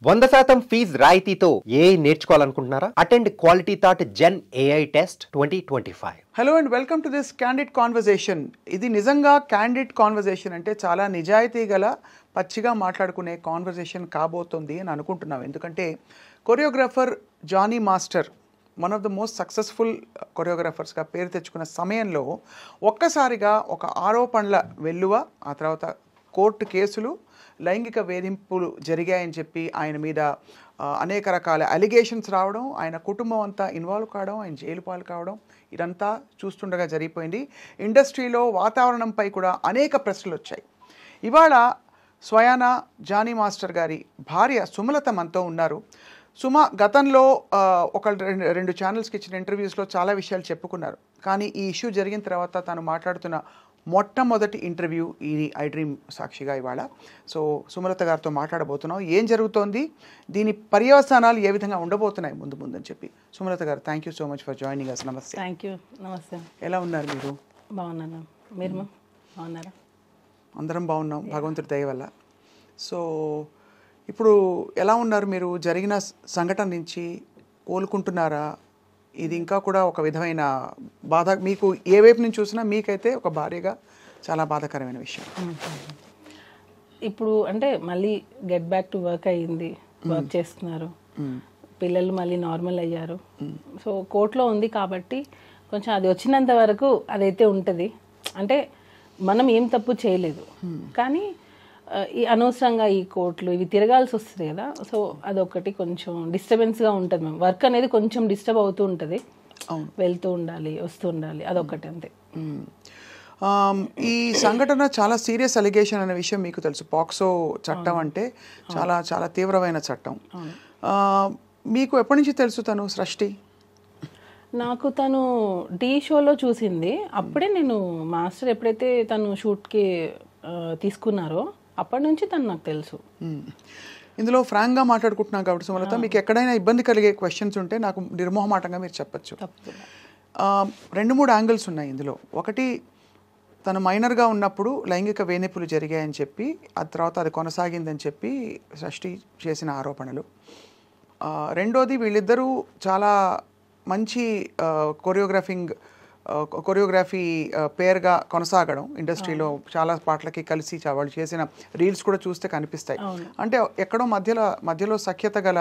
100% fee రాయితీతో AI నేర్చుకోవాలనుకుంటున్నారా? Attend quality thought gen AI test 2025. Hello and welcome to this candid conversation. ఇది నిజంగా candid conversation అంటే చాలా నిజాయితీ గల పచ్చిగా మాట్లాడుకునే కాన్వర్జేషన్ కాబోతుంది అని అనుకుంటున్నాం. ఎందుకంటే choreographer Jani master one of the most successful కొరియోగ్రాఫర్స్గా పేరు తెచ్చుకున్న సమయంలో ఒక్కసారిగా ఒక ఆరోపణల వెల్లువ, ఆ తర్వాత కోర్టు కేసులు, లైంగిక వేధింపులు జరిగాయని చెప్పి ఆయన మీద అనేక రకాల అలిగేషన్స్ రావడం, ఆయన కుటుంబం అంతా ఇన్వాల్వ్ కావడం, ఆయన జైలు పాలు కావడం, ఇదంతా చూస్తుండగా జరిగిపోయింది. ఇండస్ట్రీలో వాతావరణంపై కూడా అనేక ప్రశ్నలు వచ్చాయి. ఇవాళ స్వయానా జానీ మాస్టర్ గారి భార్య సుమలత మనతో ఉన్నారు. సుమ గతంలో రెండు ఛానల్స్కి ఇచ్చిన ఇంటర్వ్యూస్లో చాలా విషయాలు చెప్పుకున్నారు. కానీ ఈ ఇష్యూ జరిగిన తర్వాత తాను మాట్లాడుతున్న మొట్టమొదటి ఇంటర్వ్యూ ఈ ఐ డ్రీమ్ సాక్షిగా ఇవాళ. సో సుమలత గారితో మాట్లాడబోతున్నాం. ఏం జరుగుతోంది, దీని పర్యవసానాలు ఏ విధంగా ఉండబోతున్నాయి ముందు అని చెప్పి. సుమలత గారు, thank you so much for joining us. నమస్తే. Thank you. నమస్తే. ఎలా ఉన్నారు మీరు? బాగున్నాను. మీరు బాగున్నారా? అందరం బాగున్నాం భగవంతుడి దయ వల్ల. సో ఇప్పుడు ఎలా ఉన్నారు మీరు? జరిగిన సంఘటన నుంచి కోలుకుంటున్నారా? ఇది ఇంకా కూడా ఒక విధమైన బాధ, మీకు ఏ వైపు నుంచి చూసినా మీకైతే ఒక భార్యగా చాలా బాధాకరమైన విషయం. ఇప్పుడు అంటే మళ్ళీ గెట్ బ్యాక్ టు వర్క్ అయ్యింది, వర్క్ చేస్తున్నారు, పిల్లలు మళ్ళీ నార్మల్ అయ్యారు. సో కోర్టులో ఉంది కాబట్టి కొంచెం అది వచ్చినంత వరకు అదైతే ఉంటుంది. అంటే మనం ఏం తప్పు చేయలేదు, కానీ ఈ అనవసరంగా ఈ కోర్టులు ఇవి తిరగాల్సి వస్తుంది కదా. సో అదొకటి కొంచెం డిస్టర్బెన్స్గా ఉంటుంది. మేము వర్క్ అనేది కొంచెం డిస్టర్బ్ అవుతూ ఉంటుంది, వెళ్తూ ఉండాలి, వస్తూ ఉండాలి, అదొకటి అంతే. ఈ సంఘటన చాలా సీరియస్ అలిగేషన్ అనే విషయం మీకు తెలుసు. పాక్సో చట్టం అంటే చాలా చాలా తీవ్రమైన చట్టం. మీకు ఎప్పటి నుంచి తెలుసు తను సృష్టి? నాకు తను టీ షోలో చూసింది. అప్పుడే నేను మాస్టర్ ఎప్పుడైతే తను షూట్కి తీసుకున్నారో అప్పటి నుంచి తను నాకు తెలుసు. ఇందులో ఫ్రాంక్గా మాట్లాడుకుంటున్నాం కాబట్టి సుమలత, మీకు ఎక్కడైనా ఇబ్బంది కలిగే క్వశ్చన్స్ ఉంటే నాకు నిర్మోహమాటంగా మీరు చెప్పచ్చు. 2-3 యాంగిల్స్ ఉన్నాయి ఇందులో. ఒకటి, తను మైనర్గా ఉన్నప్పుడు లైంగిక వేధింపులు జరిగాయని చెప్పి, ఆ తర్వాత అది కొనసాగిందని చెప్పి సృష్టి చేసిన ఆరోపణలు. రెండోది, వీళ్ళిద్దరూ చాలా మంచి కొరియోగ్రఫీ పేరుగా కొనసాగడం, ఇండస్ట్రీలో చాలా పాటలకి కలిసి వాళ్ళు చేసిన రీల్స్ కూడా చూస్తే కనిపిస్తాయి. అంటే ఎక్కడో మధ్యలో సఖ్యత గల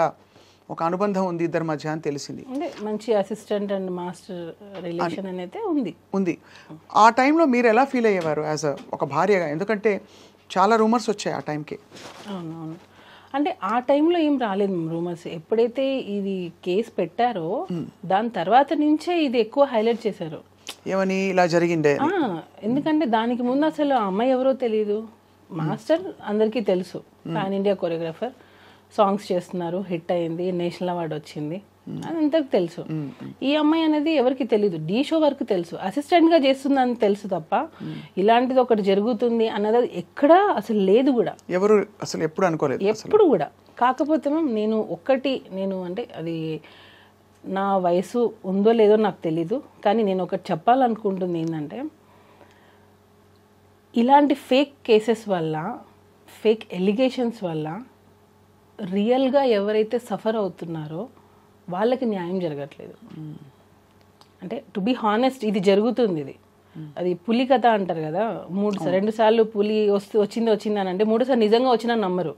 ఒక అనుబంధం ఉంది ఇద్దరి మధ్య అని తెలిసింది. మంచి అసిస్టెంట్ అండ్ మాస్టర్ రిలేషన్ అనేది ఉంది. ఆ టైంలో మీరు ఎలా ఫీల్ అయ్యేవారు యాజ్ ఒక భార్యగా? ఎందుకంటే చాలా రూమర్స్ వచ్చాయి ఆ టైంకి. అవునవును. అంటే ఆ టైంలో ఏం రాలేదు రూమర్స్. ఎప్పుడైతే ఇది కేసు పెట్టారో దాని తర్వాత నుంచే ఇది ఎక్కువ హైలైట్ చేశారు. ఏమని ఇలా జరిగిందే? ఎందుకంటే దానికి ముందు అసలు ఆ అమ్మాయి ఎవరో తెలియదు. మాస్టర్ అందరికీ తెలుసు, పాన్ ఇండియా కొరియోగ్రాఫర్, సాంగ్స్ చేస్తున్నారు, హిట్ అయింది, నేషనల్ అవార్డు వచ్చింది, అది అందరికి తెలుసు. ఈ అమ్మాయి అనేది ఎవరికి తెలీదు. డీ షో వరకు తెలుసు, అసిస్టెంట్గా చేస్తుందని తెలుసు తప్ప ఇలాంటిది ఒకటి జరుగుతుంది అన్నది ఎక్కడా అసలు లేదు కూడా. ఎవరు అసలు ఎప్పుడు అనుకోలేదు ఎప్పుడు కూడా. కాకపోతే నేను అంటే అది నా వయసు ఉందో లేదో నాకు తెలీదు, కానీ నేను ఒకటి చెప్పాలనుకుంటుంది ఏంటంటే, ఇలాంటి ఫేక్ కేసెస్ వల్ల, ఫేక్ ఎలిగేషన్స్ వల్ల రియల్గా ఎవరైతే సఫర్ అవుతున్నారో వాళ్ళకి న్యాయం జరగట్లేదు. అంటే టు బీ హానెస్ట్, ఇది జరుగుతుంది. అది పులి కథ అంటారు కదా, 2 సార్లు పులి వచ్చింది అని అంటే 3సారి నిజంగా వచ్చినా నమ్మరు.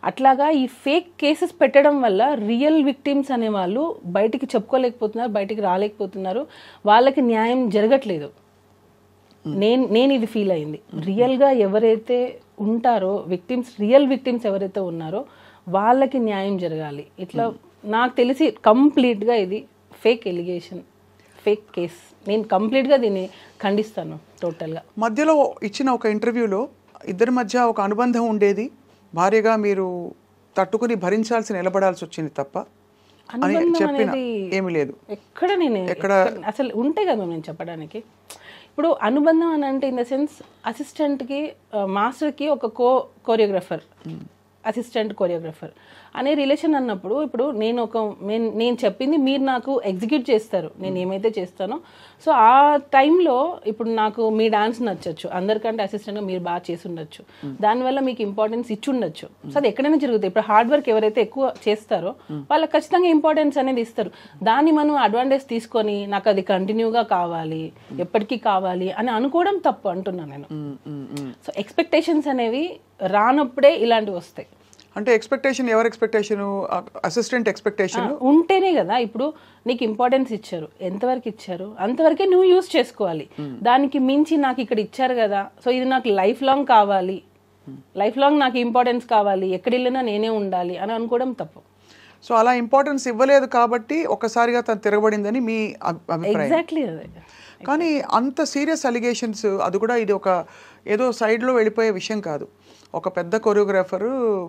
అట్లాగా ఈ ఫేక్ కేసెస్ పెట్టడం వల్ల రియల్ విక్టిమ్స్ అనేవాళ్ళు బయటికి చెప్పుకోలేకపోతున్నారు, బయటికి రాలేకపోతున్నారు, వాళ్ళకి న్యాయం జరగట్లేదు. నేను ఇది ఫీల్ అయింది. రియల్గా ఎవరైతే ఉంటారో రియల్ విక్టిమ్స్ ఎవరైతే ఉన్నారో వాళ్ళకి న్యాయం జరగాలి. ఇట్లా నాకు తెలిసి కంప్లీట్గా ఇది ఫేక్ ఎలిగేషన్, ఫేక్ కేస్. నేను కంప్లీట్గా దీన్ని ఖండిస్తాను టోటల్గా. మధ్యలో ఇచ్చిన ఒక ఇంటర్వ్యూలో ఇద్దరి మధ్య ఒక అనుబంధం ఉండేది, భార్యగా మీరు తట్టుకుని భరించాల్సి నిలబడాల్సి వచ్చింది తప్ప అని చెప్పిన ఏమీ లేదు. ఎక్కడ అసలు ఉంటాయి కదా నేను చెప్పడానికి. ఇప్పుడు అనుబంధం అని అంటే ఇన్ ద సెన్స్, అసిస్టెంట్కి మాస్టర్కి ఒక కొరియోగ్రాఫర్, అసిస్టెంట్ కొరియోగ్రాఫర్, అనే రిలేషన్ అన్నప్పుడు ఇప్పుడు నేను చెప్పింది మీరు నాకు ఎగ్జిక్యూట్ చేస్తారు, నేను ఏమైతే చేస్తానో. సో ఆ టైంలో ఇప్పుడు నాకు మీ డాన్స్ నచ్చచ్చు, అందరికంటే అసిస్టెంట్గా మీరు బాగా చేసి ఉండొచ్చు, దానివల్ల మీకు ఇంపార్టెన్స్ ఇచ్చి ఉండొచ్చు. సో అది ఎక్కడైనా జరుగుతుంది. ఇప్పుడు హార్డ్ వర్క్ ఎవరైతే ఎక్కువ చేస్తారో వాళ్ళకి ఖచ్చితంగా ఇంపార్టెన్స్ అనేది ఇస్తారు. దాన్ని మనం అడ్వాంటేజ్ తీసుకొని నాకు అది కంటిన్యూగా కావాలి, ఎప్పటికీ కావాలి అని అనుకోవడం తప్పు అంటున్నాను నేను. సో ఎక్స్పెక్టేషన్స్ అనేవి రానప్పుడే ఇలాంటివి వస్తాయి. అంటే ఎక్స్పెక్టేషన్, ఎవరి ఎక్స్పెక్టేషన్? అసిస్టెంట్ ఎక్స్పెక్టేషన్ ఉంటేనే కదా. ఇప్పుడు నీకు ఇంపార్టెన్స్ ఇచ్చారు, ఎంతవరకు ఇచ్చారు అంతవరకే నువ్వు యూజ్ చేసుకోవాలి. దానికి మించి నాకు ఇక్కడ ఇచ్చారు కదా, సో ఇది నాకు లైఫ్ లాంగ్ కావాలి, లైఫ్ లాంగ్ నాకు ఇంపార్టెన్స్ కావాలి, ఎక్కడ వెళ్ళినా నేనే ఉండాలి అని అనుకోవడం తప్పు. సో అలా ఇంపార్టెన్స్ ఇవ్వలేదు కాబట్టి ఒకసారిగా తను తిరగబడిందని మీ అభిప్రాయం. ఎగ్జాక్ట్లీ అదే. కానీ అంత సీరియస్ అలిగేషన్స్, అది కూడా ఇది ఒక ఏదో సైడ్లో వెళ్ళిపోయే విషయం కాదు. ఒక పెద్ద కొరియోగ్రాఫర్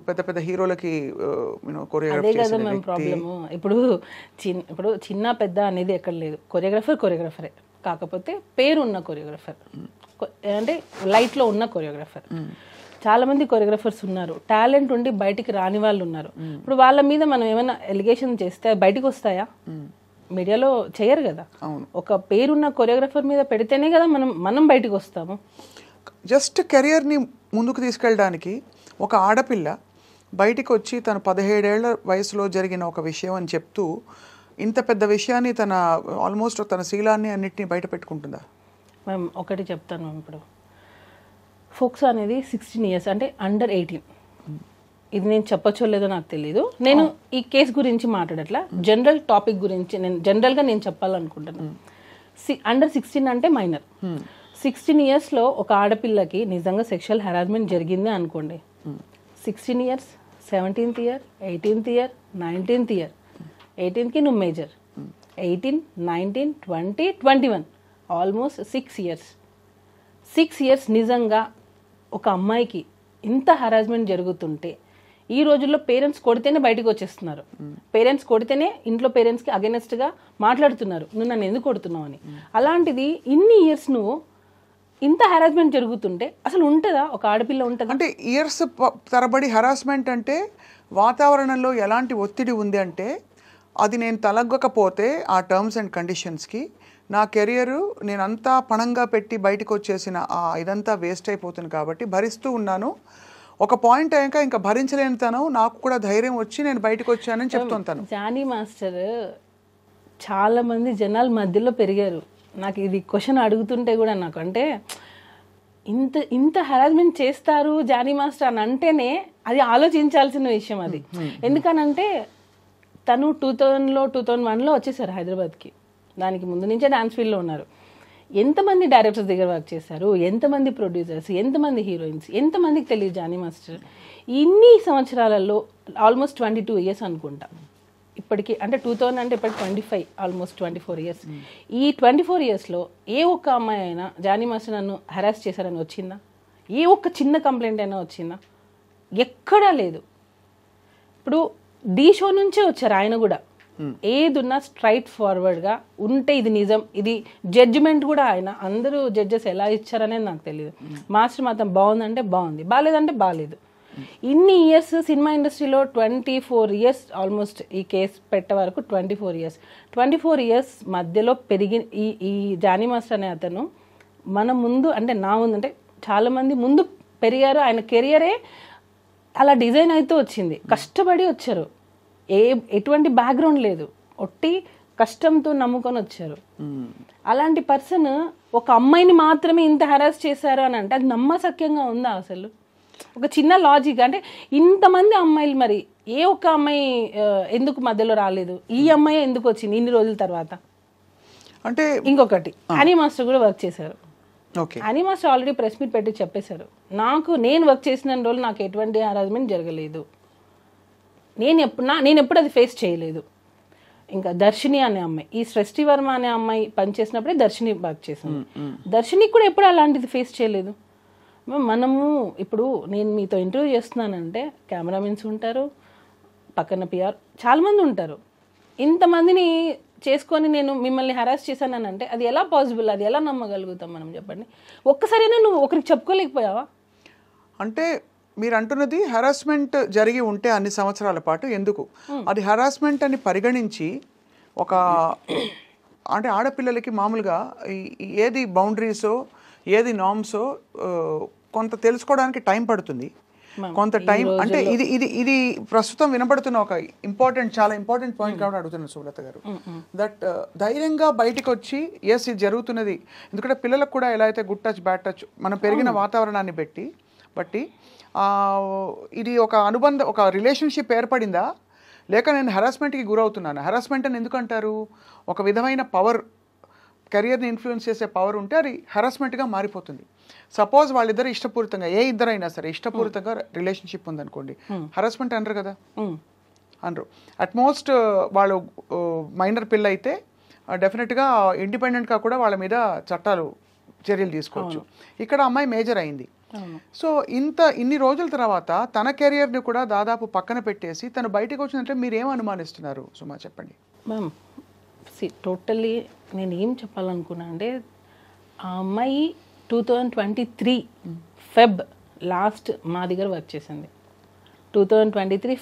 పెద్ద పెద్ద హీరోలకి అదే కదా మేము ప్రాబ్లము. ఇప్పుడు చిన్న పెద్ద అనేది ఎక్కడ లేదు, కొరియోగ్రాఫరే. కాకపోతే పేరు ఉన్న కొరియోగ్రాఫర్, అంటే లైట్లో ఉన్న కొరియోగ్రాఫర్. చాలా మంది కొరియోగ్రాఫర్స్ ఉన్నారు, టాలెంట్ ఉండి బయటికి రాని వాళ్ళు ఉన్నారు. ఇప్పుడు వాళ్ళ మీద మనం ఏమైనా ఎలిగేషన్ చేస్తే బయటకు వస్తాయా? మీడియాలో చేయరు కదా. ఒక పేరున్న కొరియోగ్రాఫర్ మీద పెడితేనే కదా మనం బయటకు వస్తాము. జస్ట్ కెరియర్ని ముందుకు తీసుకెళ్ళడానికి ఒక ఆడపిల్ల బయటికి వచ్చి తన 17 ఏళ్ల వయసులో జరిగిన ఒక విషయం అని చెప్తూ ఇంత పెద్ద విషయాన్ని ఆల్మోస్ట్ తన శీలాన్ని అన్నిటినీ బయట పెట్టుకుంటుందా? మేము ఒకటి చెప్తాను మ్యామ్. ఇప్పుడు ఫోక్సో అనేది 16 years, అంటే అండర్ 18. ఇది నేను చెప్పచ్చో లేదో నాకు తెలియదు. నేను ఈ కేసు గురించి మాట్లాడట్లా, జనరల్ టాపిక్ గురించి నేను చెప్పాలనుకుంటున్నాను. అండర్ 16 అంటే మైనర్. 16 yearsలో ఒక ఆడపిల్లకి నిజంగా సెక్షువల్ హెరాస్మెంట్ జరిగింది అనుకోండి. 16 years, 17th year, 18th year, 19th year, 18కి నువ్వు మేజర్, 18, 19, 20, 21, ఆల్మోస్ట్ 6 years. 6 years నిజంగా ఒక అమ్మాయికి ఇంత హెరాస్మెంట్ జరుగుతుంటే ఈ రోజుల్లో పేరెంట్స్ కొడితేనే బయటకు వచ్చేస్తున్నారు. పేరెంట్స్ కొడితేనే ఇంట్లో పేరెంట్స్కి అగెనెస్ట్గా మాట్లాడుతున్నారు, నువ్వు నన్ను ఎందుకు కొడుతున్నావు అని. అలాంటిది ఇన్ని ఇయర్స్ నువ్వు ఇంత హెరాస్మెంట్ జరుగుతుంటే అసలు ఉంటుందా? ఒక ఆడపిల్ల ఉంటుందా? అంటే ఇయర్స్ తరబడి హెరాస్మెంట్ అంటే వాతావరణంలో ఎలాంటి ఒత్తిడి ఉంది అంటే అది నేను తలగ్గకపోతే ఆ టర్మ్స్ అండ్ కండిషన్స్కి నా కెరియరు నేనంతా పణంగా పెట్టి బయటకు వచ్చేసిన ఇదంతా వేస్ట్ అయిపోతుంది కాబట్టి భరిస్తూ ఉన్నాను. ఒక పాయింట్ అయ్యాక ఇంకా భరించలేని తను నాకు కూడా ధైర్యం వచ్చి నేను బయటకు వచ్చానని చెప్తుంటాను. జానీ మాస్టర్ చాలా మంది జనాల మధ్యలో పెరిగారు. నాకు ఇది క్వశ్చన్ అడుగుతుంటే కూడా నాకు అంటే ఇంత హెరాస్మెంట్ చేస్తారు జానీ మాస్టర్ అని అంటేనే అది ఆలోచించాల్సిన విషయం అది. ఎందుకనంటే తను 2001లో వచ్చేసారు హైదరాబాద్కి. దానికి ముందు నుంచే డాన్స్ ఫీల్డ్లో ఉన్నారు. ఎంతమంది డైరెక్టర్స్ దగ్గర వర్క్ చేశారు, ఎంతమంది ప్రొడ్యూసర్స్, ఎంతమంది హీరోయిన్స్, ఎంతమందికి తెలియదు జానీ మాస్టర్. ఇన్ని సంవత్సరాలలో ఆల్మోస్ట్ 22 years అనుకుంటా ఇప్పటికి. అంటే 2000 అంటే ఇప్పటికి 25, ఆల్మోస్ట్ 24 years. ఈ 24 yearsలో ఏ ఒక్క అమ్మాయి అయినా జానీ మాస్టర్ నన్ను హెరాస్ చేశారని వచ్చిందా? ఏ ఒక్క చిన్న కంప్లైంట్ అయినా వచ్చిందా? ఎక్కడా లేదు. ఇప్పుడు ఢీ షో నుంచే వచ్చారు ఆయన కూడా. ఏదున్నా స్ట్రైట్ ఫార్వర్డ్గా ఉంటే ఇది నిజం, ఇది జడ్జిమెంట్ కూడా ఆయన అందరూ జడ్జెస్ ఎలా ఇచ్చారనేది నాకు తెలియదు. మాస్టర్ మాత్రం బాగుందంటే బాగుంది, బాగాలేదంటే బాగాలేదు. ఇన్ని ఇయర్స్ సినిమా ఇండస్ట్రీలో 24 years ఆల్మోస్ట్ ఈ కేసు పెట్టే వరకు 24 years మధ్యలో పెరిగి ఈ జానీ మాస్టర్ అనే అతను మన ముందు అంటే నా ముందు అంటే చాలామంది ముందు పెరిగారు. ఆయన కెరియరే అలా డిజైన్ అయితే వచ్చింది, కష్టపడి వచ్చారు, ఎటువంటి బ్యాక్గ్రౌండ్ లేదు, ఒట్టి కష్టంతో నమ్ముకొని వచ్చారు. అలాంటి పర్సన్ ఒక అమ్మాయిని మాత్రమే ఇంత హెరాస్ చేశారు అని అంటే అది నమ్మశక్యంగా ఉందా అసలు? ఒక చిన్న లాజిక్ అంటే ఇంతమంది అమ్మాయిలు మరి ఏ ఒక్క అమ్మాయి ఎందుకు మధ్యలో రాలేదు? ఈ అమ్మాయి ఎందుకు వచ్చింది ఇన్ని రోజుల తర్వాత? అంటే ఇంకొకటి హనీ మాస్టర్ కూడా వర్క్ చేశారు. Honey master already press meet పెట్టి చెప్పేశారు, నేను వర్క్ చేసిన రోజులు నాకు ఎటువంటి హెరాస్మెంట్ జరగలేదు, నేను ఎప్పుడు అది ఫేస్ చేయలేదు. ఇంకా దర్శిని అనే అమ్మాయి, ఈ సృష్టి వర్మ అనే అమ్మాయి పనిచేసినప్పుడే దర్శిని వర్క్ చేసింది. దర్శినికి కూడా ఎప్పుడు అలాంటిది ఫేస్ చేయలేదు. మనము ఇప్పుడు నేను మీతో ఇంటర్వ్యూ చేస్తున్నానంటే కెమెరామెన్స్ ఉంటారు, పక్కన పిఆర్ చాలామంది ఉంటారు. ఇంతమందిని చేసుకొని నేను మిమ్మల్ని హెరాస్ చేశానని అంటే అది ఎలా పాసిబుల్? అది ఎలా నమ్మగలుగుతాం మనం? చెప్పండి. ఒక్కసారైనా నువ్వు ఒకరికి చెప్పుకోలేకపోయావా? అంటే మీరు అంటున్నది హెరాస్మెంట్ జరిగి ఉంటే అన్ని సంవత్సరాల పాటు ఎందుకు అది హెరాస్మెంట్ అని పరిగణించి ఒక అంటే ఆడపిల్లలకి మామూలుగా ఏది బౌండరీసో ఏది నార్మ్సో కొంత తెలుసుకోవడానికి టైం పడుతుంది, కొంత టైం. అంటే ఇది ఇది ఇది ప్రస్తుతం వినపడుతున్న ఒక చాలా ఇంపార్టెంట్ పాయింట్ కాబట్టి అడుగుతున్నాను సుమలత గారు, దట్ ధైర్యంగా బయటకు వచ్చి ఎస్ ఇది జరుగుతున్నది. ఎందుకంటే పిల్లలకు కూడా ఎలా అయితే గుడ్ టచ్ బ్యాడ్ టచ్ మనం పెరిగిన వాతావరణాన్ని బట్టి ఇది ఒక అనుబంధం, ఒక రిలేషన్షిప్ ఏర్పడిందా, లేక నేను హెరాస్మెంట్కి గురవుతున్నాను. హెరాస్మెంట్ అని ఎందుకు అంటారు? ఒక విధమైన పవర్, కెరియర్ని ఇన్ఫ్లుయెన్స్ చేసే పవర్ ఉంటే అది హెరాస్మెంట్గా మారిపోతుంది. సపోజ్ వాళ్ళిద్దరు ఇష్టపూరితంగా, ఏ ఇద్దరైనా సరే ఇష్టపూరితంగా రిలేషన్షిప్ ఉందనుకోండి, హెరాస్మెంట్ అనరు కదా, అనరు. అట్మోస్ట్ వాళ్ళు మైనర్ పిల్ల అయితే డెఫినెట్గా ఇండిపెండెంట్గా కూడా వాళ్ళ మీద చర్యలు తీసుకోవచ్చు. ఇక్కడ అమ్మాయి మేజర్ అయింది. సో ఇన్ని రోజుల తర్వాత తన కెరియర్ని కూడా దాదాపు పక్కన పెట్టేసి తను బయటకు వచ్చిందంటే మీరు ఏం అనుమానిస్తున్నారు సుమా, చెప్పండి. మ్యామ్ టోటల్లీ నేను ఏం చెప్పాలనుకున్నా అంటే ఆ అమ్మాయి 2023 ఫెబ్ లాస్ట్ మా దగ్గర వర్క్ చేసింది. 2023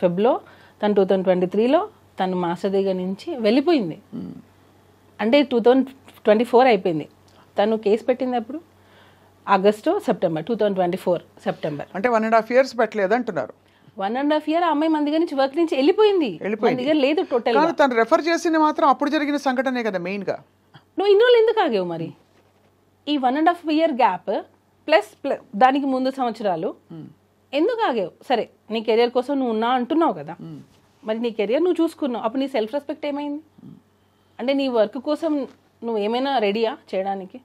ఫెబ్లో తను 2023లో తను మాస్టర్ దగ్గర నుంచి వెళ్ళిపోయింది. అంటే 2024 అయిపోయింది. తను కేసు పెట్టింది అప్పుడు ఆగస్టు సెప్టెంబర్ 2024 సెప్టెంబర్. అంటే 1.5 years పెట్టలేదు అంటున్నారు. 1.5 year ఆ అమ్మాయి మన దగ్గర నుంచి వర్క్ నుంచి వెళ్ళిపోయింది. మన దగ్గర లేదు టోటల్. తను రెఫర్ చేసింది మాత్రం అప్పుడు జరిగిన సంఘటనే కదా మెయిన్ గా. నువ్వు ఇన్ని రోజులు ఎందుకు ఆగావు మరి? ఈ 1.5 year గ్యాప్ ప్లస్ దానికి ముందు సంవత్సరాలు ఎందుకు ఆగావు? సరే నీ కెరియర్ కోసం నువ్వు ఉన్నా అంటున్నావు కదా, మరి నీ కెరియర్ నువ్వు చూసుకున్నావు, అప్పుడు నీ సెల్ఫ్ రెస్పెక్ట్ ఏమైంది? అంటే నీ వర్క్ కోసం నువ్వు ఏమైనా రెడీయా చేయడానికి?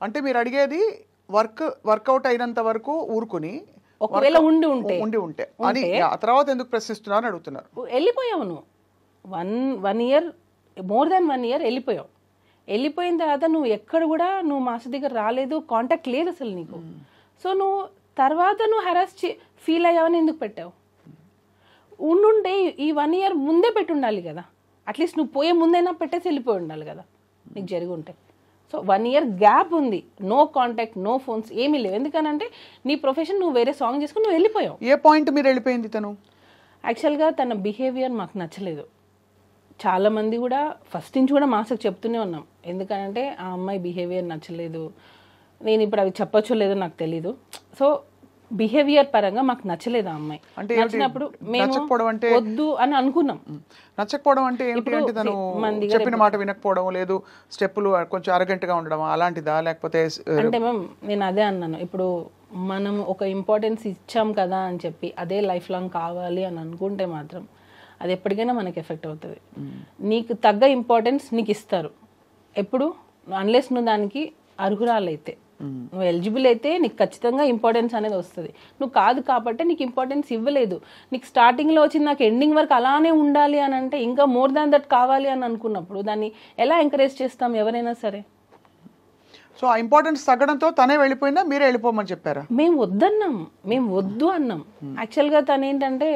అంటే మీరు అడిగేది వర్కౌట్ అయినంత వరకు ఊరుకుని ఒకవేళ ఉండి ఉంటే అని ఆ తర్వాత ఎందుకు ప్రశ్నిస్తున్నారు అడుగుతున్నారు. వెళ్ళిపోయావు నువ్వు 1 year, మోర్ దాన్ 1 year వెళ్ళిపోయావు. వెళ్ళిపోయిన తర్వాత నువ్వు ఎక్కడ కూడా నువ్వు మాస్టర్ దగ్గర రాలేదు, కాంటాక్ట్ లేదు అసలు నీకు. సో నువ్వు తర్వాత నువ్వు హెరాస్ ఫీల్ అయ్యావని ఎందుకు పెట్టావు? ఉండుంటే ఈ 1 year ముందే పెట్టి ఉండాలి కదా, అట్లీస్ట్ నువ్వు పోయే ముందైనా పెట్టేసి వెళ్ళిపోయి ఉండాలి కదా నీకు జరిగి ఉంటే. సో 1 year గ్యాప్ ఉంది, నో కాంటాక్ట్, నో ఫోన్స్, ఏమీ లేవు. ఎందుకనంటే నీ ప్రొఫెషన్ నువ్వు వేరే సాంగ్ చేసుకుని నువ్వు వెళ్ళిపోయావు. ఏ పాయింట్ మీరు వెళ్ళిపోయింది తను? యాక్చువల్గా తన బిహేవియర్ మాకు నచ్చలేదు. చాలామంది కూడా ఫస్ట్ నుంచి కూడా మాస్టర్కి చెప్తూనే ఉన్నాం, ఎందుకంటే ఆ అమ్మాయి బిహేవియర్ నచ్చలేదు. నేను ఇప్పుడు అవి చెప్పొచ్చో లేదో నాకు తెలీదు. సో బిహేవియర్ పరంగా మాకు నచ్చలేదు ఆ అమ్మాయి. నచ్చినప్పుడు మేము వద్దు అని అనుకున్నాం. నచ్చకపోవడం అంటే ఏంటి? అంటే తను చెప్పిన మాట వినకపోవడం, లేదు స్టెప్పులు కొంచెం అరగంట్ గా ఉండడం అలాంటిదా, లేకపోతే? అంటే మ్యామ్ నేను అదే అన్నాను, ఇప్పుడు మనం ఒక ఇంపార్టెన్స్ ఇచ్చాం కదా అని చెప్పి అదే లైఫ్ లాంగ్ కావాలి అని అనుకుంటే మాత్రం అది ఎప్పటికైనా మనకి ఎఫెక్ట్ అవుతుంది. నీకు తగ్గ ఇంపార్టెన్స్ నీకు ఇస్తారు ఎప్పుడు, అన్లెస్ నువ్వు దానికి అర్హురాలైతే, నువ్వు ఎలిజిబుల్ అయితే నీకు ఖచ్చితంగా ఇంపార్టెన్స్ అనేది వస్తుంది. నువ్వు కాదు కాబట్టి నీకు ఇంపార్టెన్స్ ఇవ్వలేదు. నీకు స్టార్టింగ్లో వచ్చింది నాకు ఎండింగ్ వరకు అలానే ఉండాలి అని అంటే ఇంకా మోర్ దాన్ దట్ కావాలి అని అనుకున్నప్పుడు దాన్ని ఎలా ఎంకరేజ్ చేస్తాం ఎవరైనా సరే? సో ఆ ఇంపార్టెన్స్ తగ్గడంతో తనే వెళ్ళిపోయిందా, మీరే వెళ్ళిపోమని చెప్పారా? మేము వద్దన్నాం, మేము వద్దు అన్నాం. యాక్చువల్గా తను ఏంటంటే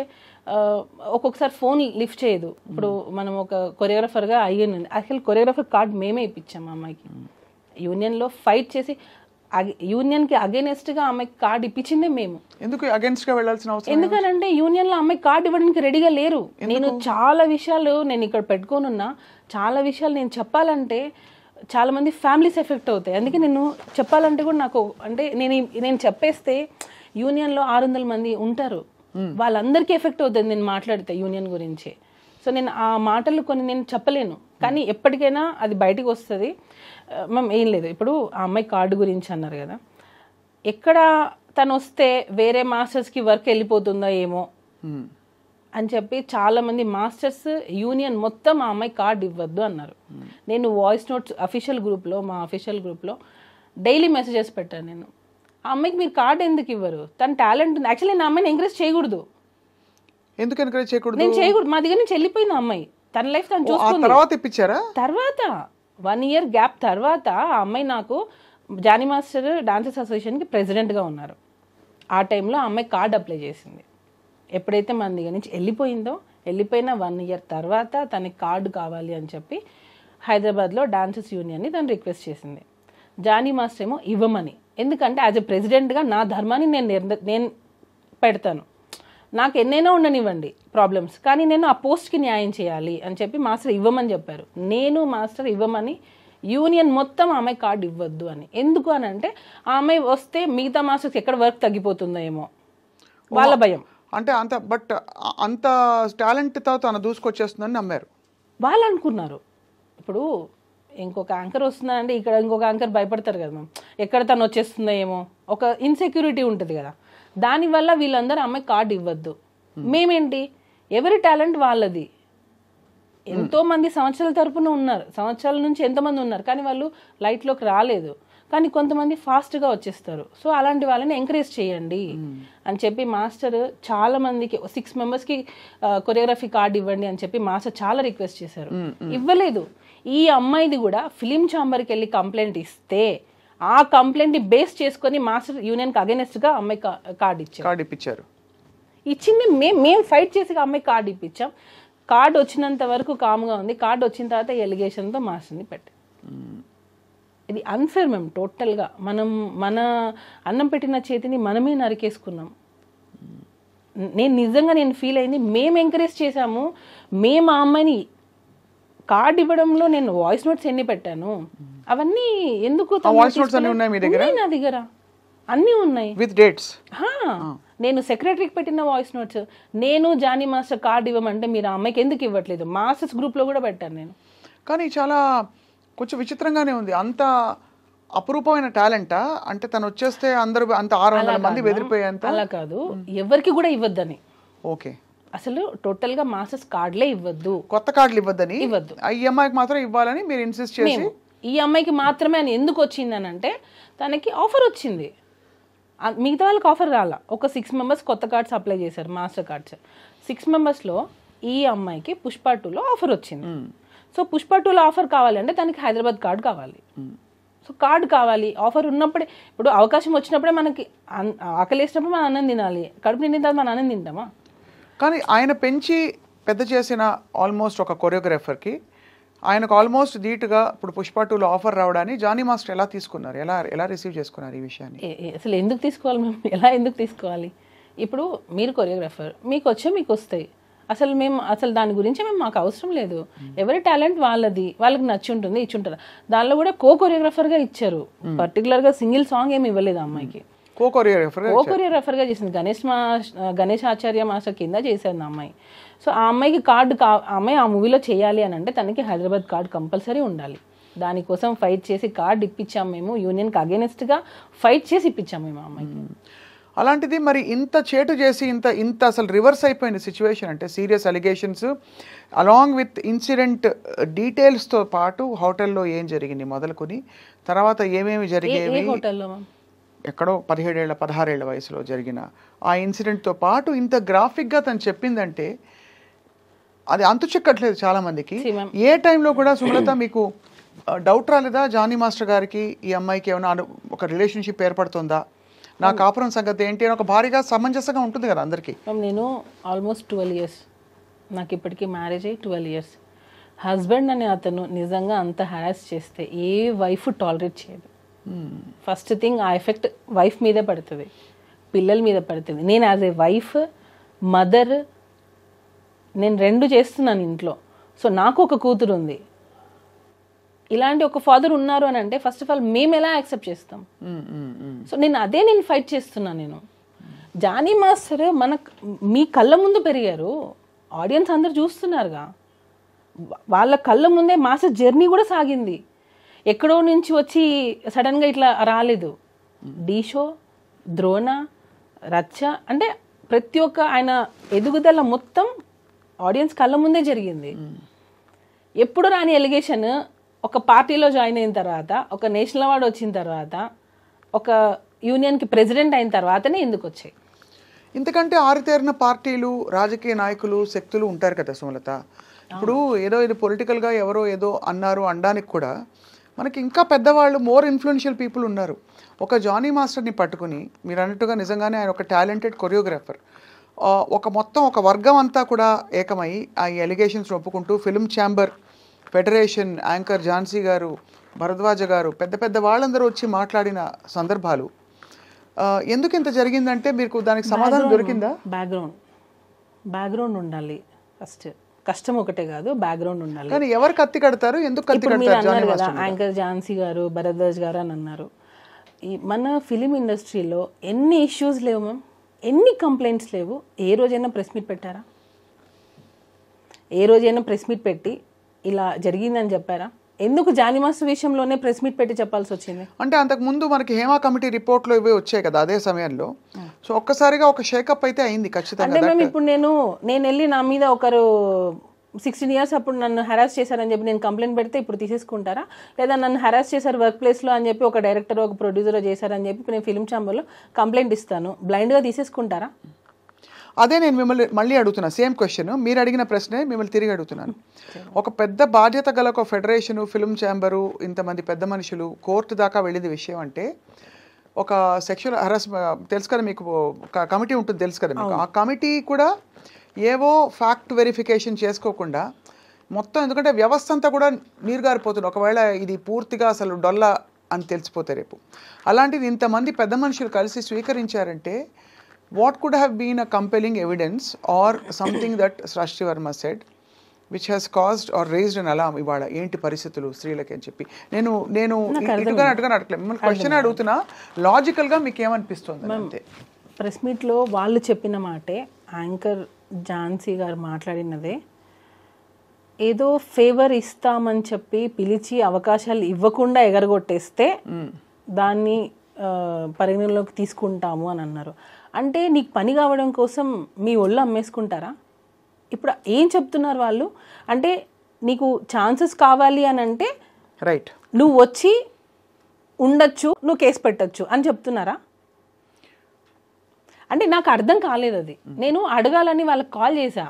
ఒక్కొక్కసారి ఫోన్ లిఫ్ట్ చేయదు. ఇప్పుడు మనం ఒక కొరియోగ్రాఫర్గా అయ్యింది, యాక్చువల్ కొరియోగ్రాఫర్ కార్డ్ మేమే ఇప్పించాం అమ్మాయికి. యూనియన్లో ఫైట్ చేసి యూనియన్కి అగేనెస్ట్గా అమ్మాయికి కార్డు ఇప్పించిందే మేము. ఎందుకు అగేన్స్ట్గా వెళ్ళాల్సిన అవసరం? ఎందుకనంటే యూనియన్లో అమ్మాయి కార్డు ఇవ్వడానికి రెడీగా లేరు. నేను చాలా విషయాలు నేను ఇక్కడ పెట్టుకోనున్నా, చాలా విషయాలు నేను చెప్పాలంటే చాలా మంది ఫ్యామిలీస్ ఎఫెక్ట్ అవుతాయి. అందుకే నేను చెప్పాలంటే కూడా నాకు అంటే నేను చెప్పేస్తే యూనియన్లో 600 మంది ఉంటారు, వాళ్ళందరికీ ఎఫెక్ట్ అవుతుంది నేను మాట్లాడితే యూనియన్ గురించి. సో నేను ఆ మాటలు కొన్ని నేను చెప్పలేను, కానీ ఎప్పటికైనా అది బయటకు వస్తుంది. మ్యామ్ ఏం లేదు, ఇప్పుడు ఆ అమ్మాయి కార్డు గురించి అన్నారు కదా, ఎక్కడ తను వస్తే వేరే మాస్టర్స్కి వర్క్ వెళ్ళిపోతుందో ఏమో అని చెప్పి చాలామంది మాస్టర్స్ యూనియన్ మొత్తం ఆ అమ్మాయి కార్డు ఇవ్వద్దు అన్నారు. నేను వాయిస్ నోట్స్ అఫీషియల్ గ్రూప్లో, మా అఫీషియల్ గ్రూప్లో డైలీ మెసేజెస్ పెట్టాను. నేను ఆ అమ్మాయికి మీరు కార్డు ఎందుకు ఇవ్వరు, తన టాలెంట్ ఉంది. యాక్చువల్లీ నేను అమ్మాయిని ఎంకరేజ్ చేయకూడదు. ఎందుకు ఎంకరేజ్ చేయకూడదు? నేను చేయకూడదు, మా దగ్గర నుంచి వెళ్ళిపోయింది ఆ అమ్మాయి, తన లైఫ్ తను చూసుకుంది. తర్వాత ఇప్పించారా? తర్వాత 1 year గ్యాప్ తర్వాత ఆ అమ్మాయి నాకు జానీ మాస్టర్ డాన్సర్స్ అసోసియేషన్కి ప్రెసిడెంట్గా ఉన్నారు. ఆ టైంలో ఆ అమ్మాయి కార్డు అప్లై చేసింది. ఎప్పుడైతే మన దగ్గర నుంచి వెళ్ళిపోయిన 1 year తర్వాత తనకి కార్డు కావాలి అని చెప్పి హైదరాబాద్లో డాన్సర్స్ యూనియన్ని తను రిక్వెస్ట్ చేసింది. జానీ మాస్టర్ ఏమో ఇవ్వమని, ఎందుకంటే యాజ్ ఎ ప్రెసిడెంట్గా నా ధర్మాన్ని నేను పెడతాను. నాకు ఎన్నైనా ఉండనివ్వండి ప్రాబ్లమ్స్, కానీ నేను ఆ పోస్ట్కి న్యాయం చేయాలి అని చెప్పి మాస్టర్ ఇవ్వమని చెప్పారు. నేను మాస్టర్ ఇవ్వమని యూనియన్ మొత్తం ఆమె కార్డు ఇవ్వద్దు అని. ఎందుకు అని అంటే ఆమె వస్తే మిగతా మాస్టర్స్ ఎక్కడ వర్క్ తగ్గిపోతుందో ఏమో వాళ్ళ భయం. అంటే అంత టాలెంట్తో తను దూసుకొచ్చేస్తుందని నమ్మారు వాళ్ళు అనుకున్నారు. ఇప్పుడు ఇంకొక యాంకర్ వస్తుందంటే ఇక్కడ ఇంకొక యాంకర్ భయపడతారు కదా మ్యామ్, ఎక్కడ తను వచ్చేస్తుందో ఏమో, ఒక ఇన్సెక్యూరిటీ ఉంటుంది కదా. దానివల్ల వీళ్ళందరూ అమ్మాయి కార్డు ఇవ్వద్దు. మేమేంటి, ఎవరి టాలెంట్ వాళ్ళది. ఎంతోమంది సంవత్సరాల తరపున ఉన్నారు, సంవత్సరాల నుంచి ఎంతోమంది ఉన్నారు, కానీ వాళ్ళు లైట్లోకి రాలేదు. కానీ కొంతమంది ఫాస్ట్గా వచ్చేస్తారు. సో అలాంటి వాళ్ళని ఎంకరేజ్ చేయండి అని చెప్పి మాస్టర్ చాలా మందికి 6 మెంబర్స్కి కొరియోగ్రఫీ కార్డు ఇవ్వండి అని చెప్పి మాస్టర్ చాలా రిక్వెస్ట్ చేశారు. ఇవ్వలేదు. ఈ అమ్మాయిది కూడా ఫిలిం ఛాంబర్కి వెళ్ళి కంప్లైంట్ ఇస్తే ఆ కంప్లైంట్ని బేస్ చేసుకొని మాస్టర్ యూనియన్కి అగెనెస్ట్గా అమ్మాయి కార్డు ఇప్పించారు. ఇచ్చింది మేము ఫైట్ చేసి అమ్మాయి కార్డు ఇప్పించాం. కార్డు వచ్చినంత వరకు కామ్గా ఉంది. కార్డు వచ్చిన తర్వాత ఎలిగేషన్తో మాస్టర్ని పెట్టాం. ఇది అన్ఫేర్ మ్యామ్. టోటల్గా మన అన్నం పెట్టిన చేతిని మనమే నరికేసుకున్నాం. నేను ఫీల్ అయింది. మేము ఎంకరేజ్ చేశాము. మేము ఆ అమ్మాయిని కార్డు ఇవ్వడంలో నేను వాయిస్ నోట్స్ ఎన్ని పెట్టాను అవన్నీ ఎందుకు నా దగ్గర అన్నీ ఉన్నాయి విత్ డేట్స్. నేను సెక్రటరీకి పెట్టిన వాయిస్ నోట్స్, నేను జానీ మాస్టర్ కార్డు ఇవ్వమంటే మీరు ఆ అమ్మాయికి ఎందుకు ఇవ్వట్లేదు, మాస్టర్స్ గ్రూప్లో కూడా పెట్టాను నేను. కానీ చాలా కొంచెం విచిత్రంగానే ఉంది. అంత అపురూపమైన టాలెంటా? అంటే తను వచ్చేస్తే అందరూ అంత 600 మంది బెదిరిపోయేంత? అలా కాదు, ఎవరికి కూడా ఇవ్వద్దని. ఓకే, అసలు టోటల్గా మాస్టర్స్ కార్డులే ఇవ్వద్దు, కొత్త కార్డులు ఇవ్వద్దని. ఇవ్వద్దు, ఈ అమ్మాయికి మాత్రం ఇవ్వాలని మీరు ఇన్సిస్ట్ చేసి. ఈ అమ్మాయికి మాత్రమే అని ఎందుకు వచ్చింది అని అంటే తనకి ఆఫర్ వచ్చింది, మిగతా వాళ్ళకి ఆఫర్ రాలా. ఒక 6 మెంబర్స్ కొత్త కార్డ్స్ అప్లై చేశారు, మాస్టర్ కార్డ్స్. 6 మెంబర్స్లో ఈ అమ్మాయికి పుష్ప 2లో ఆఫర్ వచ్చింది. సో పుష్ప 2లో ఆఫర్ కావాలంటే తనకి హైదరాబాద్ కార్డు కావాలి. సో కార్డు కావాలి, ఆఫర్ ఉన్నప్పుడే. ఇప్పుడు అవకాశం వచ్చినప్పుడే మనకి ఆకలి వేసినప్పుడు మనం అన్నం తినాలి, కడుపు నిండిన తర్వాత మనం అన్నం తింటామా? కానీ ఆయన పెంచి పెద్ద చేసిన ఆల్మోస్ట్ ఒక కొరియోగ్రాఫర్కి ఆయనకు ఆల్మోస్ట్ ధీటుగా ఇప్పుడు పుష్ప 2లో ఆఫర్ రావడాన్ని జానీ మాస్టర్ ఎలా తీసుకున్నారు, ఎలా రిసీవ్ చేసుకున్నారు ఈ విషయాన్ని? అసలు ఎందుకు తీసుకోవాలి మేము, ఎలా ఎందుకు తీసుకోవాలి? ఇప్పుడు మీరు కొరియోగ్రాఫర్, మీకు వస్తాయి. అసలు దాని గురించి మాకు అవసరం లేదు. ఎవరి టాలెంట్ వాళ్ళది, వాళ్ళకి నచ్చి ఉంటుంది, ఇచ్చి ఉంటారు. దానిలో కూడా కొరియోగ్రాఫర్గా ఇచ్చారు. పర్టికులర్గా సింగిల్ సాంగ్ ఏమి ఇవ్వలేదు అమ్మాయికి, కొరియోగ్రాఫర్గా చేసింది. గణేష్ ఆచార్య మాస్టర్ కింద చేసేది అమ్మాయి. సో ఆ అమ్మాయికి అమ్మాయి ఆ మూవీలో చేయాలి అని అంటే తనకి హైదరాబాద్ కార్డు కంపల్సరీ ఉండాలి. దానికోసం ఫైట్ చేసి కార్డు ఇప్పించాము మేము, యూనియన్కి అగేనెస్ట్గా ఫైట్ చేసి ఇప్పించాము మేము అమ్మాయికి. అలాంటిది మరి ఇంత చేటు చేసి ఇంత అసలు రివర్స్ అయిపోయిన సిచ్యువేషన్, అంటే serious allegations along with incident డీటెయిల్స్తో పాటు హోటల్లో ఏం జరిగింది మొదలుకొని తర్వాత ఏమేమి జరిగేవి, ఎక్కడో 16 ఏళ్ల వయసులో జరిగిన ఆ ఇన్సిడెంట్తో పాటు ఇంత గ్రాఫిక్గా తను చెప్పిందంటే అది అంతు చిక్కట్లేదు చాలామందికి. ఏ టైంలో కూడా సుమలత మీకు డౌట్ రాలేదా జానీ మాస్టర్ గారికి ఈ అమ్మాయికి ఏమైనా ఒక రిలేషన్షిప్ ఏర్పడుతుందా, నా కాపురం సంగతి ఏంటి అని? ఒక భారీగా సమంజసంగా ఉంటుంది కదా అందరికీ. నేను ఆల్మోస్ట్ 12 ఇయర్స్, నాకు ఇప్పటికీ మ్యారేజ్ అయ్యి 12 ఇయర్స్. హస్బెండ్ అనే అతను నిజంగా అంత హరాస్ చేస్తే ఏ వైఫ్ టాలరేట్ చేయదు. ఫస్ట్ థింగ్ ఆ ఎఫెక్ట్ వైఫ్ మీదే పడుతుంది, పిల్లల మీద పడుతుంది. నేను యాజ్ ఏ వైఫ్, మదర్, నేను 2 చేస్తున్నాను ఇంట్లో. సో నాకు ఒక కూతురు ఉంది. ఇలాంటి ఒక ఫాదర్ ఉన్నారు అని అంటే ఫస్ట్ ఆఫ్ ఆల్ మేము ఎలా యాక్సెప్ట్ చేస్తాం? సో నేను ఫైట్ చేస్తున్నాను. నేను జానీ మాస్టర్ మీ కళ్ళ ముందు పెరిగారు, ఆడియన్స్ అందరు చూస్తున్నారుగా, వాళ్ళ కళ్ళ ముందే మాస్టర్ జర్నీ కూడా సాగింది. ఎక్కడో నుంచి వచ్చి సడన్గా ఇట్లా రాలేదు. డీ షో, ద్రోణ, రచ్చ అంటే ప్రతి ఒక్క ఆయన ఎదుగుదల మొత్తం ఆడియన్స్ కళ్ళ ముందే జరిగింది. ఎప్పుడు రాని ఎలిగేషన్ ఒక పార్టీలో జాయిన్ అయిన తర్వాత, ఒక నేషనల్ అవార్డు వచ్చిన తర్వాత, ఒక యూనియన్కి ప్రెసిడెంట్ అయిన తర్వాతనే ఎందుకు వచ్చాయి? ఇంతకంటే ఆరితేరిన పార్టీలు, రాజకీయ నాయకులు, శక్తులు ఉంటారు కదా సుమలత. ఇప్పుడు ఇది పొలిటికల్గా ఎవరో ఏదో అన్నారు అనడానికి కూడా మనకి ఇంకా పెద్దవాళ్ళు, మోర్ ఇన్ఫ్లుయెన్షియల్ పీపుల్ ఉన్నారు. ఒక జానీ మాస్టర్ని పట్టుకుని మీరు అన్నట్టుగా నిజంగానే ఆయన ఒక టాలెంటెడ్ కొరియోగ్రాఫర్, ఒక వర్గం అంతా కూడా ఏకమై ఆ ఎలిగేషన్స్ ఒప్పుకుంటూ film chamber federation, anchor Jhansi గారు, భరద్వాజ గారు, పెద్ద పెద్ద వాళ్ళందరూ వచ్చి మాట్లాడిన సందర్భాలు. ఎందుకు ఇంత జరిగిందంటే మీకు దానికి సమాధానం దొరికిందా? బ్యాక్గ్రౌండ్ ఉండాలి ఫస్ట్. కష్టం ఒకటే కాదు, బ్యాక్గ్రౌండ్ ఉండాలి. కానీ ఎవరు కత్తి కడతారు, ఎందుకు కత్తి కడతారు? యాంకర్ ఝాన్సీ గారు, భరద్వాజ్ గారు అని అన్నారు. మన ఫిలిం ఇండస్ట్రీలో ఎన్ని ఇష్యూస్ లేవు మ్యామ్, ఎన్ని కంప్లైంట్స్ లేవు. ఏ రోజైనా ప్రెస్ మీట్ పెట్టారా? ఏ రోజైనా ప్రెస్ మీట్ పెట్టి ఇలా జరిగిందని చెప్పారా? ఎందుకు జానీ మాస్టర్ విషయంలోనే ప్రెస్ మీట్ పెట్టి చెప్పాల్సి వచ్చింది? అంటే అంతకు ముందు మనకి హేమా కమిటీ రిపోర్ట్లో ఇవి వచ్చాయి కదా అదే సమయంలో. సో ఒక్కసారిగా ఒక షేకప్ అయితే అయింది ఖచ్చితంగా. అంటే మేము ఇప్పుడు నేను వెళ్ళి నా మీద ఒకరు 16 years అప్పుడు నన్ను హెరాస్ చేశారని చెప్పి నేను కంప్లైంట్ పెడితే ఇప్పుడు తీసేసుకుంటారా? లేదా నన్ను హెరాస్ చేశారు వర్క్ ప్లేస్లో అని చెప్పి ఒక డైరెక్టర్ ఒక ప్రొడ్యూసర్ చేశారని చెప్పి నేను ఫిలిం ఛాంబర్లో కంప్లైంట్ ఇస్తాను, బ్లైండ్గా తీసేసుకుంటారా? అదే నేను మిమ్మల్ని మళ్ళీ అడుగుతున్నా, సేమ్ క్వశ్చన్ మీరు అడిగిన ప్రశ్నే మిమ్మల్ని తిరిగి అడుగుతున్నాను. ఒక పెద్ద బాధ్యత గల ఒక ఫెడరేషను, ఫిల్మ్ ఛాంబరు, ఇంతమంది పెద్ద మనుషులు కోర్టు దాకా వెళ్ళింది విషయం అంటే ఒక సెక్షువల్ హరాస్మెంట్ తెలుసు కదా మీకు, కమిటీ ఉంటుంది తెలుసు కదా మీకు. ఆ కమిటీ కూడా ఏవో ఫ్యాక్ట్ వెరిఫికేషన్ చేసుకోకుండా మొత్తం, ఎందుకంటే వ్యవస్థ అంతా కూడా నీరుగారిపోతుంది ఒకవేళ ఇది పూర్తిగా అసలు డొల్ల అని తెలిసిపోతే రేపు. అలాంటిది ఇంతమంది పెద్ద మనుషులు కలిసి స్వీకరించారంటే what could have been a compelling evidence or something that Srishti Varma said which has caused or raised an alarm ఇవాళ ఏంటి పరిస్థితులు స్త్రీలకి అని చెప్పి. నేను ఇటుగా అడగలేదు, మిమ్మల్ని క్వశ్చన్ అడుగుతున్నా, లాజికల్గా మీకు ఏమనిపిస్తుంది అంతే. ప్రెస్ మీట్లో వాళ్ళు చెప్పిన మాటే, యాంకర్ ఝాన్సీ గారు మాట్లాడినదే, ఏదో ఫేవర్ ఇస్తామని చెప్పి పిలిచి అవకాశాలు ఇవ్వకుండా ఎగరగొట్టేస్తే దాన్ని పరిగణలోకి తీసుకుంటాము అని అన్నారు. అంటే నీకు పని కావడం కోసం మీ ఒళ్ళు అమ్మేసుకుంటారా? ఇప్పుడు ఏం చెప్తున్నారు వాళ్ళు అంటే, నీకు ఛాన్సెస్ కావాలి అని అంటే రైట్ నువ్వు వచ్చి ఉండొచ్చు, నువ్వు కేసు పెట్టచ్చు అని చెప్తున్నారా? అంటే నాకు అర్థం కాలేదు అది. నేను అడగాలని వాళ్ళకి కాల్ చేశా,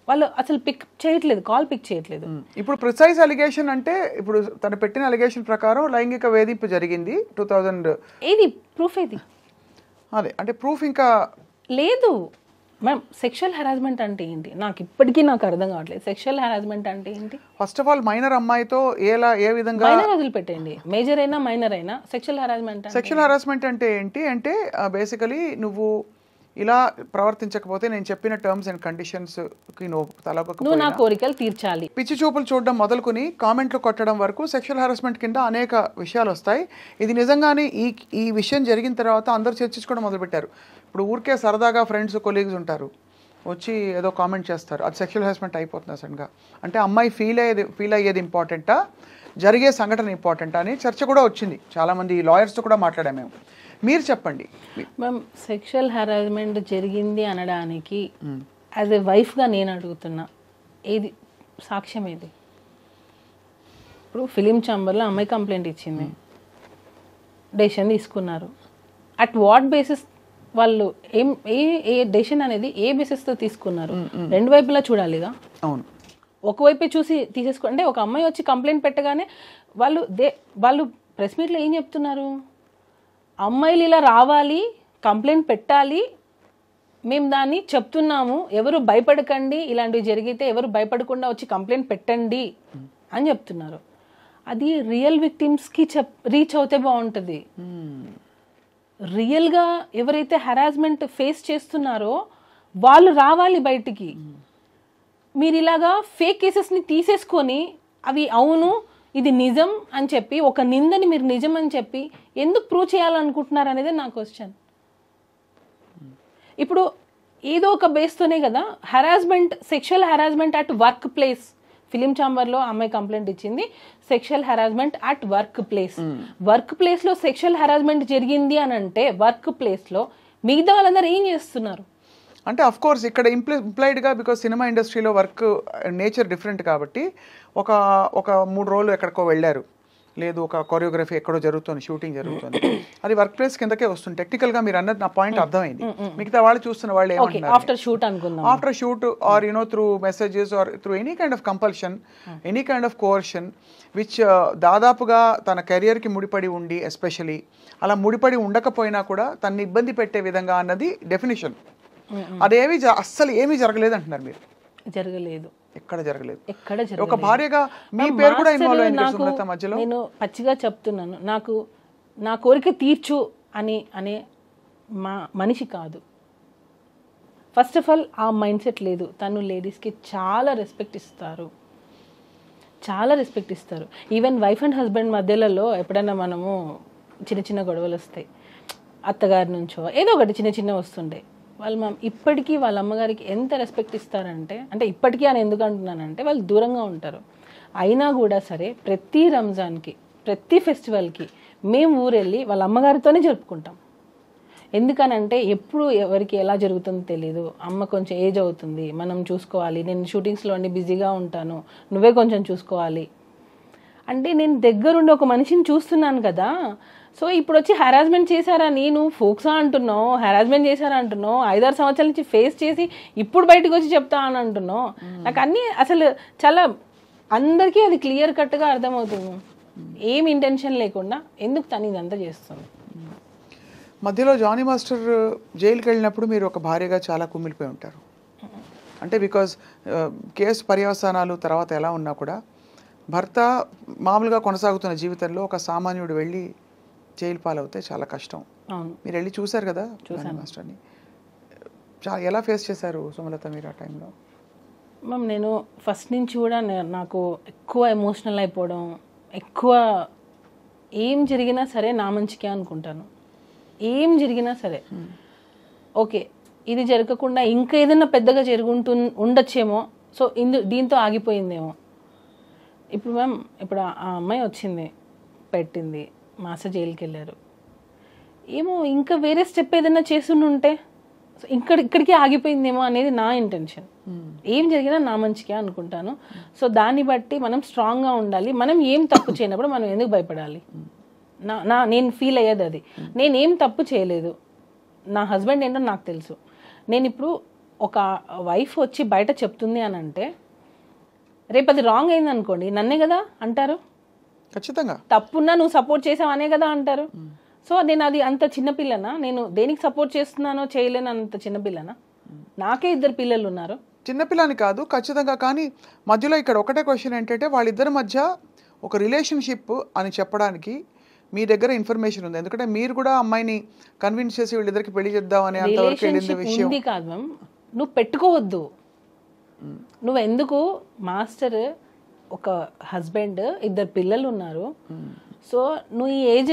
వాళ్ళు అసలు పిక్ చేయట్లేదు, కాల్ పిక్ చేయట్లేదు. ఇప్పుడు ప్రిసైజ్ అలిగేషన్ అంటే ఇప్పుడు తను పెట్టిన అలిగేషన్ ప్రకారం లైంగిక వేధింపు జరిగింది 2000. ఏది ప్రూఫ్? ఏది అదే అంటే ప్రూఫ్ ఇంకా లేదు మ్యామ్. సెక్షువల్ హెరాస్మెంట్ అంటే ఏంటి నాకు ఇప్పటికీ నాకు అర్థం కావట్లేదు. సెక్షువల్ హెరాస్మెంట్ అంటే ఏంటి? ఫస్ట్ ఆఫ్ ఆల్ మైనర్ అమ్మాయితో ఏ విధంగా, మైనర్ వదిలిపెట్టండి, మేజర్ అయినా మైనర్ అయినా సెక్షువల్ హెరాస్మెంట్ అంటే ఏంటి అంటే బేసికలీ నువ్వు ఇలా ప్రవర్తించకపోతే నేను చెప్పిన టర్మ్స్ అండ్ కండిషన్స్ కి నువ్వు నా కోరికలు తీర్చాలి, పిచ్చి చూపులు చూడడం మొదలుకొని కామెంట్లు కొట్టడం వరకు సెక్షువల్ హెరాస్మెంట్ కింద అనేక విషయాలు వస్తాయి. ఇది నిజంగానే ఈ విషయం జరిగిన తర్వాత అందరూ చర్చించుకోవడం మొదలుపెట్టారు. ఇప్పుడు ఊరికే సరదాగా ఫ్రెండ్స్ కొలీగ్స్ ఉంటారు, వచ్చి ఏదో కామెంట్ చేస్తారు, అది సెక్షువల్ హెరాస్మెంట్ అయిపోతుంది సడన్గా. అంటే అమ్మాయి ఫీల్ అయ్యేది ఇంపార్టెంటా, జరిగే సంఘటన ఇంపార్టెంటా అని చర్చ కూడా వచ్చింది. చాలామంది లాయర్స్తో కూడా మాట్లాడాము మేము. మీరు చెప్పండి మ్యామ్. సెక్షువల్ హెరాస్మెంట్ జరిగింది అనడానికి యాజ్ ఎ వైఫ్గా నేను అడుగుతున్నా, ఏది సాక్ష్యం ఏది? ఇప్పుడు ఫిలిం ఛాంబర్లో అమ్మాయి కంప్లైంట్ ఇచ్చింది, డెసిషన్ తీసుకున్నారు. అట్ వాట్ బేసిస్ వాళ్ళు ఏ డెసిషన్ అనేది ఏ బేసిస్తో తీసుకున్నారు? రెండు వైపులా చూడాలిగా. అవును, ఒకవైపే చూసి తీసేసుకో అంటే ఒక అమ్మాయి వచ్చి కంప్లైంట్ పెట్టగానే వాళ్ళు ప్రెస్ మీట్లో ఏం చెప్తున్నారు? అమ్మాయిలు ఇలా రావాలి, కంప్లైంట్ పెట్టాలి, మేము దాన్ని చెప్తున్నాము, ఎవరు భయపడకండి, ఇలాంటివి జరిగితే ఎవరు భయపడకుండా వచ్చి కంప్లైంట్ పెట్టండి అని చెప్తున్నారు. అది రియల్ విక్టిమ్స్కి రీచ్ అవుతే బాగుంటుంది. రియల్గా ఎవరైతే హెరాస్మెంట్ ఫేస్ చేస్తున్నారో వాళ్ళు రావాలి బయటికి. మీరు ఇలాగా ఫేక్ కేసెస్ని తీసేసుకొని అవి అవును ఇది నిజం అని చెప్పి ఒక నిందని మీరు నిజం అని చెప్పి ఎందుకు ప్రూవ్ చేయాలనుకుంటున్నారు అనేది నా క్వశ్చన్. ఇప్పుడు ఏదో ఒక బేస్తోనే కదా harassment, sexual harassment at work place. Film ఛాంబర్లో అమ్మాయి కంప్లైంట్ ఇచ్చింది, sexual harassment at work place. Work ప్లేస్లో సెక్షువల్ హెరాస్మెంట్ జరిగింది అని అంటే వర్క్ ప్లేస్లో మిగతా వాళ్ళందరూ ఏం చేస్తున్నారు? అంటే అఫ్ కోర్స్ ఇక్కడ ఇంప్లైడ్గా బికాజ్ సినిమా ఇండస్ట్రీలో వర్క్ నేచర్ డిఫరెంట్ కాబట్టి ఒక 3 రోజులు ఎక్కడికో వెళ్ళారు, లేదు ఒక కొరియోగ్రఫీ ఎక్కడో జరుగుతుంది, షూటింగ్ జరుగుతుంది, అది వర్క్ ప్లేస్ కిందకే వస్తుంది. టెక్నికల్గా మీరు అన్నది నా పాయింట్ అర్థమైంది. మిగతా వాళ్ళు చూస్తున్న వాళ్ళు ఏమంటున్నారు, after shoot or through messages or through any kind of compulsion, any kind of coercion which దాదాపుగా తన కెరియర్కి ముడిపడి ఉండి, ఎస్పెషలీ అలా ముడిపడి ఉండకపోయినా కూడా తనని ఇబ్బంది పెట్టే విధంగా అన్నది డెఫినేషన్. అదేమి అస్సలు ఏమీ జరగలేదు అంటున్నారు మీరు. జరగలేదు. ఎక్కడ జరగలేదు. ఎక్కడ ఒక జరగలేదు. భార్యగా మీ పేరు కూడా ఇన్వాల్వ్ అయింది నాకు సుమలత మధ్యలో. నేను పచ్చిగా చెప్తున్నాను, నాకు నా కోరిక తీర్చు అనే మనిషి కాదు. ఫస్ట్ ఆఫ్ ఆల్ ఆ మైండ్ సెట్ లేదు. తను లేడీస్కి చాలా రెస్పెక్ట్ ఇస్తారు, చాలా రెస్పెక్ట్ ఇస్తారు. ఈవెన్ వైఫ్ అండ్ హస్బెండ్ మధ్యలలో ఎప్పుడైనా మనము చిన్న చిన్న గొడవలు వస్తాయి, అత్తగారి నుంచో ఏదో ఒకటి చిన్న చిన్న వస్తుండే, వాళ్ళు ఇప్పటికీ వాళ్ళ అమ్మగారికి ఎంత రెస్పెక్ట్ ఇస్తారంటే, అంటే ఇప్పటికీ అని ఎందుకు అంటున్నానంటే వాళ్ళు దూరంగా ఉంటారు, అయినా కూడా సరే ప్రతి రంజాన్కి ప్రతి ఫెస్టివల్కి మేము ఊరెళ్ళి వాళ్ళ అమ్మగారితోనే జరుపుకుంటాం. ఎందుకనంటే ఎప్పుడు ఎవరికి ఎలా జరుగుతుందో తెలియదు. అమ్మ కొంచెం ఏజ్ అవుతుంది, మనం చూసుకోవాలి, నేను షూటింగ్స్లో అన్ని బిజీగా ఉంటాను, నువ్వే కొంచెం చూసుకోవాలి అంటే నేను దగ్గరుండి ఒక మనిషిని చూస్తున్నాను కదా. సో ఇప్పుడు వచ్చి హెరాస్మెంట్ చేశారని నువ్వు ఫోక్సా అంటున్నావు, హెరాస్మెంట్ చేశారా అంటున్నావు, 5-6 సంవత్సరాల నుంచి ఫేస్ చేసి ఇప్పుడు బయటకు వచ్చి చెప్తా అని అంటున్నావు. నాకు అన్నీ అసలు చాలా అందరికీ అది క్లియర్ కట్గా అర్థమవుతుంది, ఏం ఇంటెన్షన్ లేకుండా ఎందుకు తను ఇదంతా చేస్తుంది. మధ్యలో జానీ మాస్టర్ జైలుకి వెళ్ళినప్పుడు మీరు ఒక భార్యగా చాలా కుమిలిపోయి ఉంటారు. అంటే బికాజ్ కేసు పర్యవసానాలు తర్వాత ఎలా ఉన్నా కూడా భర్త మామూలుగా కొనసాగుతున్న జీవితంలో ఒక సామాన్యుడు వెళ్ళి జైలు పాలవుతే చాలా కష్టం. మీరు వెళ్ళి చూశారు కదా జానీ మాస్టర్ని, ఎలా ఫేస్ చేశారు సుమలత మీరు ఆ టైంలో? మ్యామ్ నేను ఫస్ట్ నుంచి కూడా నాకు ఎక్కువ ఎమోషనల్ అయిపోవడం, ఎక్కువ ఏం జరిగినా సరే నా మంచికే అనుకుంటాను. ఏం జరిగినా సరే ఓకే ఇది జరగకుండా ఇంకా ఏదైనా పెద్దగా ఉండొచ్చేమో, సో దీంతో ఆగిపోయిందేమో. ఇప్పుడు మ్యామ్ ఇప్పుడు ఆ అమ్మాయి వచ్చింది, పెట్టింది, మాస్టర్ జైలుకి వెళ్ళారు, ఏమో ఇంకా వేరే స్టెప్ ఏదైనా చేస్తుంటే ఇక్కడికి ఆగిపోయిందేమో అనేది నా ఇంటెన్షన్. ఏం జరిగినా నా మంచిగా అనుకుంటాను. సో దాన్ని బట్టి మనం స్ట్రాంగ్గా ఉండాలి. మనం ఏం తప్పు చేయనప్పుడు మనం ఎందుకు భయపడాలి? నేను ఫీల్ అయ్యేది అది. నేనేం తప్పు చేయలేదు, నా హస్బెండ్ ఏంటో నాకు తెలుసు. నేను ఇప్పుడు ఒక వైఫ్ వచ్చి బయట చెప్తుంది అని అంటే రేపు అది రాంగ్ అయింది అనుకోండి, నన్నే కదా అంటారు. ఖచ్చితంగా తప్పున్నా నువ్వు సపోర్ట్ చేసావు అనే కదా అంటారు. సో నేను అది అంత చిన్నపిల్లనా? నేను దేనికి సపోర్ట్ చేస్తున్నానో చేయలేను అంత చిన్నపిల్లనా? నాకే 2 పిల్లలు ఉన్నారు. చిన్నపిల్లని కాదు ఖచ్చితంగా. కానీ మధ్యలో ఇక్కడ ఒకటే క్వశ్చన్ ఏంటంటే వాళ్ళిద్దరి మధ్య ఒక రిలేషన్షిప్ అని చెప్పడానికి మీ దగ్గర ఇన్ఫర్మేషన్ ఉంది. ఎందుకంటే మీరు కూడా అమ్మాయిని కన్విన్స్ చేసి వీళ్ళిద్దరికి పెళ్లి చేద్దాం అనే అంతవరకు వెళ్ళిన విషయం ఉంది కాదు మ్యామ్. నువ్వు పెట్టుకోవద్దు. నువ్వు ఎందుకు మాస్టర్ ఒక హస్బెండ్ 2 పిల్లలు ఉన్నారు. సో నువ్వు ఈ ఏజ్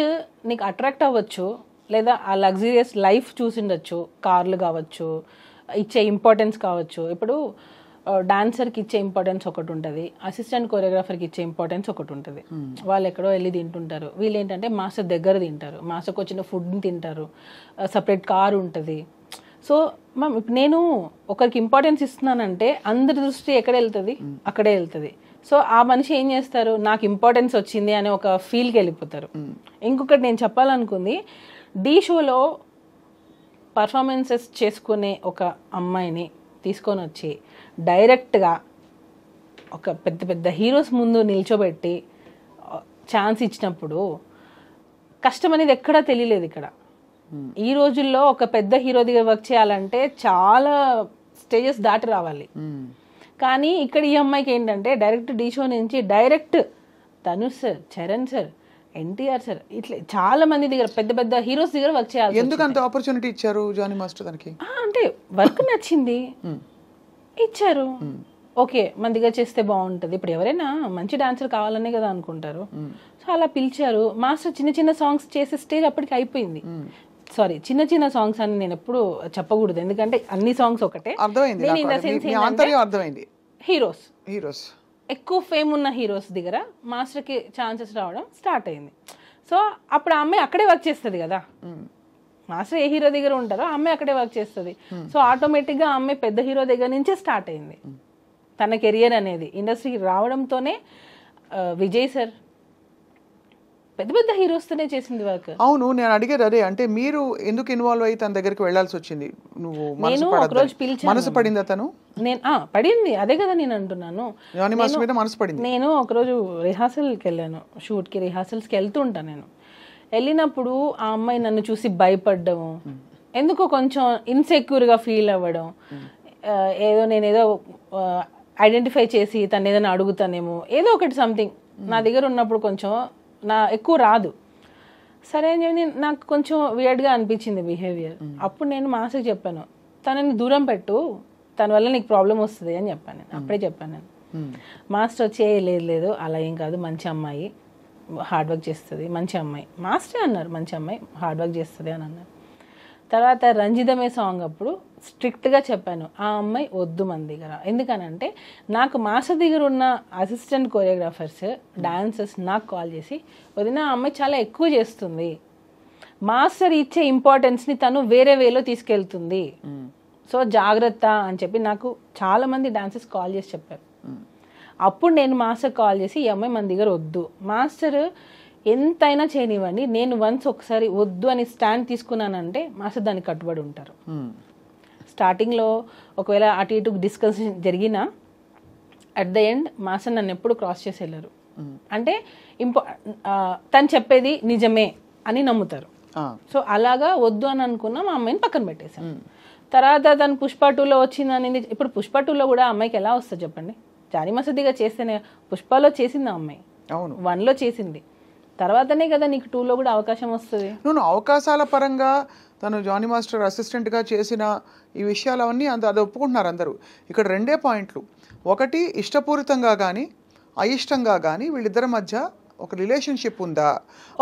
నీకు అట్రాక్ట్ అవ్వచ్చు, లేదా ఆ లగ్జరియస్ లైఫ్ చూసిండొచ్చు, కార్లు కావచ్చు, ఇచ్చే ఇంపార్టెన్స్ కావచ్చు. ఇప్పుడు డాన్సర్కి ఇచ్చే ఇంపార్టెన్స్ ఒకటి ఉంటుంది, అసిస్టెంట్ కొరియోగ్రాఫర్కి ఇచ్చే ఇంపార్టెన్స్ ఒకటి ఉంటుంది. వాళ్ళు ఎక్కడో వెళ్ళి తింటుంటారు, వీళ్ళు ఏంటంటే మాస్టర్ దగ్గర తింటారు, మాస్టర్కి వచ్చిన ఫుడ్ని తింటారు, సపరేట్ కారు ఉంటుంది. సో మ్యామ్ నేను ఒకరికి ఇంపార్టెన్స్ ఇస్తున్నానంటే అందరి దృష్టి ఎక్కడ వెళ్తుంది? అక్కడే వెళ్తుంది. సో ఆ మనిషి ఏం చేస్తారు, నాకు ఇంపార్టెన్స్ వచ్చింది అనే ఒక ఫీల్కి వెళ్ళిపోతారు. ఇంకొకటి నేను చెప్పాలనుకుంది, ఢీ షోలో పర్ఫార్మెన్సెస్ చేసుకునే ఒక అమ్మాయిని తీసుకొని వచ్చి డైరెక్ట్గా ఒక పెద్ద పెద్ద హీరోస్ ముందు నిల్చోబెట్టి ఛాన్స్ ఇచ్చినప్పుడు కష్టం అనేది ఎక్కడా తెలియలేదు. ఇక్కడ ఈ రోజుల్లో ఒక పెద్ద హీరో దగ్గర వర్క్ చేయాలంటే చాలా స్టేజెస్ దాటి రావాలి. కానీ ఇక్కడ ఈ అమ్మాయికి ఏంటంటే డైరెక్ట్ ఢీ షో నుంచి direct Dhanush sir, Charan sir, NTR sir, ఇట్లా చాలా మంది దగ్గర పెద్ద పెద్ద హీరోస్ దగ్గర వర్క్ చేయాలి. ఎందుకు అంత ఆపర్చునిటీ ఇచ్చారు జానీ మాస్టర్ దానికి? అంటే వర్క్ నచ్చింది, ఇచ్చారు. ఓకే మన దగ్గర చేస్తే బాగుంటుంది. ఇప్పుడు ఎవరైనా మంచి డాన్సర్ కావాలనే కదా అనుకుంటారు. సో అలా పిలిచారు. మాస్టర్ చిన్న చిన్న సాంగ్స్ చేసే స్టేజ్ అప్పటికి అయిపోయింది. సారీ, చిన్న చిన్న సాంగ్స్ అని నేను ఎప్పుడు చెప్పకూడదు, ఎందుకంటే అన్ని సాంగ్స్ ఒకటే. అర్థమైంది. హీరోస్ ఎక్కువ ఫేమ్ ఉన్న హీరోస్ దగ్గర మాస్టర్కి ఛాన్సెస్ రావడం స్టార్ట్ అయింది. సో అప్పుడు ఆ అమ్మాయి అక్కడే వర్క్ చేస్తుంది కదా. మాస్టర్ ఏ హీరో దగ్గర ఉంటారో ఆ అమ్మాయి అక్కడే వర్క్ చేస్తుంది. సో ఆటోమేటిక్గా ఆ అమ్మాయి పెద్ద హీరో దగ్గర నుంచే స్టార్ట్ అయింది తన కెరియర్ అనేది. ఇండస్ట్రీకి రావడంతోనే విజయ్ సార్ పెద్ద పెద్ద హీరోస్తోనే చేసింది వర్క్. అవును, నేను అడిగేది అదే. అంటే మీరు ఎందుకు ఇన్వాల్వ్ అయ్యి తన దగ్గరికి వెళ్ళాల్సి వచ్చింది? నువ్వు నేను ఒకరోజు పిలిచాను. మనసు పడిందా తను? నేను పడింది, అదే కదా నేను అంటున్నాను. నేను ఒకరోజు రిహార్సల్కి వెళ్ళాను, షూట్కి రిహార్సల్స్కి వెళ్తూ ఉంటాను. నేను వెళ్ళినప్పుడు ఆ అమ్మాయి నన్ను చూసి భయపడ్డం, ఎందుకో కొంచెం ఇన్సెక్యూర్గా ఫీల్ అవ్వడం, నేనేదో ఐడెంటిఫై చేసి తను ఏదైనా అడుగుతానేమో ఏదో ఒకటి సంథింగ్ నా దగ్గర ఉన్నప్పుడు కొంచెం ఎక్కువ రాదు. సరే అని చెప్పి నాకు కొంచెం వియర్డ్గా అనిపించింది బిహేవియర్. అప్పుడు నేను మాస్టర్కి చెప్పాను, తనని దూరం పెట్టు, తన వల్ల నీకు ప్రాబ్లం వస్తుంది అని చెప్పాను నేను. అప్పుడే చెప్పాను నేను. మాస్టర్ వచ్చి లేదు అలా ఏం కాదు, మంచి అమ్మాయి, హార్డ్ వర్క్ చేస్తుంది, మంచి అమ్మాయి. మాస్టరే అన్నారు మంచి అమ్మాయి, హార్డ్ వర్క్ చేస్తుంది అని అన్నారు. తర్వాత రంజితమే సాంగ్ అప్పుడు స్ట్రిక్ట్గా చెప్పాను, ఆ అమ్మాయి వద్దు మన దగ్గర. ఎందుకనంటే నాకు మాస్టర్ దగ్గర ఉన్న అసిస్టెంట్ కొరియోగ్రాఫర్స్, డాన్సర్స్ నాకు కాల్ చేసి, వదిన ఆ అమ్మాయి చాలా ఎక్కువ చేస్తుంది, మాస్టర్ ఇచ్చే ఇంపార్టెన్స్ని తను వేరే వేలో తీసుకెళ్తుంది, సో జాగ్రత్త అని చెప్పి నాకు చాలామంది డాన్సర్స్ కాల్ చేసి చెప్పారు. అప్పుడు నేను మాస్టర్ కాల్ చేసి, ఈ అమ్మాయి మన దగ్గర వద్దు, మాస్టర్ ఎంతైనా చేయనివ్వండి, నేను వన్స్ ఒకసారి వద్దు అని స్టాండ్ తీసుకున్నానంటే మాస్టర్ దానికి కట్టుబడి ఉంటారు. స్టార్టింగ్లో ఒకవేళ అటు ఇటు డిస్కషన్ జరిగినా అట్ ద ఎండ్ మాస్టర్ నన్ను ఎప్పుడు క్రాస్ చేసి వెళ్ళరు. అంటే తను చెప్పేది నిజమే అని నమ్ముతారు. సో అలాగా వద్దు అని అనుకున్నా మా అమ్మాయిని పక్కన పెట్టేశాను. తర్వాత తను పుష్ప 2లో వచ్చింది అనేది. ఇప్పుడు పుష్ప 2లో కూడా అమ్మాయికి ఎలా వస్తుంది చెప్పండి? జానీ మసదిగా చేస్తేనే. పుష్పలో చేసింది ఆ అమ్మాయి, 1లో చేసింది, తర్వాతనే కదా నీకు 2లో కూడా అవకాశం వస్తుంది. నువ్వు అవకాశాల పరంగా తను జానీ మాస్టర్ అసిస్టెంట్గా చేసిన ఈ విషయాలు అవన్నీ అది ఒప్పుకుంటున్నారు అందరూ. ఇక్కడ 2 పాయింట్లు. ఒకటి, ఇష్టపూరితంగా కానీ అయిష్టంగా కానీ వీళ్ళిద్దరి మధ్య ఒక రిలేషన్షిప్ ఉందా?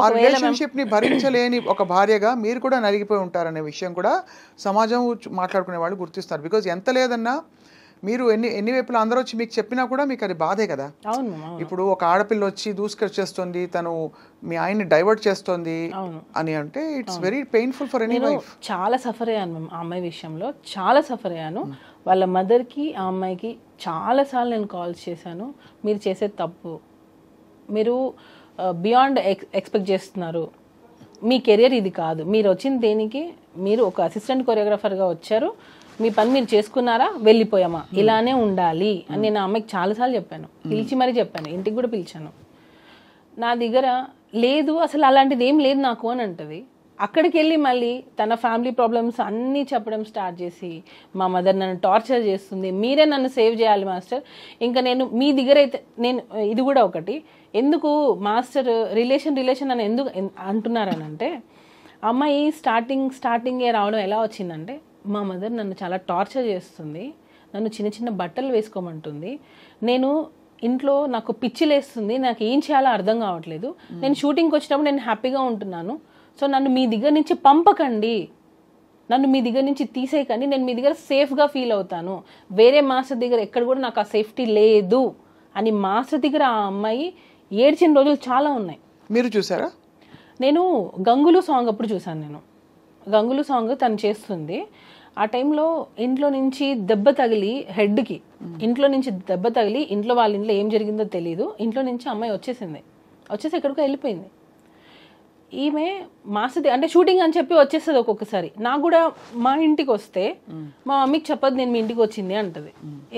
ఆ రిలేషన్షిప్ని భరించలేని ఒక భార్యగా మీరు కూడా నలిగిపోయి ఉంటారనే విషయం కూడా సమాజం మాట్లాడుకునే వాళ్ళు గుర్తిస్తారు. బికాజ్ ఎంత లేదన్నా మీరు ఎన్ని వైపులా అందరూ వచ్చి మీకు చెప్పినా కూడా మీకు అది బాధే కదా. ఇప్పుడు ఒక ఆడపిల్ల వచ్చి దూసుకొచ్చేస్తుంది, తను మీ ఆయన్ని డైవర్ట్ చేస్తుంది అని అంటే it's very painful for any wife. చాలా సఫర్ అయ్యాను మ్యామ్ ఆ అమ్మాయి విషయంలో, చాలా సఫర్ అయ్యాను. వాళ్ళ మదర్కి ఆ అమ్మాయికి చాలాసార్లు నేను కాల్స్ చేశాను, మీరు చేసేది తప్పు, మీరు బియాండ్ ఎక్స్పెక్ట్ చేస్తున్నారు, మీ కెరియర్ ఇది కాదు, మీరు వచ్చిన దేనికి, మీరు ఒక అసిస్టెంట్ కొరియోగ్రాఫర్గా వచ్చారు, మీ పని మీరు చేసుకున్నారా, వెళ్ళిపోయామా, ఇలానే ఉండాలి అని నేను ఆ అమ్మాయికి చాలాసార్లు చెప్పాను. పిలిచి మరీ చెప్పాను, ఇంటికి కూడా పిలిచాను. నా దగ్గర లేదు అసలు అలాంటిది ఏం లేదు నాకు అని అంటది. అక్కడికి వెళ్ళి మళ్ళీ తన ఫ్యామిలీ ప్రాబ్లమ్స్ అన్నీ చెప్పడం స్టార్ట్ చేసి, మా మదర్ నన్ను టార్చర్ చేస్తుంది, మీరే నన్ను సేవ్ చేయాలి మాస్టర్, ఇంకా నేను మీ దగ్గర అయితే నేను ఇది కూడా ఒకటి, ఎందుకు మాస్టర్ రిలేషన్ అని ఎందుకు అంటున్నారనంటే, అమ్మాయి స్టార్టింగే రావడం ఎలా వచ్చిందంటే, మా మదర్ నన్ను చాలా టార్చర్ చేస్తుంది, నన్ను చిన్న చిన్న బట్టలు వేసుకోమంటుంది, నేను ఇంట్లో నాకు పిచ్చిలేస్తుంది, నాకు ఏం చేయాలో అర్థం కావట్లేదు, నేను షూటింగ్కి వచ్చినప్పుడు నేను హ్యాపీగా ఉంటున్నాను, సో నన్ను మీ దగ్గర నుంచి పంపకండి, నన్ను మీ దగ్గర నుంచి తీసేయకండి, నేను మీ దగ్గర సేఫ్గా ఫీల్ అవుతాను, వేరే మాస్టర్ దగ్గర ఎక్కడ కూడా నాకు ఆ సేఫ్టీ లేదు అని మాస్టర్ దగ్గర ఆ అమ్మాయి ఏడ్చిన రోజులు చాలా ఉన్నాయి. మీరు చూసారా? నేను గంగులు సాంగ్ అప్పుడు చూసాను. నేను గంగులు సాంగ్ తను చేస్తుంది, ఆ టైంలో ఇంట్లో నుంచి దెబ్బ తగిలి హెడ్కి, ఇంట్లో నుంచి దెబ్బ తగిలి ఇంట్లో వాళ్ళ ఇంట్లో ఏం జరిగిందో తెలియదు, ఇంట్లో నుంచి అమ్మాయి వచ్చేసి ఎక్కడికో వెళ్ళిపోయింది. ఈమె మాస్టర్ అంటే షూటింగ్ అని చెప్పి వచ్చేస్తుంది ఒక్కొక్కసారి. నాకు కూడా మా ఇంటికి వస్తే మా మమ్మీకి చెప్పొద్దు నేను మీ ఇంటికి వచ్చింది అంటది.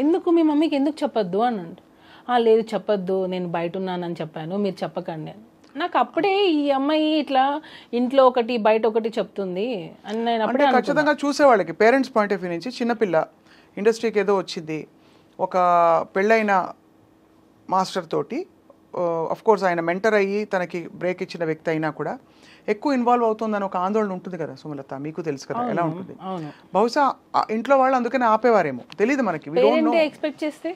ఎందుకు మీ మమ్మీకి ఎందుకు చెప్పొద్దు అని అంటే, లేదు చెప్పొద్దు, నేను బయట ఉన్నానని చెప్పాను, మీరు చెప్పకండి అని. నాకు అప్పుడే ఈ అమ్మాయి ఇట్లా ఇంట్లో ఒకటి బయట ఒకటి చెప్తుంది అని నేను అప్పుడే ఖచ్చితంగా చూసేవాళ్ళకి పేరెంట్స్ పాయింట్ ఆఫ్ వ్యూ నుంచి చిన్నపిల్ల ఇండస్ట్రీకి ఏదో వచ్చింది, ఒక పెళ్ళైన మాస్టర్ తోటి అఫ్ కోర్స్ ఆయన మెంటర్ అయ్యి తనకి బ్రేక్ ఇచ్చిన వ్యక్తి అయినా కూడా ఎక్కువ ఇన్వాల్వ్ అవుతుందని ఒక ఆందోళన ఉంటుంది కదా సుమలత, మీకు తెలుసు కదా ఎలా ఉంటుంది. బహుశా ఇంట్లో వాళ్ళు అందుకని ఆపేవారేమో, తెలియదు మనకి. ఎక్స్పెక్ట్ చేస్తే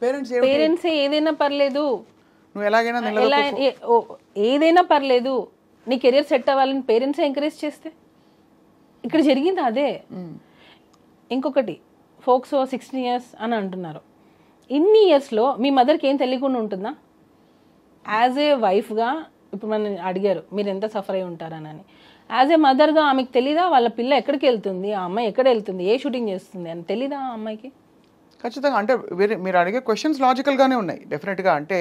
పేరెంట్స్ ఏదైనా పర్లేదు, నువ్వు ఎలాగైనా ఏదైనా పర్లేదు, నీ కెరియర్ సెట్ అవ్వాలని పేరెంట్స్ ఎంకరేజ్ చేస్తే ఇక్కడ జరిగింది అదే. ఇంకొకటి ఫోక్సో 16 years అని అంటున్నారు. ఇన్ని ఇయర్స్లో మీ మదర్కి ఏం తెలియకుండా ఉంటుందా? యాజ్ ఏ వైఫ్గా ఇప్పుడు మనం అడిగారు మీరు ఎంత సఫర్ అయి ఉంటారని, యాజ్ ఏ మదర్గా ఆమెకు తెలీదా వాళ్ళ పిల్ల ఎక్కడికి వెళ్తుంది, ఆ అమ్మాయి ఎక్కడ వెళ్తుంది, ఏ షూటింగ్ చేస్తుంది అని తెలీదా ఆ అమ్మాయికి? ఖచ్చితంగా. అంటే మీరు అడిగే క్వశ్చన్స్ లాజికల్గానే ఉన్నాయి డెఫినెట్గా. అంటే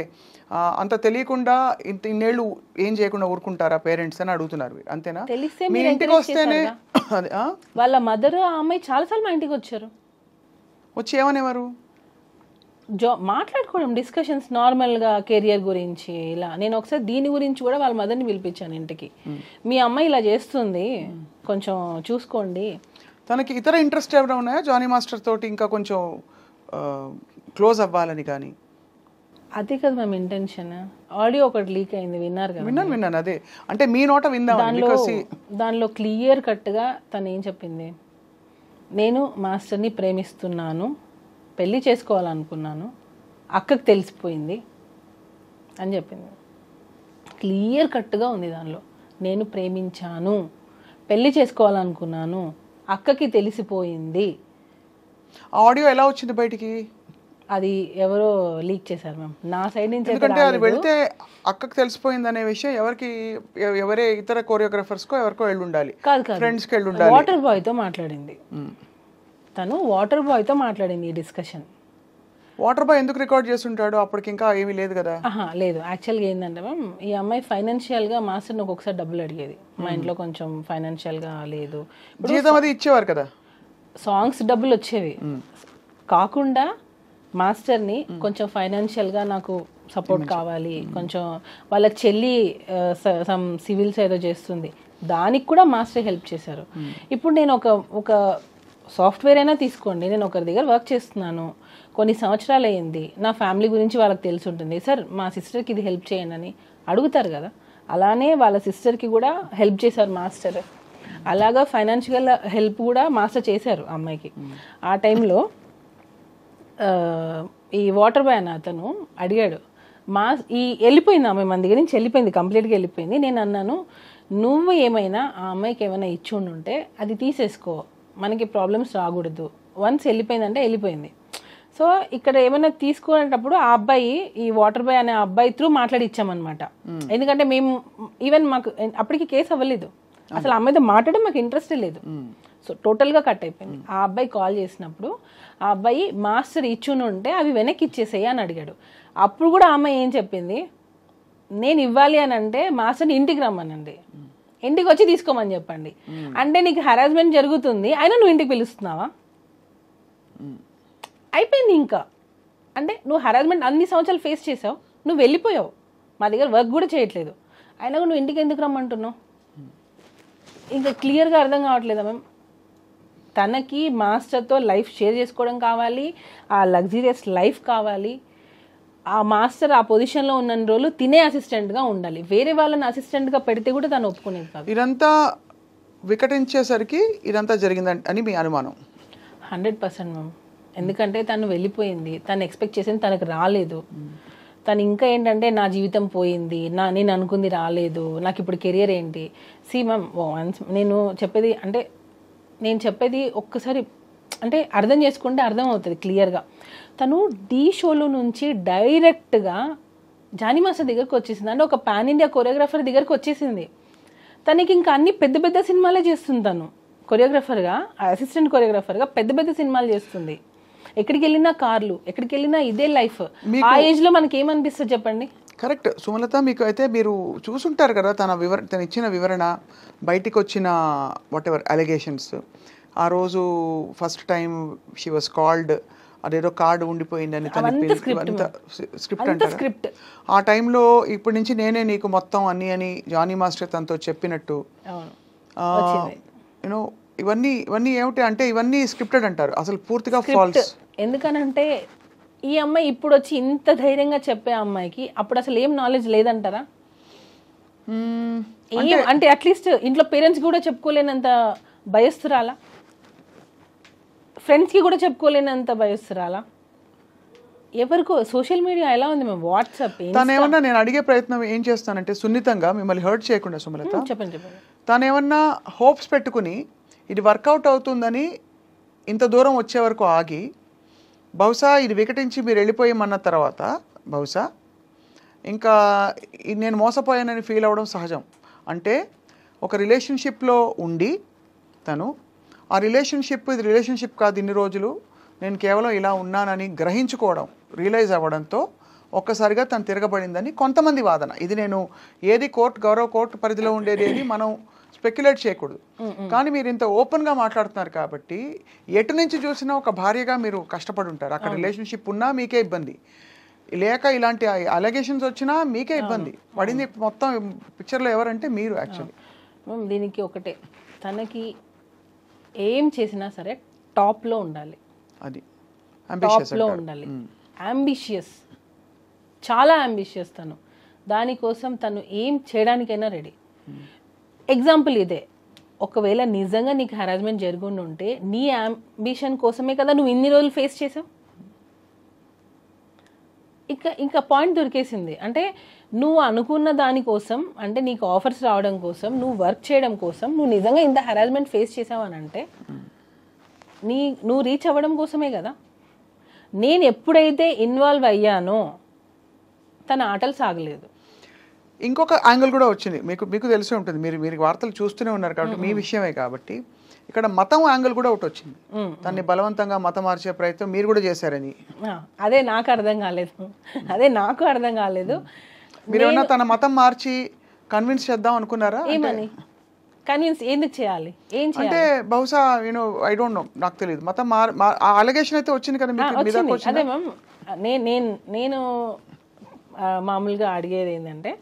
అంత తెలియకుండా ఇన్నేళ్ళు ఏం చేయకుండా ఊరుకుంటారా పేరెంట్స్ అని అడుగుతున్నారు, అంతేనా? తెలిస్తే మీ ఇంటికి వస్తేనే వాళ్ళ మదర్ ఆ అమ్మాయి చాలాసార్లు మా ఇంటికి వచ్చారు, వచ్చి ఏమనేవారు, మాట్లాడుకోవడం, డిస్కషన్స్ నార్మల్గా కెరియర్ గురించి ఇలా. నేను ఒకసారి దీని గురించి కూడా వాళ్ళ మదర్ని పిలిపించాను ఇంటికి, మీ అమ్మాయి ఇలా చేస్తుంది కొంచెం చూసుకోండి. తనకి ఇతర ఇంట్రెస్ట్ ఏమైనా ఉన్నాయా జానీ మాస్టర్ తోటి ఇంకా కొంచెం క్లోజ్ అవ్వాలని కానీ? అదే కదా మ్యామ్ ఇంటెన్షన్. ఆడియో ఒకటి లీక్ అయింది, విన్నారు కదా? విన్నాను. అదే అంటే మీ నోట విందాం. దానిలో క్లియర్ కట్గా తను ఏం చెప్పింది, నేను మాస్టర్ని ప్రేమిస్తున్నాను, పెళ్లి చేసుకోవాలనుకున్నాను, అక్కకి తెలిసిపోయింది అని చెప్పింది. క్లియర్ కట్గా ఉంది దానిలో. నేను ప్రేమించాను, పెళ్లి చేసుకోవాలనుకున్నాను, అక్కకి తెలిసిపోయింది. ఆడియో ఎలా వచ్చింది బయటికి? అది ఎవరో లీక్ చేశారు మ్యామ్, నా సైడ్ నుంచి. ఎందుకంటే అది వెళ్తే అక్కకి తెలిసిపోయింది అనే విషయం ఎవరే ఇతర కోరియోగ్రాఫర్స్కో ఎవరికో వెళ్ళి ఉండాలి, ఫ్రెండ్స్కి వెళ్ళి ఉండాలి. వాటర్ బాయ్తో మాట్లాడింది తను, వాటర్ బాయ్తో మాట్లాడింది ఈ డిస్కషన్. వాటర్ బాయ్ ఎందుకు రికార్డ్ చేస్తుంటాడు? అప్పటికి ఇంకా ఏమీ లేదు కదా. లేదు, యాక్చువల్గా ఏంటంటే మ్యామ్, ఈ అమ్మాయి ఫైనాన్షియల్గా మాస్టర్ని ఒక్కొక్కసారి డబ్బులు అడిగేది. మా ఇంట్లో కొంచెం ఫైనాన్షియల్గా లేదు, జీతం అది ఇచ్చేవారు కదా, సాంగ్స్ డబ్బులు వచ్చేవి కాకుండా మాస్టర్ని కొంచెం ఫైనాన్షియల్గా నాకు సపోర్ట్ కావాలి, కొంచెం వాళ్ళ చెల్లి సమ్ సివిల్స్ ఏదో చేస్తుంది, దానికి కూడా మాస్టర్ హెల్ప్ చేశారు. ఇప్పుడు నేను ఒక సాఫ్ట్వేర్ అయినా తీసుకోండి, నేను ఒకరి దగ్గర వర్క్ చేస్తున్నాను, కొన్ని సంవత్సరాలు అయ్యింది, నా ఫ్యామిలీ గురించి వాళ్ళకి తెలిసి ఉంటుంది, సార్ మా సిస్టర్కి ఇది హెల్ప్ చేయండి అని అడుగుతారు కదా. అలానే వాళ్ళ సిస్టర్కి కూడా హెల్ప్ చేశారు మాస్టర్. అలాగా ఫైనాన్షియల్ హెల్ప్ కూడా మాస్టర్ చేశారు అమ్మాయికి. ఆ టైంలో ఈ వాటర్ బాయ్ అన్న అతను అడిగాడు, వెళ్ళిపోయింది ఆమె మన దగ్గర నుంచి, వెళ్ళిపోయింది, కంప్లీట్గా వెళ్ళిపోయింది. నేను అన్నాను, నువ్వు ఏమైనా ఆ అమ్మాయికి ఏమైనా ఇచ్చి ఉంటే అది తీసేసుకో, మనకి ప్రాబ్లమ్స్ రాకూడదు. వన్స్ వెళ్ళిపోయిందంటే వెళ్ళిపోయింది. సో ఇక్కడ ఏమైనా తీసుకునేటప్పుడు ఆ అబ్బాయి, ఈ వాటర్ బాయ్ అనే అబ్బాయి త్రూ మాట్లాడి ఇచ్చామన్నమాట. ఎందుకంటే మేము ఈవెన్ మాకు అప్పటికి కేసు అవ్వలేదు, అసలు అమ్మాయితో మాట్లాడడం మాకు ఇంట్రెస్ట్ లేదు. సో టోటల్గా కట్ అయిపోయింది. ఆ అబ్బాయి కాల్ చేసినప్పుడు ఆ అబ్బాయి మాస్టర్ ఇచ్చుని ఉంటే అవి వెనక్కి ఇచ్చేసేయి అని అడిగాడు. అప్పుడు కూడా ఆ అమ్మాయి ఏం చెప్పింది, నేను ఇవ్వాలి అని అంటే మాస్టర్ని ఇంటికి రమ్మనండి, ఇంటికి వచ్చి తీసుకోమని చెప్పండి. అంటే నీకు హెరాస్మెంట్ జరుగుతుంది, అయినా నువ్వు ఇంటికి పిలుస్తున్నావా? అయిపోయింది ఇంకా. అంటే నువ్వు హెరాస్మెంట్ అన్ని సంవత్సరాలు ఫేస్ చేసావు, నువ్వు వెళ్ళిపోయావు, మా దగ్గర వర్క్ కూడా చేయట్లేదు, అయినా కూడా నువ్వు ఇంటికి ఎందుకు రమ్మంటున్నావు? ఇంకా క్లియర్గా అర్థం కావట్లేదా మ్యామ్? తనకి మాస్టర్తో లైఫ్ షేర్ చేసుకోవడం కావాలి, ఆ లగ్జరియస్ లైఫ్ కావాలి. ఆ మాస్టర్ ఆ పొజిషన్లో ఉన్న రోజులు తినే అసిస్టెంట్గా ఉండాలి, వేరే వాళ్ళని అసిస్టెంట్గా పెడితే కూడా తను ఒప్పుకునేది కాదు. ఇదంతా వికటించేసరికి ఇదంతా జరిగిందని మీ అనుమానం? 100% మ్యామ్. ఎందుకంటే తను వెళ్ళిపోయింది, తను ఎక్స్పెక్ట్ చేసింది తనకు రాలేదు. తను ఇంకా ఏంటంటే నా జీవితం పోయింది, నేను అనుకుంది రాలేదు, నాకు ఇప్పుడు కెరియర్ ఏంటి? సి మ్యామ్, నేను చెప్పేది ఒక్కసారి అంటే అర్థం చేసుకుంటే అర్థం అవుతుంది క్లియర్గా. తను ఢీ షోలో నుంచి డైరెక్ట్గా జానీ మాస్టర్ దగ్గరకు వచ్చేసింది, అంటే ఒక పాన్ ఇండియా కొరియోగ్రాఫర్ దగ్గరకు వచ్చేసింది. తనకి ఇంకా అన్ని పెద్ద పెద్ద సినిమాలే చేస్తుంది. తను కొరియోగ్రాఫర్గా, అసిస్టెంట్ కొరియోగ్రాఫర్గా పెద్ద పెద్ద సినిమాలు చేస్తుంది. ఎక్కడికి వెళ్ళినా కార్లు, ఎక్కడికి వెళ్ళినా ఇదే లైఫ్. ఆ ఏజ్లో మనకి ఏమనిపిస్తుంది చెప్పండి? కరెక్ట్ సుమలత, మీకు అయితే మీరు చూసుంటారు కదా తను ఇచ్చిన వివరణ, బయటికి వచ్చిన వాట్ ఎవర్ అలిగేషన్స్. ఆ రోజు first time she was called, అదేదో కార్డు ఉండిపోయిందని స్క్రిప్ట్. ఆ టైంలో ఇప్పటి నుంచి నేనే నీకు మొత్తం అన్ని అని జానీ మాస్టర్ తనతో చెప్పినట్టు, యూనో ఇవన్నీ ఏమిటి అంటే ఇవన్నీ స్క్రిప్టెడ్ అంటారు, అసలు పూర్తిగా ఫాల్స్. ఎందుకనంటే ఈ అమ్మాయి ఇప్పుడు వచ్చి ఇంత ధైర్యంగా చెప్పే అమ్మాయికి అప్పుడు అసలు ఏం నాలెడ్జ్ లేదంటారా? అంటే అట్లీస్ట్ ఇంట్లో పేరెంట్స్ కూడా చెప్పుకోలేనంత భయస్తురాలా, ఫ్రెండ్స్కి కూడా చెప్పుకోలేనంత భయస్తురాలా? ఎవరికో సోషల్ మీడియా ఎలా ఉంది మేము, వాట్సాప్. తనేమన్నా, నేను అడిగే ప్రయత్నం ఏం చేస్తానంటే సున్నితంగా మిమ్మల్ని హర్ట్ చేయకుండా సుమలత, చెప్పండి. తనేమన్నా హోప్స్ పెట్టుకుని ఇది వర్కౌట్ అవుతుందని ఇంత దూరం వచ్చే వరకు ఆగి, బహుశా ఇది వికటించి మీరు వెళ్ళిపోయామన్న తర్వాత బహుశా ఇంకా నేను మోసపోయానని ఫీల్ అవ్వడం సహజం. అంటే ఒక రిలేషన్షిప్లో ఉండి తను ఆ రిలేషన్షిప్ ఇది రిలేషన్షిప్ కాదు, ఇన్ని రోజులు నేను కేవలం ఇలా ఉన్నానని గ్రహించుకోవడం, రియలైజ్ అవ్వడంతో ఒక్కసారిగా తను తిరగబడిందని కొంతమంది వాదన. ఇది నేను ఏది గౌరవ కోర్టు పరిధిలో ఉండేది ఏది మనం స్పెక్యులేట్ చేయకూడదు. కానీ మీరు ఇంత ఓపెన్గా మాట్లాడుతున్నారు కాబట్టి ఎటు నుంచి చూసినా ఒక భార్యగా మీరు కష్టపడి ఉంటారు. అక్కడ రిలేషన్షిప్ ఉన్నా మీకే ఇబ్బంది, లేక ఇలాంటి అలిగేషన్స్ వచ్చినా మీకే ఇబ్బంది పడింది. మొత్తం పిక్చర్లో ఎవరంటే మీరు. యాక్చువల్లీ దీనికి ఒకటే, తనకి ఏం చేసినా సరే టాప్లో ఉండాలి. టాప్లో ఉండాలి. అంబిషియస్, చాలా అంబిషియస్ తను. దానికోసం తను ఏం చేయడానికైనా రెడీ. ఎగ్జాంపుల్ ఇదే, ఒకవేళ నిజంగా నీకు హెరాస్మెంట్ జరుగుండి ఉంటే నీ అంబిషన్ కోసమే కదా నువ్వు ఇన్ని రోజులు ఫేస్ చేసావు. ఇంకా పాయింట్ దొరికేసింది. అంటే నువ్వు అనుకున్న దానికోసం, అంటే నీకు ఆఫర్స్ రావడం కోసం, నువ్వు వర్క్ చేయడం కోసం నువ్వు నిజంగా ఇంత హెరాస్మెంట్ ఫేస్ చేసావు అని అంటే నువ్వు రీచ్ అవ్వడం కోసమే కదా. నేను ఎప్పుడైతే ఇన్వాల్వ్ అయ్యానో తన ఆటలు సాగలేదు. ఇంకొక యాంగిల్ కూడా వచ్చింది, మీకు తెలిసే ఉంటుంది, మీరు వార్తలు చూస్తూనే ఉన్నారు కాబట్టి మీ విషయమే కాబట్టి. ఇక్కడ మతం యాంగిల్ కూడా ఒకటి వచ్చింది, తన్ని బలవంతంగా మతం మార్చే ప్రయత్నం మీరు కూడా చేశారని. అదే నాకు అర్థం కాలేదు. మీరు ఏమన్నా తన మతం మార్చి కన్విన్స్ చేద్దాం అనుకున్నారా? ఏమని కన్విన్స్ ఎందుకు చేయాలి? ఏం చేయాలి అంటే బహుశా ఐ డోంట్ నో, నాకు తెలియదు. మతం అలిగేషన్ అయితే వచ్చింది కదా మీకు. అదే మ్యామ్, నేను మామూలుగా అడిగేది ఏంటంటే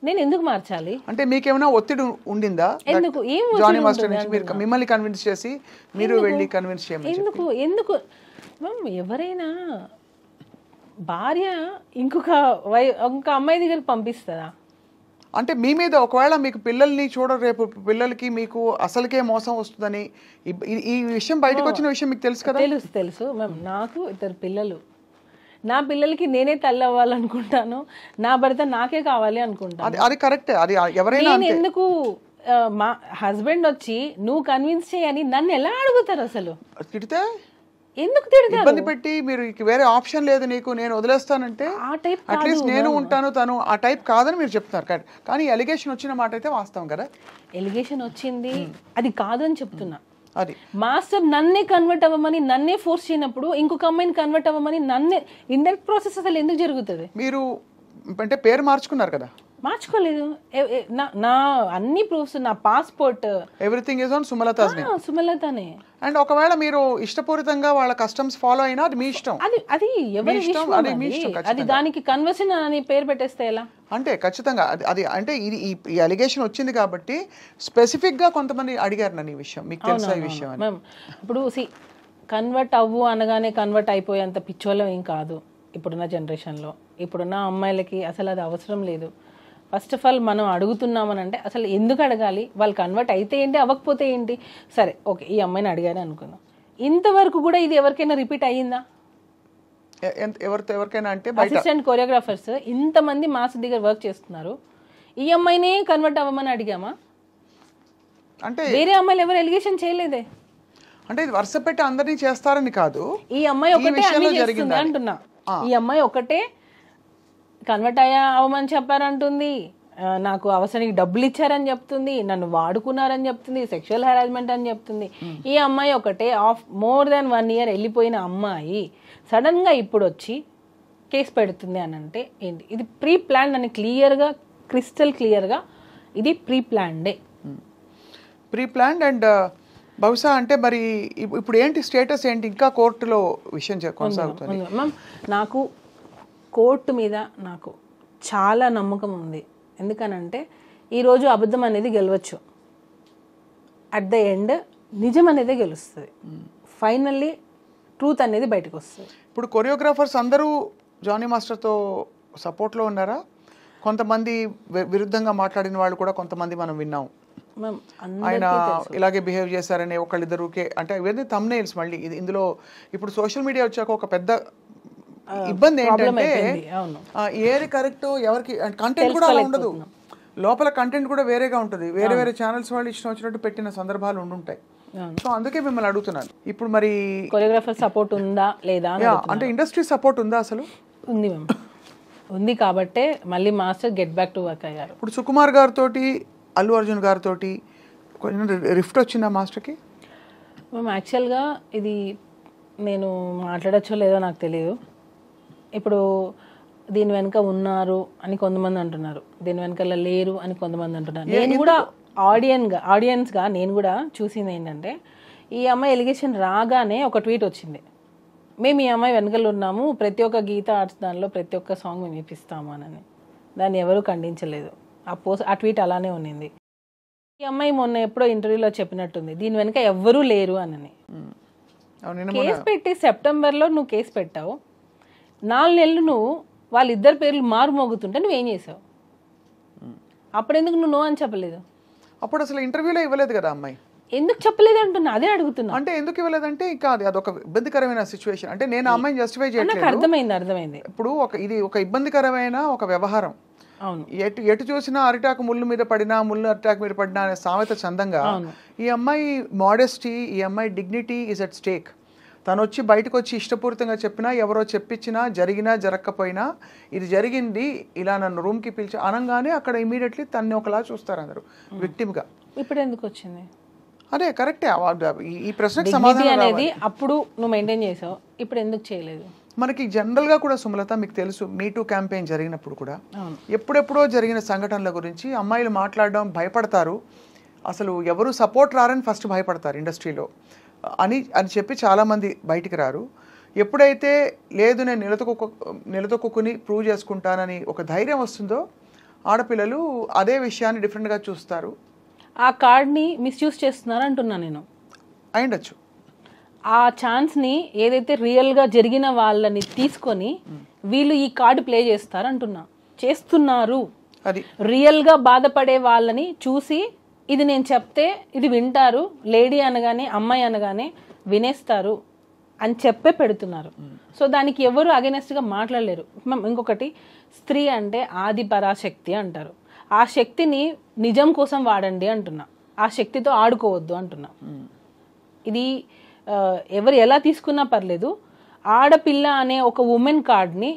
నేను ఎందుకు మార్చాలి అంటే మీకేమైనా ఒత్తిడి ఉండిందా? ఎందుకు? ఏం జానీ మాస్టర్ నుంచి మీరు మిమ్మల్ని కన్విన్స్ చేసి మీరు వెళ్ళి కన్విన్స్ చేయమని ఎందుకు మ్యామ్? ఎవరైనా భార్య ఇంకొక అమ్మాయి దగ్గరికి పంపిస్తుందా? అంటే మీ మీద ఒకవేళ మీకు పిల్లల్ని రేపు పిల్లలకి మీకు అసలుకే మోసం వస్తుందని ఈ విషయం బయటకు వచ్చిన విషయం మీకు తెలుసు కదా? తెలుసు మ్యామ్. నాకు 2 పిల్లలు. నా పిల్లలకి నేనే తల్లి అవ్వాలనుకుంటాను, నా భర్త నాకే కావాలి అనుకుంటాను. అది కరెక్టే. అది ఎవరైనా నేను ఎందుకు మా హస్బెండ్ వచ్చి నువ్వు కన్విన్స్ చేయని నన్ను ఎలా అడుగుతారు? అసలు తిడితే ఎందుకు తిడతారు? ఇబ్బంది పెట్టి మీరు వేరే ఆప్షన్ లేదు నీకు, నేను వదిలేస్తానంటే అట్లీస్ట్ నేను ఉంటాను, తను ఆ టైప్ కాదని మీరు చెప్తున్నారు. కానీ ఎలిగేషన్ వచ్చిన మాట అయితే వాస్తవం కదా. ఎలిగేషన్ వచ్చింది, అది కాదు అని చెప్తున్నా. అది మాస్టర్ నన్నే కన్వర్ట్ అవ్వమని నన్నే ఫోర్స్ చేయనప్పుడు ఇంకొక అమ్మాయిని కన్వర్ట్ అవ్వమని నన్నే ఇండైరెక్ట్ ప్రాసెస్ అసలు ఎందుకు జరుగుతుంది? మీరు అంటే పేరు మార్చుకున్నారు కదా? మార్చుకోలేదు. నా అన్ని ప్రూఫ్స్, నా passport, everything is on Sumalatha's name. సుమలతనే. అండ్ ఒకవేళ మీరు ఇష్టపూరితంగా వాళ్ళ కస్టమ్స్ ఫాలో అయినా అది మీ ఇష్టం. అది ఎవరి ఇష్టం, అది దానికి కన్వర్షన్ అని పేరు పెట్టేస్తే ఎలా? అంటే ఖచ్చితంగా అది అంటే ఈ అలిగేషన్ వచ్చింది కాబట్టి స్పెసిఫిక్ గా కొంతమంది అడిగారు నన్ను ఈ విషయం, మీకు తెలుసా ఈ విషయం అని. ఇప్పుడు కన్వర్ట్ అవ్వు అనగానే కన్వర్ట్ అయిపోయేంత పిచ్చోళ్ళం ఏం కాదు ఇప్పుడున్న జనరేషన్లో. ఇప్పుడున్న అమ్మాయిలకి అసలు అది అవసరం లేదు. ఫస్ట్ ఆఫ్ ఆల్ మనం అడుగుతున్నామని అంటే అసలు ఎందుకు అడగాలి? వాళ్ళు కన్వర్ట్ అయితే ఏంటి, అవ్వకపోతే ఏంటి? సరే ఓకే, ఈ అమ్మాయిని అడిగానే అనుకుందాం. ఇంతవరకు కూడా ఇది ఎవరికైనా రిపీట్ అయ్యిందా? ఎవరికైనా అంటే అసిస్టెంట్ కొరియోగ్రాఫర్స్ ఇంతమంది మాస్ దగ్గర వర్క్ చేస్తున్నారు, ఈ అమ్మాయినే కన్వర్ట్ అవ్వమని అడిగామా? అంటే వేరే అమ్మాయిలు ఎవరు ఎలిగేషన్ చేయలేదే. అంటే ఇది వరుస పెట్టి అందరినీ చేస్తారని కాదు, ఈ అమ్మాయి ఒకటే అన్ని చేస్తుంది అంటున్నా. ఈ అమ్మాయి ఒకటే కన్వర్ట్ అవ్వమని చెప్పారంటుంది, నాకు అవసరానికి డబ్బులు ఇచ్చారని చెప్తుంది, నన్ను వాడుకున్నారని చెప్తుంది, సెక్షువల్ హెరాస్మెంట్ అని చెప్తుంది. ఈ అమ్మాయి ఒకటే మోర్ దాన్ 1 year వెళ్ళిపోయిన అమ్మాయి సడన్ గా ఇప్పుడు వచ్చి కేసు పెడుతుంది అని అంటే ఏంటి? ఇది ప్రీ ప్లాన్ అని క్లియర్గా, క్రిస్టల్ క్లియర్గా ఇది ప్రీ ప్లాన్డే. Pre planned. అండ్ బహుశా అంటే మరి ఇప్పుడు ఏంటి స్టేటస్ ఏంటి? ఇంకా కోర్టులో విషయం కొనసాగుతుంది మ్యామ్. నాకు కోర్టు మీద నాకు చాలా నమ్మకం ఉంది. ఎందుకనంటే ఈరోజు అబద్ధం అనేది గెలవచ్చు, అట్ ద ఎండ్ నిజం అనేది గెలుస్తుంది. ఫైనల్లీ ట్రూత్ అనేది బయటకు వస్తుంది. ఇప్పుడు కొరియోగ్రాఫర్స్ అందరూ జానీ మాస్టర్తో సపోర్ట్లో ఉన్నారా? కొంతమంది విరుద్ధంగా మాట్లాడిన వాళ్ళు కూడా కొంతమంది మనం విన్నాం. ఆయన ఇలాగే బిహేవ్ చేశారని ఒకళ్ళిద్దరుకే, అంటే ఇవన్నీ థంబ్నెయిల్స్. మళ్ళీ ఇందులో ఇప్పుడు సోషల్ మీడియా వచ్చాక ఒక పెద్ద ఇబ్బంది ఏంటంటే ఏది కరెక్ట్ ఎవరికి కంటెంట్ కూడా అలా ఉండదు, లోపల కంటెంట్ కూడా వేరేగా ఉంటుంది. వేరే ఛానల్స్ వాళ్ళు ఇష్టం వచ్చినట్టు పెట్టిన సందర్భాలు ఉండుంటాయి. సో అందుకే మిమ్మల్ని అడుగుతున్నాను. ఇప్పుడు మరి కొరియోగ్రాఫర్ సపోర్ట్ ఉందా లేదా అంటే ఇండస్ట్రీ సపోర్ట్ ఉందా? అసలు ఉంది మ్యామ్, ఉంది. కాబట్టే మళ్ళీ master get back to work అయ్యారు. ఇప్పుడు సుకుమార్ గారితో, అల్లు అర్జున్ గారితో కొంచెం రిఫ్ట్ వచ్చిందా మాస్టర్కి? మ్యామ్ యాక్చువల్గా ఇది నేను మాట్లాడచ్చో లేదో నాకు తెలియదు. ఇప్పుడు దీని వెనక ఉన్నారు అని కొంతమంది అంటున్నారు, దీని వెనకాల లేరు అని కొంతమంది అంటున్నారు. నేను కూడా ఆడియన్స్గా నేను కూడా చూసింది ఏంటంటే, ఈ అమ్మాయి ఎలిగేషన్ రాగానే ఒక ట్వీట్ వచ్చింది, మేము ఈ అమ్మాయి వెనకాల ఉన్నాము, ప్రతి ఒక్క గీత ఆర్ట్స్ దానిలో ప్రతి ఒక్క సాంగ్ మేము ఇప్పిస్తాము అని. దాన్ని ఎవరూ ఖండించలేదు. ఆ ట్వీట్ అలానే ఉన్నింది. ఈ అమ్మాయి మొన్న ఎప్పుడో ఇంటర్వ్యూలో చెప్పినట్టుంది, దీని వెనక ఎవ్వరూ లేరు అని. కేసు పెట్టి సెప్టెంబర్లో నువ్వు కేసు పెట్టావు, 4 నెలలు నువ్వు వాళ్ళిద్దరు పేర్లు మారుమోగుతుంటే నువ్వేం చేసావు? అప్పుడెందుకు నువ్వు నో అని చెప్పలేదు? అప్పుడు అసలు ఇంటర్వ్యూలో ఇవ్వలేదు కదా అమ్మాయి. ఎందుకు చెప్పలేదు అంటున్నా, అదే అడుగుతున్నా. అంటే ఎందుకు ఇవ్వలేదంటే ఇంకా అదొక ఇబ్బందికరమైన సిచ్యువేషన్. అంటే నేను ఆ అమ్మాయిని జస్టిఫై నాకు చేయట్లేదు. అర్థమైంది. ఇప్పుడు ఇది ఒక ఇబ్బందికరమైన ఒక వ్యవహారం. అవును, ఎటు చూసినా అరిటాకు ముళ్ళు మీద పడినా ముళ్ళు అరిటాకు మీద పడినా అనే సామెత చందంగా ఈ అమ్మాయి మోడెస్టీ, ఈ అమ్మాయి డిగ్నిటీ ఈజ్ అట్ స్టేక్. తను వచ్చి బయటకు వచ్చి ఇష్టపూరితంగా చెప్పినా, ఎవరో చెప్పించినా, జరిగినా జరగకపోయినా ఇది జరిగింది, ఇలా నన్ను రూమ్కి పిలిచి అనగానే అక్కడ ఇమీడియట్లీ తన్ని ఒకలా చూస్తారు అందరూ విక్టిమ్గా. ఇప్పుడు ఎందుకు వచ్చింది? అదే కరెక్టే. ఈ ప్రశ్నకు Dignity సమాధానం అనేది అప్పుడు నువ్వు మెయింటైన్ చేసావు, ఇప్పుడు ఎందుకు చేయలేదు? మనకి జనరల్గా కూడా సుమలత మీకు తెలుసు, మీటూ క్యాంపెయిన్ జరిగినప్పుడు కూడా ఎప్పుడెప్పుడో జరిగిన సంఘటనల గురించి అమ్మాయిలు మాట్లాడడం భయపడతారు. అసలు ఎవరు సపోర్ట్ రారని ఫస్ట్ భయపడతారు ఇండస్ట్రీలో అని చెప్పి చాలామంది బయటికి రారు. ఎప్పుడైతే లేదు నేను నిలదొక్కుని ప్రూవ్ చేసుకుంటానని ఒక ధైర్యం వస్తుందో ఆడపిల్లలు అదే విషయాన్ని డిఫరెంట్గా చూస్తారు. ఆ కార్డ్ని మిస్యూజ్ చేస్తున్నారు అంటున్నా నేను. అయిండొచ్చు. ఆ ఛాన్స్ని ఏదైతే రియల్గా జరిగిన వాళ్ళని తీసుకొని వీళ్ళు ఈ కార్డు ప్లే చేస్తున్నారు. అది రియల్గా బాధపడే వాళ్ళని చూసి ఇది నేను చెప్తే ఇది వింటారు, లేడీ అనగానే అమ్మాయి అనగానే వినేస్తారు అని చెప్పే పెడుతున్నారు. సో దానికి ఎవరు అగెనెస్ట్గా మాట్లాడలేరు. ఇంకొకటి, స్త్రీ అంటే ఆది పరాశక్తి అంటారు. ఆ శక్తిని నిజం కోసం వాడండి అంటున్నా, ఆ శక్తితో ఆడుకోవద్దు అంటున్నా. ఇది ఎవరు ఎలా తీసుకున్నా పర్లేదు, ఆడపిల్ల అనే ఒక ఉమెన్ కార్డ్ని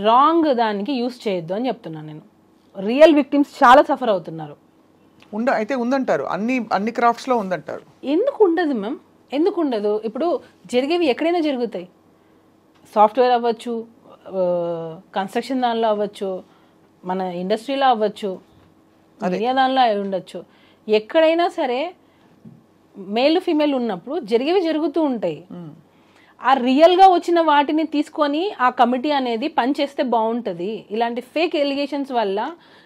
రాంగ్ దానికి యూస్ చేయొద్దు అని చెప్తున్నాను నేను. రియల్ విక్టిమ్స్ చాలా సఫర్ అవుతున్నారు. అయితే ఉందంటారు, అన్ని క్రాఫ్ట్స్లో ఉందంటారు. ఎందుకు ఉండదు మ్యామ్? ఎందుకు ఉండదు? ఇప్పుడు జరిగేవి ఎక్కడైనా జరుగుతాయి. సాఫ్ట్వేర్ అవ్వచ్చు, కన్స్ట్రక్షన్ దానిలో అవ్వచ్చు, మన ఇండస్ట్రీలో అవ్వచ్చు, మీడియా దానిలో అయి ఉండొచ్చు. ఎక్కడైనా సరే మేల్ ఫీమేల్ ఉన్నప్పుడు జరిగేవి జరుగుతూ ఉంటాయి. ఆ రియల్గా వచ్చిన వాటిని తీసుకొని ఆ కమిటీ అనేది పనిచేస్తే బాగుంటుంది. ఇలాంటి ఫేక్ ఎలిగేషన్స్ వల్ల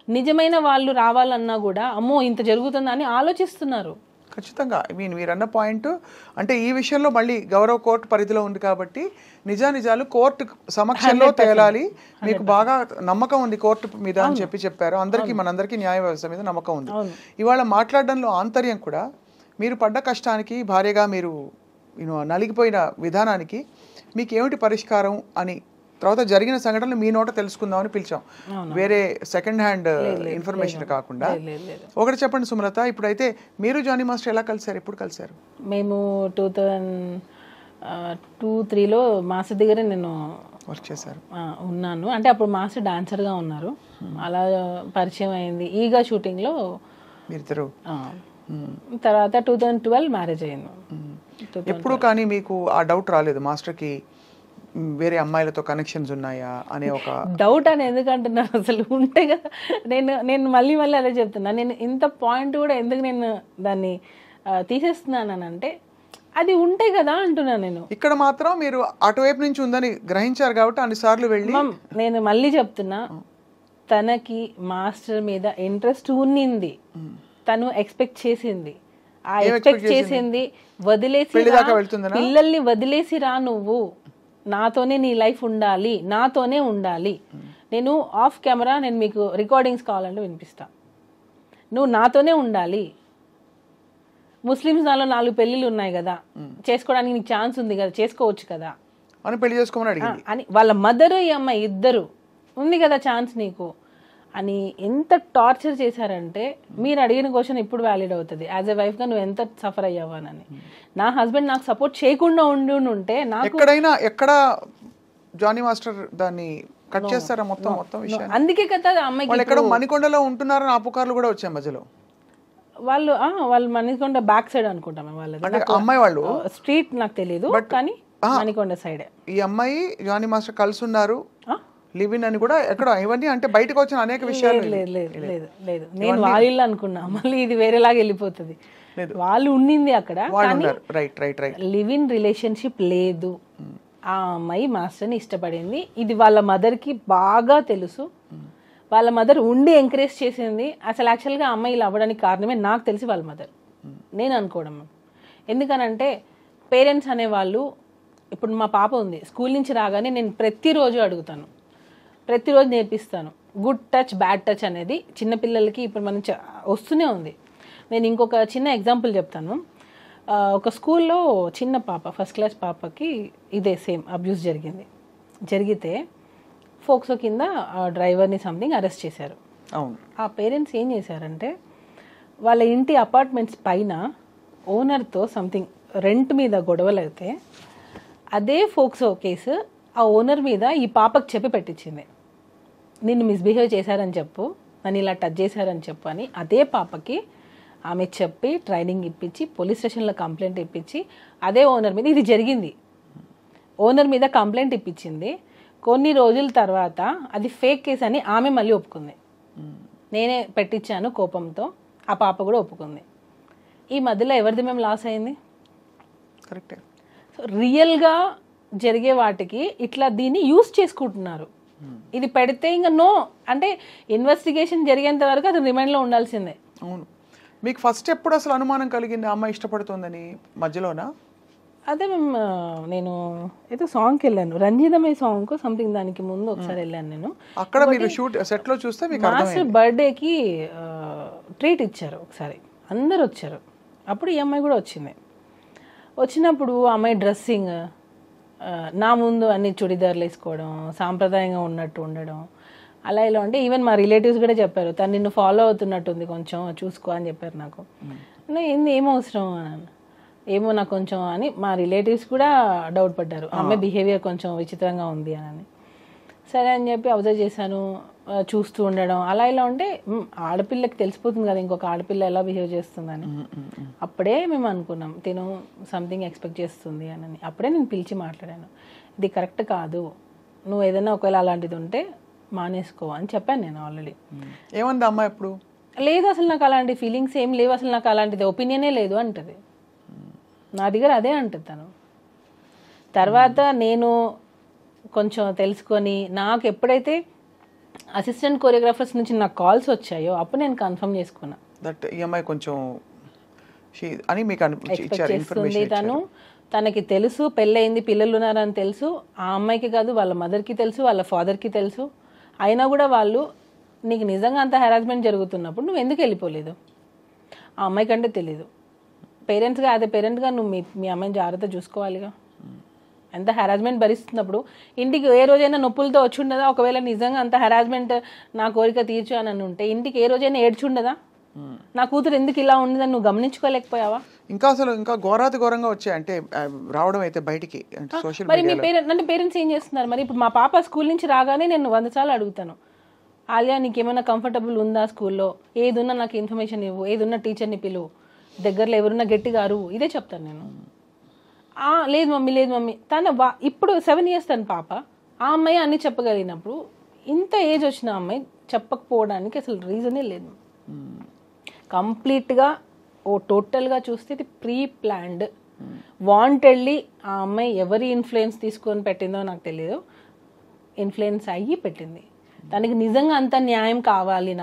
నిజమైన వాళ్ళు రావాలన్నా కూడా అమ్మో ఇంత జరుగుతుందని ఆలోచిస్తున్నారు. ఖచ్చితంగా. మీరు అన్న పాయింట్ అంటే ఈ విషయంలో మళ్ళీ గౌరవ కోర్టు పరిధిలో ఉంది కాబట్టి నిజాలు కోర్టు సమక్షంలో తేలాలి. మీకు బాగా నమ్మకం ఉంది కోర్టు మీద అని చెప్పారు. మనందరికీ న్యాయ వ్యవస్థ మీద నమ్మకం ఉంది. ఇవాళ మాట్లాడడంలో ఆంతర్యం కూడా మీరు పడ్డ కష్టానికి, భార్యగా మీరు నలిగిపోయిన విధానానికి మీకు ఏమిటి పరిష్కారం అని తర్వాత జరిగిన సంఘటనలు మీ నోట తెలుసుకుందామని పిలిచాం. వేరే సెకండ్ హ్యాండ్ ఇన్ఫర్మేషన్ కాకుండా. ఒకటి చెప్పండి సుమలత, ఇప్పుడైతే మీరు జానీ మాస్టర్ ఎలా కలిసారు, ఎప్పుడు కలిసారు? మేము 2002-03లో మాస్టర్ దగ్గర నేను వర్క్ చేశారు ఉన్నాను. అంటే అప్పుడు మాస్టర్ డాన్సర్గా ఉన్నారు. అలా పరిచయం అయింది. ఈగా షూటింగ్లో మీరిద్దరు. తర్వాత 2012 మ్యారేజ్ అయింది. ఎప్పుడు కానీ మీకు ఆ డౌట్ రాలేదు మాస్టర్కి వేరే అమ్మాయిలతో కనెక్షన్స్ ఉన్నాయా అనే ఒక డౌట్ అని ఎందుకంటున్నాను? అసలు ఉంటే కదా. నేను మళ్ళీ అదే చెప్తున్నా. నేను ఇంత పాయింట్ కూడా ఎందుకు నేను దాన్ని తీసేస్తున్నానంటే అది ఉంటే కదా అంటున్నా నేను. ఇక్కడ మాత్రం మీరు అటువైపు నుంచి ఉందని గ్రహించారు కాబట్టి అన్నిసార్లు వెళ్ళి. నేను మళ్ళీ చెప్తున్నా, తనకి మాస్టర్ మీద ఇంట్రెస్ట్ ఉన్నింది, తను ఎక్స్పెక్ట్ చేసింది. ఆ ఎక్స్పెక్ట్ చేసింది వదిలేసి పిల్లల్ని వదిలేసి రా, నువ్వు నాతోనే నీ లైఫ్ ఉండాలి, నాతోనే ఉండాలి. నేను ఆఫ్ కెమెరా నేను మీకు రికార్డింగ్స్ కావాలంటే వినిపిస్తా. నువ్వు నాతోనే ఉండాలి. ముస్లిమ్స్ దానిలో 4 పెళ్ళిళ్ళు ఉన్నాయి కదా, చేసుకోవడానికి నీకు ఛాన్స్ ఉంది కదా, చేసుకోవచ్చు కదా అని పెళ్లి చేసుకోమని అని వాళ్ళ మదరు ఈ అమ్మాయి ఇద్దరు ఉంది కదా ఛాన్స్ నీకు అని ఎంత టార్చర్ చేశారంటే, మీరు అడిగిన క్వశ్చన్ ఇప్పుడు వ్యాలిడ్ అవుతుంది. యాజ్ ఎ వైఫ్గా నువ్వు ఎంత సఫర్ అయ్యావానని. నా హస్బెండ్ నాకు సపోర్ట్ చేయకుండా ఉంటే నాకు ఎక్కడ జానీ మాస్టర్ దాన్ని కట్ చేస్తారా మొత్తం విషయం. అందుకే కదా అమ్మాయికి ఎక్కడ మణికొండలో ఉంటున్నారని ఆ పుకార్లు కూడా వచ్చాయి మధ్యలో. వాళ్ళు మణికొండ బ్యాక్ సైడ్ అనుకుంటాం వాళ్ళది. అమ్మాయి వాళ్ళు స్ట్రీట్ నాకు తెలియదు కానీ మణికొండ సైడే. ఈ అమ్మాయి జానీ మాస్టర్ కలిసి ఉన్నారు, లివ్ ఇన్ అని కూడా ఎక్కడ ఇవన్నీ అంటే బయటకు వచ్చిన అనేక విషయాలు. లేదు నేను వాళ్ళు అనుకున్నా, మళ్ళీ ఇది వేరేలాగా వెళ్ళిపోతుంది. వాళ్ళు ఉండింది అక్కడ, లివ్ ఇన్ రిలేషన్షిప్ లేదు. ఆ అమ్మాయి మాస్టర్ని ఇష్టపడింది. ఇది వాళ్ళ మదర్కి బాగా తెలుసు. వాళ్ళ మదర్ ఉండి ఎంకరేజ్ చేసింది. అసలు యాక్చువల్గా అమ్మాయి ఇలా అవ్వడానికి కారణమే నాకు తెలిసి వాళ్ళ మదర్, నేను అనుకోవడం. ఎందుకనంటే పేరెంట్స్ అనేవాళ్ళు ఇప్పుడు మా పాప ఉంది, స్కూల్ నుంచి రాగానే నేను ప్రతిరోజు అడుగుతాను, ప్రతిరోజు నేర్పిస్తాను. గుడ్ టచ్ బ్యాడ్ టచ్ అనేది చిన్నపిల్లలకి ఇప్పుడు మనం వస్తూనే ఉంది. నేను ఇంకొక చిన్న ఎగ్జాంపుల్ చెప్తాను. ఒక స్కూల్లో చిన్న పాప, ఫస్ట్ క్లాస్ పాపకి ఇదే సేమ్ అబ్యూస్ జరిగితే ఫోక్సో కింద డ్రైవర్ని సంథింగ్ అరెస్ట్ చేశారు. అవును. ఆ పేరెంట్స్ ఏం చేశారంటే వాళ్ళ ఇంటి అపార్ట్మెంట్స్ పైన ఓనర్తో సంథింగ్ రెంట్ మీద గొడవలు అయితే అదే ఫోక్సో కేసు ఆ ఓనర్ మీద ఈ పాపకు చెప్పి పెట్టించింది. నిన్ను మిస్బిహేవ్ చేశారని చెప్పు, నన్ను ఇలా టచ్ చేశారని చెప్పు అని అదే పాపకి ఆమె చెప్పి ట్రైనింగ్ ఇప్పించి పోలీస్ స్టేషన్లో కంప్లైంట్ ఇప్పించి అదే ఓనర్ మీద ఇది జరిగింది. ఓనర్ మీద కంప్లైంట్ ఇప్పించింది. కొన్ని రోజుల తర్వాత అది ఫేక్ కేసు అని ఆమె మళ్ళీ ఒప్పుకుంది. నేనే పెట్టించాను కోపంతో, ఆ పాప కూడా ఒప్పుకుంది. ఈ మధ్యలో ఎవరిది మేము లాస్ అయింది? కరెక్టే. సో రియల్గా జరిగే వాటికి ఇట్లా దీన్ని యూస్ చేసుకుంటున్నారు. ఇది పెడితే ఇంకా నో అంటే ఇన్వెస్టిగేషన్ జరిగేంత వరకు అది రిమైండ్లో ఉండాల్సిందే. అవును. మీకు ఫస్ట్ ఎప్పుడు అసలు అనుమానం కలిగింది అమ్మాయి ఇష్టపడుతుందని? మధ్యలోనా? అదే నేను ఏదో సాంగ్కి వెళ్ళాను, రంజితమే సాంగ్ సంథింగ్, దానికి ముందు ఒకసారి వెళ్ళాను నేను. అక్కడ మీరు షూట్ సెట్లో చూస్తే మీకు మాస్టర్ బర్త్డేకి ట్రీట్ ఇచ్చారు ఒకసారి, అందరు వచ్చారు. అప్పుడు ఈ అమ్మాయి కూడా వచ్చింది. వచ్చినప్పుడు అమ్మాయి డ్రెస్సింగ్ నా ముందు అన్ని చుడిదార్లు వేసుకోవడం, సాంప్రదాయంగా ఉన్నట్టు ఉండడం, అలా ఇలా అంటే ఈవెన్ మా రిలేటివ్స్ కూడా చెప్పారు, తను నిన్ను ఫాలో అవుతున్నట్టుంది, కొంచెం చూసుకో అని చెప్పారు నాకు. ఏంది ఏం అవసరం అని, ఏమో నాకు కొంచెం అని మా రిలేటివ్స్ కూడా డౌట్ పడ్డారు, అమ్మాయి బిహేవియర్ కొంచెం విచిత్రంగా ఉంది అని. సరే అని చెప్పి అబ్జర్వ్ చేశాను, చూస్తూ ఉండడం అలా ఇలా ఉంటే ఆడపిల్లకి తెలిసిపోతుంది కదా ఇంకొక ఆడపిల్ల ఎలా బిహేవ్ చేస్తుందని. అప్పుడే మేము అనుకున్నాం తిను సంథింగ్ ఎక్స్పెక్ట్ చేస్తుంది అని. అప్పుడే నేను పిలిచి మాట్లాడాను, ఇది కరెక్ట్ కాదు, నువ్వు ఏదైనా ఒకవేళ అలాంటిది ఉంటే మానేసుకో అని చెప్పాను నేను ఆల్రెడీ. ఏమంది అమ్మాయి ఎప్పుడు? లేదు అసలు నాకు అలాంటి ఫీలింగ్స్ ఏం లేవు, అసలు నాకు అలాంటిది ఒపీనియనే లేదు అంటది. నా దగ్గర అదే అంటుంది తను. తర్వాత నేను కొంచెం తెలుసుకొని నాకు ఎప్పుడైతే అసిస్టెంట్ కొరియోగ్రాఫర్స్ నుంచి నాకు కాల్స్ వచ్చాయో అప్పుడు నేను కన్ఫర్మ్ చేసుకున్నా దట్ ఈ అమ్మాయి కొంచెం అని మీకు ఎక్స్పెక్ట్ చేస్తుంది. తనకి తెలుసు పెళ్ళయింది, పిల్లలు ఉన్నారని తెలుసు, ఆ అమ్మాయికి కాదు వాళ్ళ మదర్కి తెలుసు, వాళ్ళ ఫాదర్కి తెలుసు. అయినా కూడా వాళ్ళు నీకు నిజంగా అంత హెరాస్మెంట్ జరుగుతున్నప్పుడు నువ్వు ఎందుకు వెళ్ళిపోలేదు? ఆ అమ్మాయి కంటే తెలీదు. పేరెంట్స్గా అదే పేరెంట్గా నువ్వు మీ అమ్మాయిని జాగ్రత్త చూసుకోవాలిగా. ఎంత హెరాస్మెంట్ భరిస్తున్నప్పుడు ఇంటికి ఏ రోజైనా నొప్పులతో వచ్చి ఉండదా? ఒకవేళ నిజంగా అంత హెరాస్మెంట్ నా కోరిక తీర్చు అని ఉంటే ఇంటికి ఏ రోజైనా ఏడ్చుండదా? నా కూతురు ఎందుకు ఇలా ఉండదని నువ్వు గమనించుకోలేకపోయావా? ఇంకా అసలు ఇంకా ఘోరాతి ఘోరంగా వచ్చాయి అంటే రావడం అయితే బయటికి సోషల్ మరి మీ పేరెంట్స్ ఏం చేస్తున్నారు? మరి ఇప్పుడు మా పాప స్కూల్ నుంచి రాగానే నేను 100 సార్లు అడుగుతాను, ఆలియా నీకేమైనా కంఫర్టబుల్ ఉందా స్కూల్లో, ఏదున్నా నాకు ఇన్ఫర్మేషన్ ఇవ్వు, ఏదున్నా టీచర్ని పిలువు, దగ్గరలో ఎవరున్నా గట్టిగారు, ఇదే చెప్తాను నేను. లేదు మమ్మీ తన ఇప్పుడు 7 years తన పాప, ఆ అమ్మాయి అన్ని చెప్పగలిగినప్పుడు ఇంత ఏజ్ వచ్చిన అమ్మాయి చెప్పకపోవడానికి అసలు రీజనే లేదు. కంప్లీట్గా టోటల్గా చూస్తే ఇది ప్రీ ప్లాన్డ్, వాంటెడ్లీ ఆ అమ్మాయి ఎవరి ఇన్ఫ్లుయెన్స్ తీసుకొని పెట్టిందో నాకు తెలియదు, ఇన్ఫ్లుయెన్స్ అయ్యి పెట్టింది. తనకి నిజంగా అంత న్యాయం కావాలి,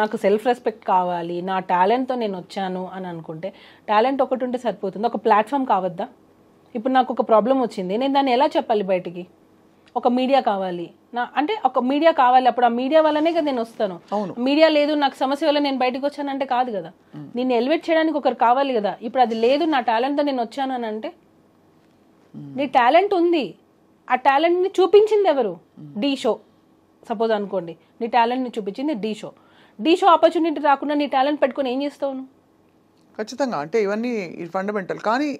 నాకు సెల్ఫ్ రెస్పెక్ట్ కావాలి, నా టాలెంట్తో నేను వచ్చాను అని అనుకుంటే టాలెంట్ ఒకటి ఉంటే సరిపోతుంది, ఒక ప్లాట్ఫామ్ కావద్దా? ఇప్పుడు నాకు ఒక ప్రాబ్లం వచ్చింది, నేను దాన్ని ఎలా చెప్పాలి బయటికి? ఒక మీడియా కావాలి, అంటే ఒక మీడియా కావాలి, అప్పుడు ఆ మీడియా వల్లనే కదా నేను వస్తాను. మీడియా లేదు, నాకు సమస్య వల్ల నేను బయటకు వచ్చానంటే కాదు కదా, నేను ఎలివేట్ చేయడానికి ఒకరు కావాలి కదా. ఇప్పుడు అది లేదు, నా టాలెంట్తో నేను వచ్చాను అని అంటే, నీ టాలెంట్ ఉంది, ఆ టాలెంట్ని చూపించింది ఎవరు? డి షో సపోజ్ అనుకోండి, నీ టాలెంట్ని చూపించింది డి షో ఆపర్చునిటీ రాకుండా నీ టాలెంట్ పెట్టుకొని ఏం చేస్తావు నువ్వు? ఖచ్చితంగా అంటే ఇవన్నీ ఫండమెంటల్. కానీ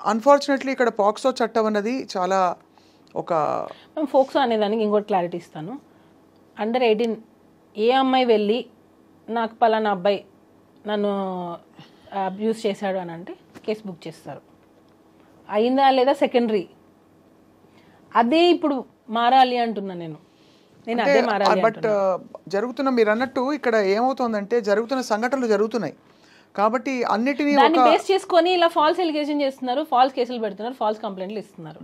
అన్ఫార్చునేట్లీ ఇక్కడ పాక్సో చట్టం అన్నది చాలా మేము ఫోక్సో అనేదానికి ఇంకోటి క్లారిటీ ఇస్తాను. అండర్ 18 ఏ అమ్మాయి వెళ్ళి నాకు పలానా అబ్బాయి నన్ను అబ్యూస్ చేశాడు అని అంటే కేసు బుక్ చేస్తారు. అయిందా లేదా సెకండరీ, అదే ఇప్పుడు మారాలి అంటున్నా నేను అదే మారాలి. బట్ జరుగుతున్న మీరు అన్నట్టు ఇక్కడ ఏమవుతుందంటే జరుగుతున్న సంఘటనలు జరుగుతున్నాయి కాబట్టి అన్నిటినీ దాన్ని బేస్ చేసుకొని ఇలా ఫాల్స్ ఎలిగేషన్ చేస్తున్నారు, ఫాల్స్ కేసులు పెడుతున్నారు, ఫాల్స్ కంప్లైంట్లు ఇస్తున్నారు.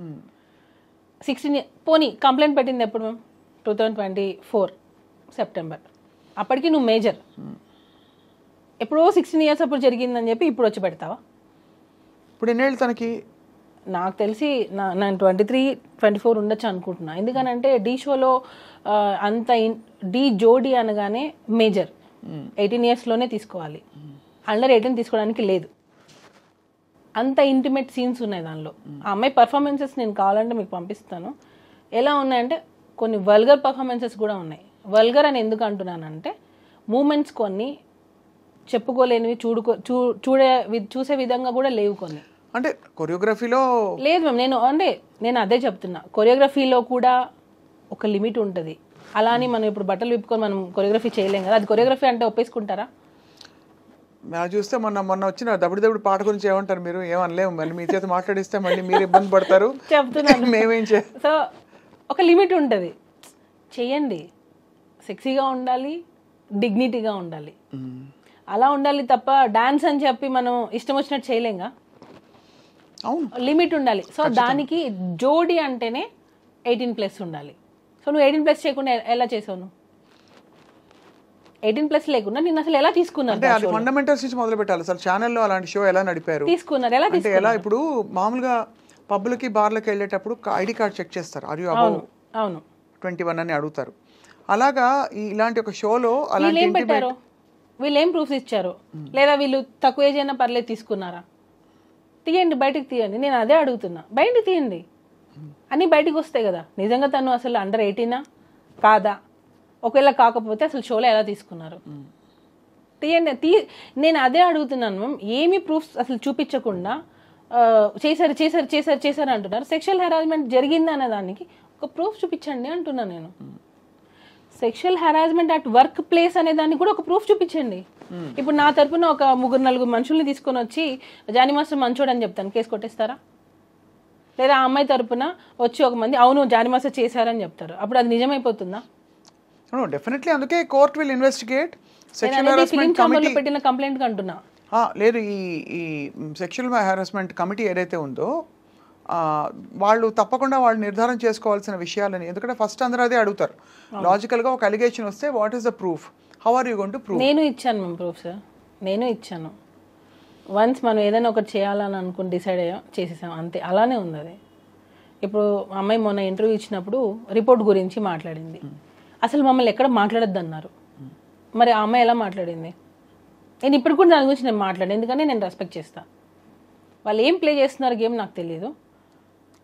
16 పోనీ కంప్లైంట్ పెట్టింది ఎప్పుడు మేము 2024 సెప్టెంబర్, అప్పటికి నువ్వు మేజర్, ఎప్పుడో 16 years అప్పుడు జరిగిందని చెప్పి ఇప్పుడు వచ్చి పెడతావా? ఇప్పుడు ఎన్నేళ్ళు తనకి? నాకు తెలిసి నేను 23-24 ఉండొచ్చు అనుకుంటున్నా. ఎందుకనంటే డీ షోలో అంత డీ జోడీ అనగానే మేజర్ 18 yearsలోనే తీసుకోవాలి, అండర్ 18 తీసుకోవడానికి లేదు. అంత ఇంటిమేట్ సీన్స్ ఉన్నాయి దానిలో. ఆ అమ్మాయి పర్ఫార్మెన్సెస్ నేను కావాలంటే మీకు పంపిస్తాను. ఎలా ఉన్నాయంటే కొన్ని వల్గర్ పర్ఫార్మెన్సెస్ కూడా ఉన్నాయి. వల్గర్ అని ఎందుకు అంటున్నానంటే మూమెంట్స్ కొన్ని చెప్పుకోలేనివి, చూసే విధంగా కూడా లేవు కొన్ని. అంటే కొరియోగ్రఫీలో లేదు మ్యామ్, నేను అదే చెప్తున్నా. కొరియోగ్రఫీలో కూడా ఒక లిమిట్ ఉంటుంది. అలా అని మనం ఇప్పుడు బట్టలు విప్పుకొని మనం కొరియోగ్రఫీ చేయలేం కదా. అది కొరియోగ్రఫీ అంటే ఒప్పేసుకుంటారా? చూస్తే మొన్న వచ్చిన దబుడు పాట గురించి ఏమంటారు మీరు? ఏమనలేము, మళ్ళీ మీ చేత మాట్లాడిస్తే మళ్ళీ మీరు ఇబ్బంది పడతారు. చెప్తున్నాను మేమేం సో ఒక లిమిట్ ఉంటుంది. చెయ్యండి, సెక్సీగా ఉండాలి, డిగ్నిటీగా ఉండాలి, అలా ఉండాలి తప్ప డాన్స్ అని చెప్పి మనం ఇష్టం వచ్చినట్టు చేయలేంగా. అవును, లిమిట్ ఉండాలి. సో దానికి జోడీ అంటేనే 18+ ఉండాలి. సో నువ్వు 18+ చేయకుండా ఎలా చేసావు? నువ్వు 18+ లేకుండా నేను అసలు ఎలా తీసుకున్నాను? అంటే అది ఫండమెంటల్స్ నుంచి మొదలు పెట్టాలి. అసలు ఛానల్లో అలాంటి షో ఎలా నడిపారు, తీసుకున్నారు ఎలా? అంటే ఎలా? ఇప్పుడు మామూలుగా పబ్లకి బార్లకి వెళ్ళేటప్పుడు ఐడి కార్డ్ చెక్ చేస్తారు, ఆర్ యు అబౌవ్ 21 అని అడుగుతారు. అలాగా ఇలాంటి ఒక షోలో అలాంటి ఏం పెట్టారు? వీళ్ళు ఏం ప్రూఫ్స్ ఇచ్చారు? లేదా వీళ్ళు తక్కువ ఏజ్ అయినా పర్లేదు తీసుకున్నారా? తీయండి, బయటకు తీయండి. నేను అదే అడుగుతున్నా, బయటకు తీయండి. అన్నీ బయటకు వస్తాయి కదా. నిజంగా తను అసలు అండర్ 18 కాదా? ఒకవేళ కాకపోతే అసలు షోలో ఎలా తీసుకున్నారు? తీయండి. నేను అదే అడుగుతున్నాను మ్యామ్. ఏమి ప్రూఫ్స్ అసలు చూపించకుండా చేశారు అంటున్నారు. సెక్షువల్ హెరాస్మెంట్ జరిగింది అనే దానికి ఒక ప్రూఫ్ చూపించండి అంటున్నాను నేను. Sexual harassment at work place అనే దాన్ని కూడా ఒక ప్రూఫ్ చూపించండి. ఇప్పుడు నా తరపున ఒక 3-4 మనుషుల్ని తీసుకొని వచ్చి జానీ మాస్టర్ మంచోడు అని చెప్తాను, కేసు కొట్టేస్తారా? లేదా ఆ అమ్మాయి తరపున వచ్చి ఒక మంది అవును జానీ మాస్టర్ చేశారని చెప్తారు, అప్పుడు అది నిజమైపోతుందా? డెఫినెట్లీ. అందుకే court will investigate. Sexual harassment committee పెట్టిన కంప్లైంట్ అంటున్నా. లేదు, ఈ సెక్షువల్ హెరాస్మెంట్ కమిటీ ఏదైతే ఉందో వాళ్ళు తప్పకుండా వాళ్ళు నిర్ధారణ చేసుకోవాల్సిన విషయాలని. ఎందుకంటే ఫస్ట్ అందరూ అదే అడుగుతారు. లాజికల్గా ఒక అలిగేషన్ వస్తే what is the proof, how are you going to prove? నేను ఇచ్చాను మ్యామ్ ప్రూఫ్ సార్, నేను ఇచ్చాను. వన్స్ మనం ఏదైనా ఒకటి చేయాలని అనుకుని డిసైడ్ అయ్యాం, చేసేసాం, అంతే. అలానే ఉంది అది. ఇప్పుడు అమ్మాయి మొన్న ఇంటర్వ్యూ ఇచ్చినప్పుడు రిపోర్ట్ గురించి మాట్లాడింది. అసలు మమ్మల్ని ఎక్కడ మాట్లాడొద్దు అన్నారు. మరి ఆ అమ్మాయి ఎలా మాట్లాడింది? నేను ఇప్పుడు కూడా దాని గురించి నేను మాట్లాడాను, ఎందుకంటే నేను రెస్పెక్ట్ చేస్తాను. వాళ్ళు ఏం ప్లే చేస్తున్నారు గేమ్ నాకు తెలియదు.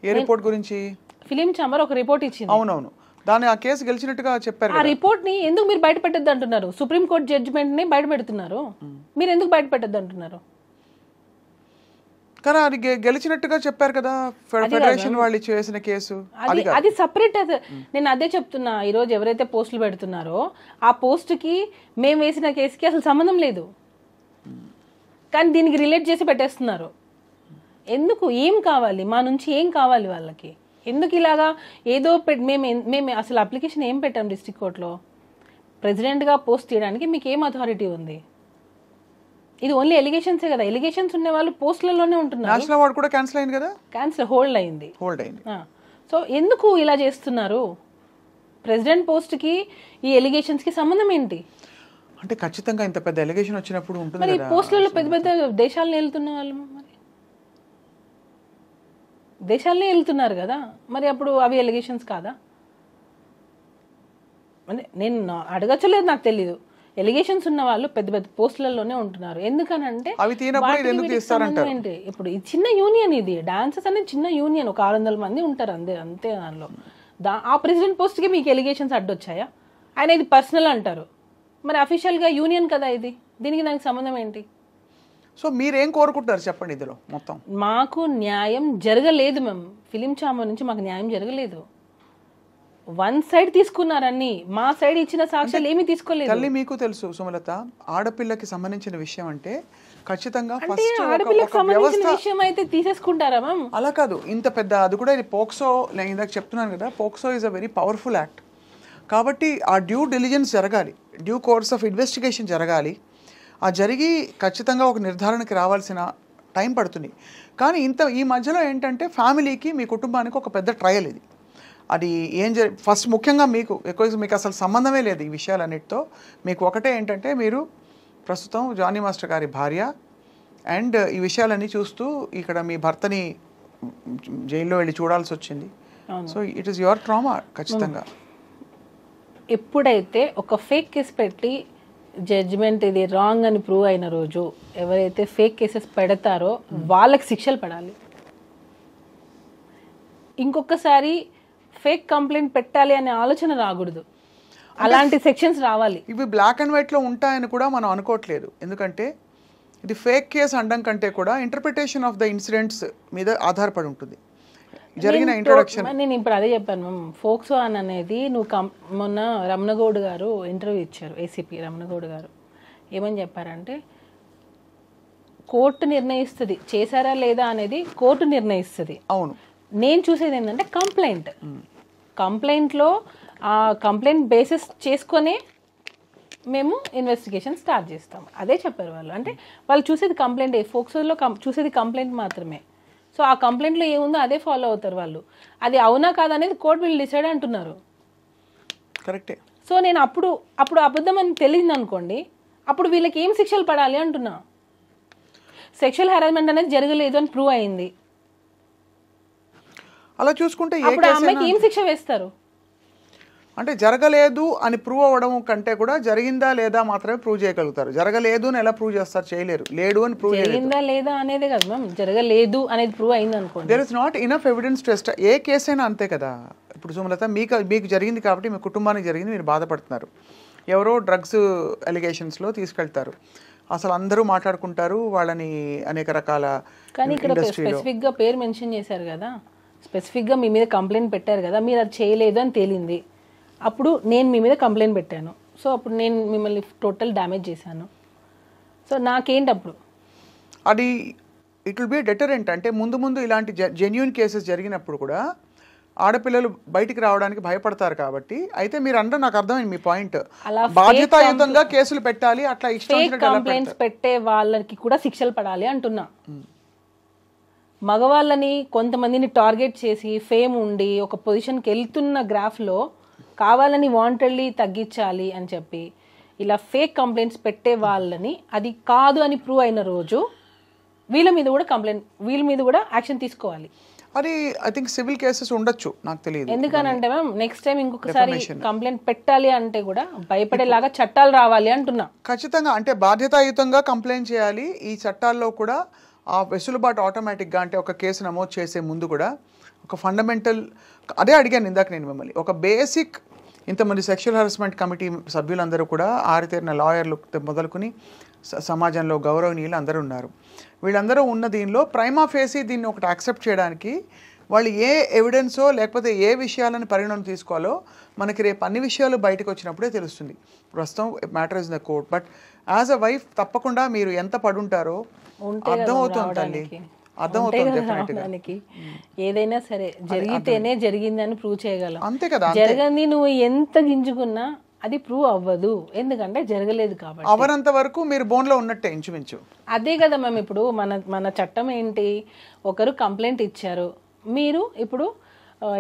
ఏ రిపోర్ట్ గురించి? ఫిలిం ఛాంబర్ ఒక రిపోర్ట్ ఇచ్చింది. అవునవును, దాన్ని ఆ కేసు గెలిచినట్టుగా చెప్పారు. ఆ రిపోర్ట్ ని ఎందుకు మీరు బయట పెట్టద్దు అంటున్నారు? సుప్రీంకోర్టు జడ్జిమెంట్ ని బయట పెడుతున్నారు, మీరు ఎందుకు బయట పెట్టద్దు అంటున్నారు? కానీ అది గెలిచినట్టుగా చెప్పారు కదా ఫెడరేషన్ వాళ్ళు చేసిన కేసు. అది సపరేట్. నేను అదే చెప్తున్నా. ఈరోజు ఎవరైతే పోస్టులు పెడుతున్నారో ఆ పోస్ట్కి మేము వేసిన కేసుకి అసలు సంబంధం లేదు, కానీ దీనికి రిలేట్ చేసి పెట్టేస్తున్నారు. ఎందుకు? ఏం కావాలి మా నుంచి? ఏం కావాలి వాళ్ళకి? ఎందుకు ఇలాగా ఏదో మేము అసలు అప్లికేషన్ ఏం పెట్టాం డిస్ట్రిక్ట్ కోర్టులో? ప్రెసిడెంట్గా పోస్ట్ చేయడానికి మీకు ఏం అథారిటీ ఉంది? ఇది ఓన్లీ ఎలిగేషన్సే కదా. ఎలిగేషన్స్ ఉన్న వాళ్ళు పోస్టులలోనే ఉంటున్నారు. నేషనల్ అవార్డు కూడా క్యాన్సిల్ అయింది కదా. క్యాన్సిల్, హోల్డ్ అయింది. సో ఎందుకు ఇలా చేస్తున్నారు? ప్రెసిడెంట్ పోస్ట్కి ఈ ఎలిగేషన్స్కి సంబంధం ఏంటి? అంటే ఖచ్చితంగా ఇంత పెద్ద ఎలిగేషన్ వచ్చినప్పుడు ఉంటుంది. మరి పోస్టులలో పెద్ద పెద్ద దేశాలను వెళ్తున్న వాళ్ళు మరి దేశాలనే వెళ్తున్నారు కదా, మరి అప్పుడు అవి ఎలిగేషన్స్ కాదా? అంటే నేను అడగచ్చలేదు, నాకు తెలీదు. ఎలిగేషన్స్ ఉన్న వాళ్ళు పెద్ద పెద్ద పోస్టులలోనే ఉంటున్నారు. ఎందుకనంటే ఏంటి, ఇప్పుడు ఈ చిన్న యూనియన్, ఇది డాన్సెస్ అనేది చిన్న యూనియన్, ఒక 600 మంది ఉంటారు అంతే. దానిలో ఆ ప్రెసిడెంట్ పోస్ట్కి మీకు ఎలిగేషన్స్ అడ్డొచ్చాయా? ఆయన ఇది పర్సనల్ అంటారు, మరి అఫీషియల్గా యూనియన్ కదా ఇది, దీనికి దానికి సంబంధం ఏంటి? సో మీరేం కోరుకుంటారు చెప్పండి ఇందులో మొత్తం? మాకు న్యాయం జరగలేదు మ్యామ్. ఫిలిం ఛాంబర్ నుంచి మాకు న్యాయం జరగలేదు. వన్ సైడ్ తీసుకున్నారని, మా సైడ్ ఇచ్చిన సాక్ష్యాలు ఏమీ తీసుకోలేదు. తల్లి మీకు తెలుసు సుమలత, ఆడపిల్లకి సంబంధించిన విషయం అంటే ఖచ్చితంగా ఆడపిల్లకి సంబంధించిన విషయం అయితే తీసేసుకుంటారా మ్యామ్? అలా కాదు, ఇంత పెద్ద అది కూడా ఇది పోక్సో. నేను ఇందాక చెప్తున్నాను కదా, POCSO is a very powerful act. కాబట్టి ఆ డ్యూ డిలిజెన్స్ జరగాలి, డ్యూ కోర్స్ ఆఫ్ ఇన్వెస్టిగేషన్ జరగాలి. ఆ జరిగి ఖచ్చితంగా ఒక నిర్ధారణకి రావాల్సిన టైం పడుతుంది. కానీ ఈ మధ్యలో ఏంటంటే ఫ్యామిలీకి, మీ కుటుంబానికి ఒక పెద్ద ట్రయల్ ఇది. అది ఏం ఫస్ట్ ముఖ్యంగా మీకు అసలు సంబంధమే లేదు ఈ విషయాలన్నిటితో. మీకు ఒకటే ఏంటంటే, మీరు ప్రస్తుతం జానీ మాస్టర్ గారి భార్య అండ్ ఈ విషయాలన్నీ చూస్తూ ఇక్కడ మీ భర్తని జైల్లో వెళ్ళి చూడాల్సి వచ్చింది. So it is your trauma ఖచ్చితంగా. ఎప్పుడైతే ఒక ఫేక్ కేసు పెట్టి జడ్జిమెంట్ ఇది రాంగ్ అని ప్రూవ్ అయిన రోజు ఎవరైతే ఫేక్ కేసెస్ పెడతారో వాళ్ళకి శిక్షలు పడాలి. ఇంకొకసారి ఫేక్ కంప్లైంట్ పెట్టాలి అనే ఆలోచన రాకూడదు, అలాంటి సెక్షన్స్ రావాలి. ఇవి బ్లాక్ అండ్ వైట్లో ఉంటాయని కూడా మనం అనుకోవట్లేదు, ఎందుకంటే ఇది ఫేక్ కేసు అనడం కంటే కూడా ఇంటర్ప్రిటేషన్ ఆఫ్ ద ఇన్సిడెంట్స్ మీద ఆధారపడి ఉంటుంది జరిగిన ఇంట్రొడక్షన్. నేను ఇప్పుడు అదే చెప్పాను మ్యామ్, ఫోక్సో అని అనేది మొన్న రమణగౌడ్ గారు ఇంటర్వ్యూ ఇచ్చారు, ఏసీపీ రమణగౌడ్ గారు. ఏమని చెప్పారంటే కోర్టు నిర్ణయిస్తుంది చేశారా లేదా అనేది, కోర్టు నిర్ణయిస్తుంది. అవును, నేను చూసేది ఏంటంటే కంప్లైంట్లో ఆ కంప్లైంట్ బేసిస్ చేసుకొని మేము ఇన్వెస్టిగేషన్ స్టార్ట్ చేస్తాం. అదే చెప్పారు వాళ్ళు. అంటే వాళ్ళు చూసేది కంప్లైంట్, ఫోక్సోలో చూసేది కంప్లైంట్ మాత్రమే. సో ఆ కంప్లైంట్లో ఏముందో అదే ఫాలో అవుతారు వాళ్ళు. అది అవునా కాదనేది కోర్టు వీళ్ళు డిసైడ్ అంటున్నారు. కరెక్టే. సో నేను అప్పుడు అబద్ధం అని తెలియదు అనుకోండి, అప్పుడు వీళ్ళకి ఏం శిక్షలు పడాలి అంటున్నా. సెక్షువల్ హెరాస్మెంట్ అనేది జరగలేదు అని ప్రూవ్ అయింది, అలా చూసుకుంటే అప్పుడు ఆ అమ్మాయికి ఏం శిక్ష వేస్తారు? అంటే జరగలేదు అని ప్రూవ్ అవ్వడం కంటే కూడా జరిగిందా లేదా మాత్రమే ప్రూవ్ చేయగలుగుతారు. జరగలేదు అని ఎలా ప్రూవ్ చేస్తారు? చేయలేరు. లేడు అని ప్రూవ్ జరిగిందా లేదా అనేది కదా మ్యామ్, జరగలేదు అనేది ప్రూవ్ అయింది అనుకోండి. There is not enough evidence to a case అయినా అంతే కదా. ఇప్పుడు సుమలత మీకు జరిగింది కాబట్టి మీ కుటుంబానికి జరిగింది, మీరు బాధపడుతున్నారు. ఎవరో డ్రగ్స్ అలిగేషన్స్లో తీసుకెళ్తారు, అసలు అందరూ మాట్లాడుకుంటారు వాళ్ళని అనేక రకాల. కానీ ఇక్కడ స్పెసిఫిక్గా పేరు మెన్షన్ చేశారు కదా, స్పెసిఫిక్గా మీ మీద కంప్లైంట్ పెట్టారు కదా, మీరు అది చేయలేదు అని తేలింది. అప్పుడు నేను మీ మీద కంప్లైంట్ పెట్టాను, సో అప్పుడు నేను మిమ్మల్ని టోటల్ డ్యామేజ్ చేశాను. సో నాకేంటి అప్పుడు అది ఇట్ విల్ బి డెటరెంట్. అంటే ముందు ఇలాంటి జెన్యూన్ కేసెస్ జరిగినప్పుడు కూడా ఆడపిల్లలు బయటికి రావడానికి భయపడతారు కాబట్టి. అయితే మీరు అంటే నాకు అర్థమైంది మీ పాయింట్, బాధ్యతాయుతంగా కేసులు పెట్టాలి, అట్లా కంప్లైంట్స్ పెట్టే వాళ్ళకి కూడా శిక్షలు పడాలి అంటున్నా. మగవాళ్ళని కొంతమందిని టార్గెట్ చేసి ఫేమ్ ఉండి ఒక పొజిషన్కి వెళ్తున్న గ్రాఫ్లో కావాలని వాంటెడ్లీ తగ్గించాలి అని చెప్పి ఇలా ఫేక్ కంప్లైంట్స్ పెట్టే వాళ్ళని అది కాదు అని ప్రూవ్ అయిన రోజు వీళ్ళ మీద కూడా యాక్షన్ తీసుకోవాలి. అది ఐ థింక్ సివిల్ కేసెస్ ఉండొచ్చు, నాకు తెలియదు. ఎందుకనంటే మ్యామ్ నెక్స్ట్ టైం ఇంకొకసారి కంప్లైంట్ పెట్టాలి అంటే కూడా భయపడేలాగా చట్టాలు రావాలి అంటున్నా. ఖచ్చితంగా, అంటే బాధ్యతాయుతంగా కంప్లైంట్ చేయాలి. ఈ చట్టాల్లో కూడా ఆ వెసులుబాటు ఆటోమేటిక్గా, అంటే ఒక కేసు నమోదు చేసే ముందు కూడా ఒక ఫండమెంటల్, అదే అడిగాను ఇందాక నేను మిమ్మల్ని, ఒక బేసిక్ ఇంతమంది సెక్షువల్ హెరాస్మెంట్ కమిటీ సభ్యులందరూ కూడా ఆరితేరిన లాయర్లు మొదలుకొని సమాజంలో గౌరవనీయులు అందరూ ఉన్నారు. వీళ్ళందరూ ఉన్న దీనిలో ప్రైమా ఫేసి దీన్ని ఒకటి యాక్సెప్ట్ చేయడానికి వాళ్ళు ఏ ఎవిడెన్సో లేకపోతే ఏ విషయాలను పరిగణన తీసుకోవాలో మనకి రేపు అన్ని విషయాలు బయటకు వచ్చినప్పుడే తెలుస్తుంది. ప్రస్తుతం matter is the court, but as a wife తప్పకుండా మీరు ఎంత పడుంటారో అర్థమవుతుంది, అర్థమవుతుంది. ఏదైనా సరే జరిగితేనే జరిగిందని ప్రూవ్ చేయగలం, అంతే కదా. జరగని నువ్వు ఎంత గింజుకున్నా అది ప్రూవ్ అవ్వదు, ఎందుకంటే జరగలేదు కాబట్టి. అవనంత వరకు మీరు బోన్లో ఉన్నట్టే ఇంచుమించు. అదే కదా మ్యామ్, ఇప్పుడు మన చట్టం ఏంటి, ఒకరు కంప్లైంట్ ఇచ్చారు, మీరు ఇప్పుడు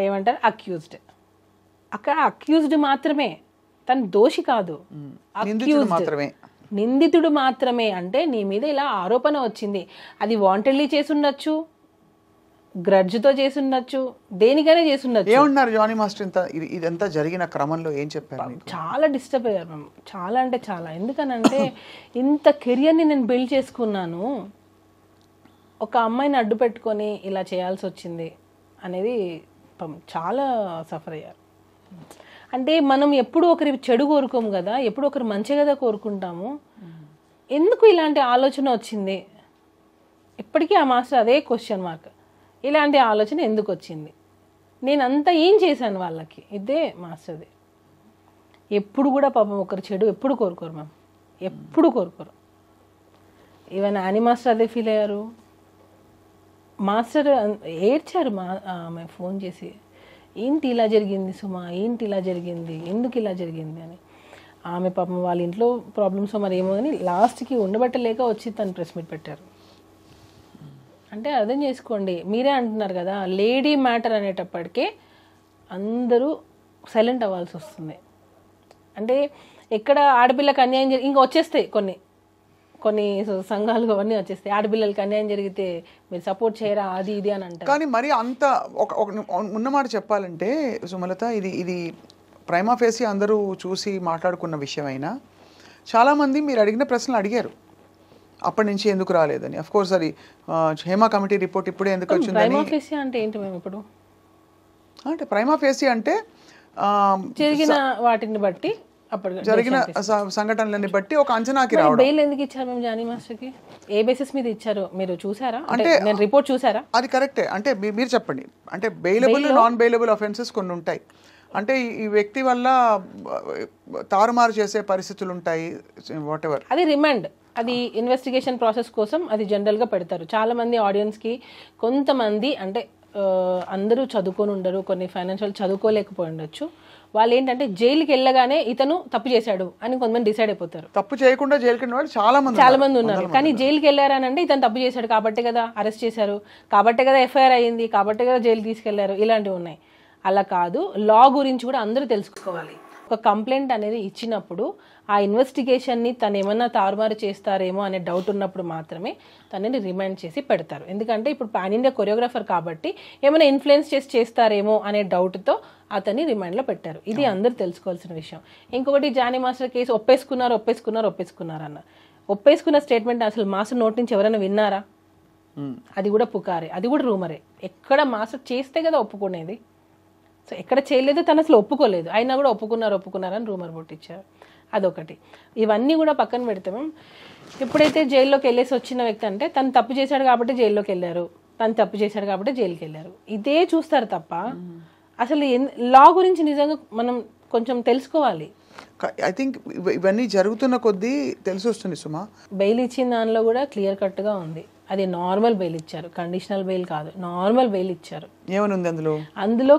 ఏమంటారు అక్యూజ్డ్, అక్కడ అక్యూజ్డ్ మాత్రమే, తను దోషి కాదు, నిందితుడు మాత్రమే. అంటే నీ మీద ఇలా ఆరోపణ వచ్చింది, అది వాంటెడ్లీ చేసుండొచ్చు, గ్రడ్జ్తో చేసుండొచ్చు, దేనికైనా చేసుండొచ్చు. ఏమన్నారు జానీ మాస్టర్ ఇదంతా జరిగిన క్రమంలో ఏం చెప్పారు? చాలా డిస్టర్బ్ అయ్యారు మ్యామ్, చాలా అంటే చాలా. ఎందుకనంటే ఇంత కెరియర్ని నేను బిల్డ్ చేసుకున్నాను, ఒక అమ్మాయిని అడ్డు పెట్టుకొని ఇలా చేయాల్సి వచ్చింది అనేది చాలా సఫర్ అయ్యారు. అంటే మనం ఎప్పుడు ఒకరి చెడు కోరుకోము కదా, ఎప్పుడు ఒకరు మంచి కదా కోరుకుంటాము. ఎందుకు ఇలాంటి ఆలోచన వచ్చింది? ఇప్పటికీ ఆ మాస్టర్ అదే క్వశ్చన్ మార్క్, ఇలాంటి ఆలోచన ఎందుకు వచ్చింది, నేనంతా ఏం చేశాను వాళ్ళకి, ఇదే మాస్టర్ది. ఎప్పుడు కూడా పాపం ఒకరి చెడు ఎప్పుడు కోరుకోరు మ్యామ్, ఎప్పుడు కోరుకోరు. ఈవెన్ యానీ మాస్టర్ అదే ఫీల్ అయ్యారు. మాస్టర్ ఏడ్చారు ఆమె ఫోన్ చేసి, ఏంటి ఇలా జరిగింది సుమా, ఏంటి ఇలా జరిగింది, ఎందుకు ఇలా జరిగింది అని. ఆమె పాపం వాళ్ళ ఇంట్లో ప్రాబ్లమ్స్ మరి ఏమో అని లాస్ట్కి ఉండబట్టలేక వచ్చి తను ప్రెస్ మీట్ పెట్టారు. అంటే అర్థం చేసుకోండి, మీరే అంటున్నారు కదా లేడీ మ్యాటర్ అనేటప్పటికే అందరూ సైలెంట్ అవ్వాల్సి వస్తుంది. అంటే ఎక్కడ ఆడపిల్లకి అన్యాయం ఇంకా వచ్చేస్తాయి కొన్ని సంఘాలు అవన్నీ వచ్చేస్తాయి. ఆడపిల్లలకి అన్యాయం జరిగితే మీరు సపోర్ట్ చేయరా అది ఇది అని అంటారు. కానీ మరి అంత ఉన్నమాట చెప్పాలంటే సుమలత, ఇది ప్రైమా ఫేసి అందరూ చూసి మాట్లాడుకున్న విషయమైనా చాలామంది మీరు అడిగిన ప్రశ్నలు అడిగారు అప్పటి నుంచి ఎందుకు రాలేదని. అఫ్ కోర్స్ అది హేమా కమిటీ రిపోర్ట్ ఇప్పుడే ఎందుకు వచ్చిందని. ప్రైమా ఫేసి అంటే ఏంటి మేము ఇప్పుడు అంటే ప్రైమా ఫేసి అంటే జరిగిన వాటిని బట్టి జరిగిన సంఘటనలని బట్టి ఒక అంచనాకి రావడం. బెయిల్ ఎందుకు ఇచ్చారు మేము జానీ మాస్టర్కి? ఏ బేసిస్ మీద ఇచ్చారు మీరు చూసారా? అంటే నేను రిపోర్ట్ చూసారా? అది కరెక్టే. అంటే మీరు చెప్పండి. అంటే బెయిలబుల్ నాన్ బెయిలబుల్ అఫెన్సెస్ కొన్ని ఉంటాయి. అంటే ఈ వ్యక్తి వల్ల తారుమారు చేసే పరిస్థితులు ఉంటాయి, వాట్ ఎవర్. అది రిమాండ్, అది ఇన్వెస్టిగేషన్ ప్రాసెస్ కోసం అది జనరల్గా పెడతారు. చాలా మంది ఆడియన్స్కి కొంతమంది అంటే అందరూ చదువుకొని ఉండరు, కొన్ని ఫైనాన్షియల్ చదువుకోలేకపోయి ఉండొచ్చు. వాళ్ళు ఏంటంటే జైలుకి వెళ్ళగానే ఇతను తప్పు చేశాడు అని కొంతమంది డిసైడ్ అయిపోతారు. తప్పు చేయకుండా జైలుకి వెళ్ళిన వాళ్ళు చాలా మంది ఉన్నారు. కానీ జైలుకి వెళ్ళారని అంటే ఇతను తప్పు చేశాడు కాబట్టే కదా అరెస్ట్ చేశారు, కాబట్టే కదా ఎఫ్ఐఆర్ అయ్యింది, కాబట్టే కదా జైలు తీసుకెళ్లారు, ఇలాంటివి ఉన్నాయి. అలా కాదు, లా గురించి కూడా అందరూ తెలుసుకోవాలి. ఒక కంప్లైంట్ అనేది ఇచ్చినప్పుడు ఆ ఇన్వెస్టిగేషన్ని తను ఏమన్నా తారుమారు చేస్తారేమో అనే డౌట్ ఉన్నప్పుడు మాత్రమే తనని రిమాండ్ చేసి పెడతారు. ఎందుకంటే ఇప్పుడు పాన్ ఇండియా కొరియోగ్రాఫర్ కాబట్టి ఏమైనా ఇన్ఫ్లుయెన్స్ చేస్తారేమో అనే డౌట్తో అతన్ని రిమాండ్లో పెట్టారు. ఇది అందరూ తెలుసుకోవాల్సిన విషయం. ఇంకొకటి జానీ మాస్టర్ కేసు ఒప్పేసుకున్నారు అన్న ఒప్పేసుకున్న స్టేట్మెంట్ అసలు మాస్టర్ నోటి నుంచి ఎవరైనా విన్నారా? అది కూడా పుకారే, అది కూడా రూమరే. ఎక్కడ మాస్టర్ చేస్తే కదా ఒప్పుకునేది. సో ఎక్కడ చేయలేదు, తను అసలు ఒప్పుకోలేదు, అయినా కూడా ఒప్పుకున్నారని రూమర్ పుట్టించారు. అదొకటి. ఇవన్నీ కూడా పక్కన పెడితే ఎప్పుడైతే జైల్లోకి వెళ్ళేసి వచ్చిన వ్యక్తి అంటే తను తప్పు చేశాడు కాబట్టి జైల్లోకి వెళ్ళారు, తను తప్పు చేశాడు కాబట్టి జైలుకి వెళ్ళారు, ఇదే చూస్తారు తప్ప అసలు లా గురించి నిజంగా మనం కొంచెం తెలుసుకోవాలి. ఐ థింక్ ఇవన్నీ జరుగుతున్న కొద్దీ తెలిసి వస్తుంది సుమా. బెయిల్ ఇచ్చిన దానిలో కూడా క్లియర్ కట్గా ఉంది. అది నార్మల్ బెయిల్ ఇచ్చారు, కండిషనల్ బెయిల్ కాదు, నార్మల్ బెయిల్ ఇచ్చారు. ఏమని ఉంది అందులో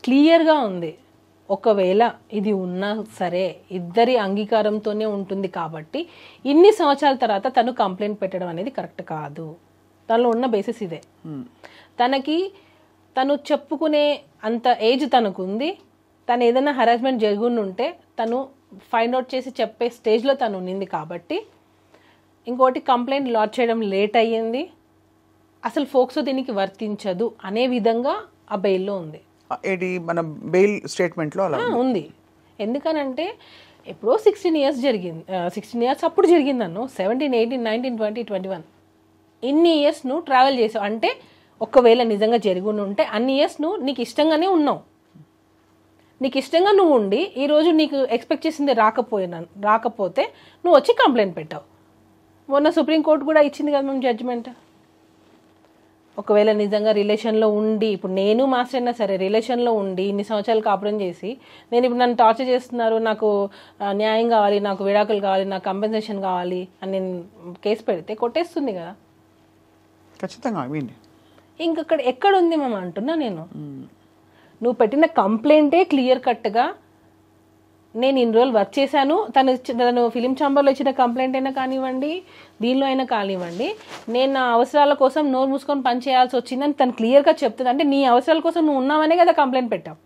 క్లియర్గా ఉంది. ఒకవేళ ఇది ఉన్నా సరే ఇద్దరి అంగీకారంతోనే ఉంటుంది కాబట్టి ఇన్ని సంవత్సరాల తర్వాత తను కంప్లైంట్ పెట్టడం అనేది కరెక్ట్ కాదు. తనలో ఉన్న బేసిస్ ఇదే. తను చెప్పుకునే అంత ఏజ్ తనకు ఉంది. తను ఏదైనా హరాస్మెంట్ జరుగుని ఉంటే తను ఫైండ్ అవుట్ చేసి చెప్పే స్టేజ్లో తను ఉన్నింది కాబట్టి. ఇంకోటి, కంప్లైంట్ లాడ్జ్ చేయడం లేట్ అయ్యింది, అసలు ఫోక్సో దీనికి వర్తించదు అనే విధంగా ఆ బెయిల్లో ఉంది. ఏది మన బెయిల్ స్టేట్మెంట్లో అలా ఉంది. ఎందుకనంటే ఎప్పుడో 16 years జరిగింది, 16 years అప్పుడు జరిగిందన్ను, 17, 18, 19, 20, 21 ఇన్ని ఇయర్స్ నువ్వు ట్రావెల్ చేసావు అంటే ఒకవేళ నిజంగా జరిగి ఉంటే అన్ని ఇయర్స్ నువ్వు నీకు ఇష్టంగానే ఉన్నావు. నీకు ఇష్టంగా నువ్వు ఉండి ఈరోజు నీకు ఎక్స్పెక్ట్ చేసింది రాకపోతే నువ్వు వచ్చి కంప్లైంట్ పెట్టావు. మొన్న సుప్రీంకోర్టు కూడా ఇచ్చింది కదా మేము జడ్జిమెంట్. ఒకవేళ నిజంగా రిలేషన్లో ఉండి, ఇప్పుడు నేను మాస్టర్ అయినా సరే రిలేషన్లో ఉండి ఇన్ని సంవత్సరాలు కాపురం చేసి నేను ఇప్పుడు నన్ను టార్చర్ చేస్తున్నారు, నాకు న్యాయం కావాలి, నాకు విడాకులు కావాలి, నాకు కంపెన్సేషన్ కావాలి అని నేను కేసు పెడితే కొట్టేస్తుంది కదా ఖచ్చితంగా. ఇంకక్కడ ఎక్కడుంది మేము అంటున్నా నేను. నువ్వు పెట్టిన కంప్లైంటే క్లియర్ కట్గా నేను ఇన్ని రోజులు వర్క్ చేశాను, తను ఫిలిం ఛాంబర్లో ఇచ్చిన కంప్లైంట్ అయినా కానివ్వండి, దీనిలో అయినా కానివ్వండి, నేను నా అవసరాల కోసం నోరు మూసుకొని పని చేయాల్సి వచ్చిందని తను క్లియర్గా చెప్తుంది. అంటే నీ అవసరాల కోసం నువ్వు ఉన్నావనే కదా కంప్లైంట్ పెట్టావు.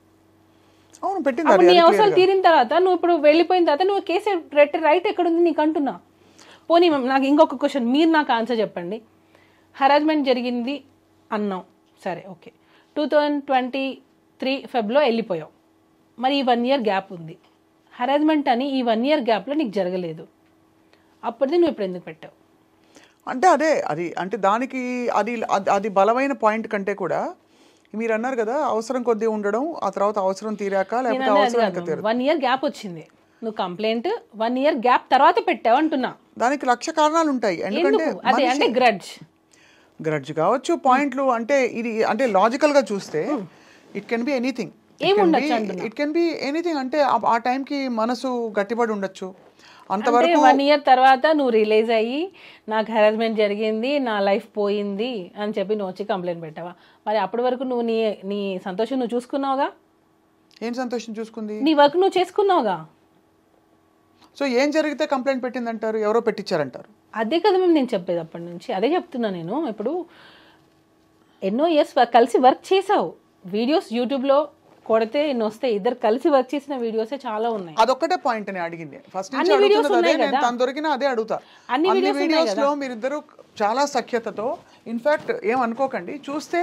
అప్పుడు నీ అవసరాలు తీరిన తర్వాత నువ్వు ఇప్పుడు వెళ్ళిపోయిన తర్వాత నువ్వు కేసు రైట్ ఎక్కడుంది నీకు అంటున్నా. పోనీ నాకు ఇంకొక క్వశ్చన్, మీరు నాకు ఆన్సర్ చెప్పండి. హరాస్మెంట్ జరిగింది అన్నావు, సరే ఓకే, 2023 ఫెబ్లో వెళ్ళిపోయావు, మరి ఈ 1 year గ్యాప్ ఉంది. హరాస్మెంట్ అని ఈ 1 year గ్యాప్లో నీకు జరగలేదు, అప్పటిది నువ్వు ఇప్పుడు ఎందుకు పెట్టావు? అంటే అది అంటే దానికి అది బలమైన పాయింట్ కంటే కూడా మీరు అన్నారు కదా అవసరం కొద్దీ ఉండడం, ఆ తర్వాత అవసరం తీరాక లేకపోతే అవసరం 1 year గ్యాప్ వచ్చింది, నువ్వు కంప్లైంట్ 1 year గ్యాప్ తర్వాత పెట్టావు అంటున్నా. దానికి 1,00,000 కారణాలు ఉంటాయి. ఎందుకంటే అంటే గ్రడ్జ్ కావచ్చు, పాయింట్లు అంటే ఇది అంటే లాజికల్గా చూస్తే it can be anything. It can be anything. అంటే ఆ టైంకి మనసు గట్టిపడి ఉండొచ్చు. అంతవరకు 1 year తర్వాత నువ్వు రిలీజ్ అయ్యి నాకు హెరాస్మెంట్ జరిగింది, నా లైఫ్ పోయింది అని చెప్పి నువ్వు వచ్చి కంప్లైంట్ పెట్టావా? మరి అప్పటి వరకు నువ్వు నీ సంతోషం నువ్వు చూసుకున్నావుగా. ఏం సంతోషం చూసుకుంది? నీ వర్క్ నువ్వు చేసుకున్నావుగా. సో ఏం జరిగితే కంప్లైంట్ పెట్టిందంటారు? ఎవరో పెట్టించారంటారు. అదే కదా మేము నేను చెప్పేది అప్పటి నుంచి, అదే చెప్తున్నా నేను. ఇప్పుడు ఎన్నో ఇయర్స్ కలిసి వర్క్ చేసావు, వీడియోస్ యూట్యూబ్లో కొడితే ఇన్ని వస్తాయి. ఇద్దరు కలిసి వర్క్ చేసిన వీడియోసే చాలా ఉన్నాయి. అదొక్కటే పాయింట్ అని అడిగింది ఫస్ట్ నుంచి అడుగుతున్నది అదే, నేను తను దొరికిన అదే అడుగుతా. అన్ని వీడియోస్ లో మీరిద్దరు చాలా సఖ్యతతో, ఇన్ఫాక్ట్ ఏమనుకోకండి, చూస్తే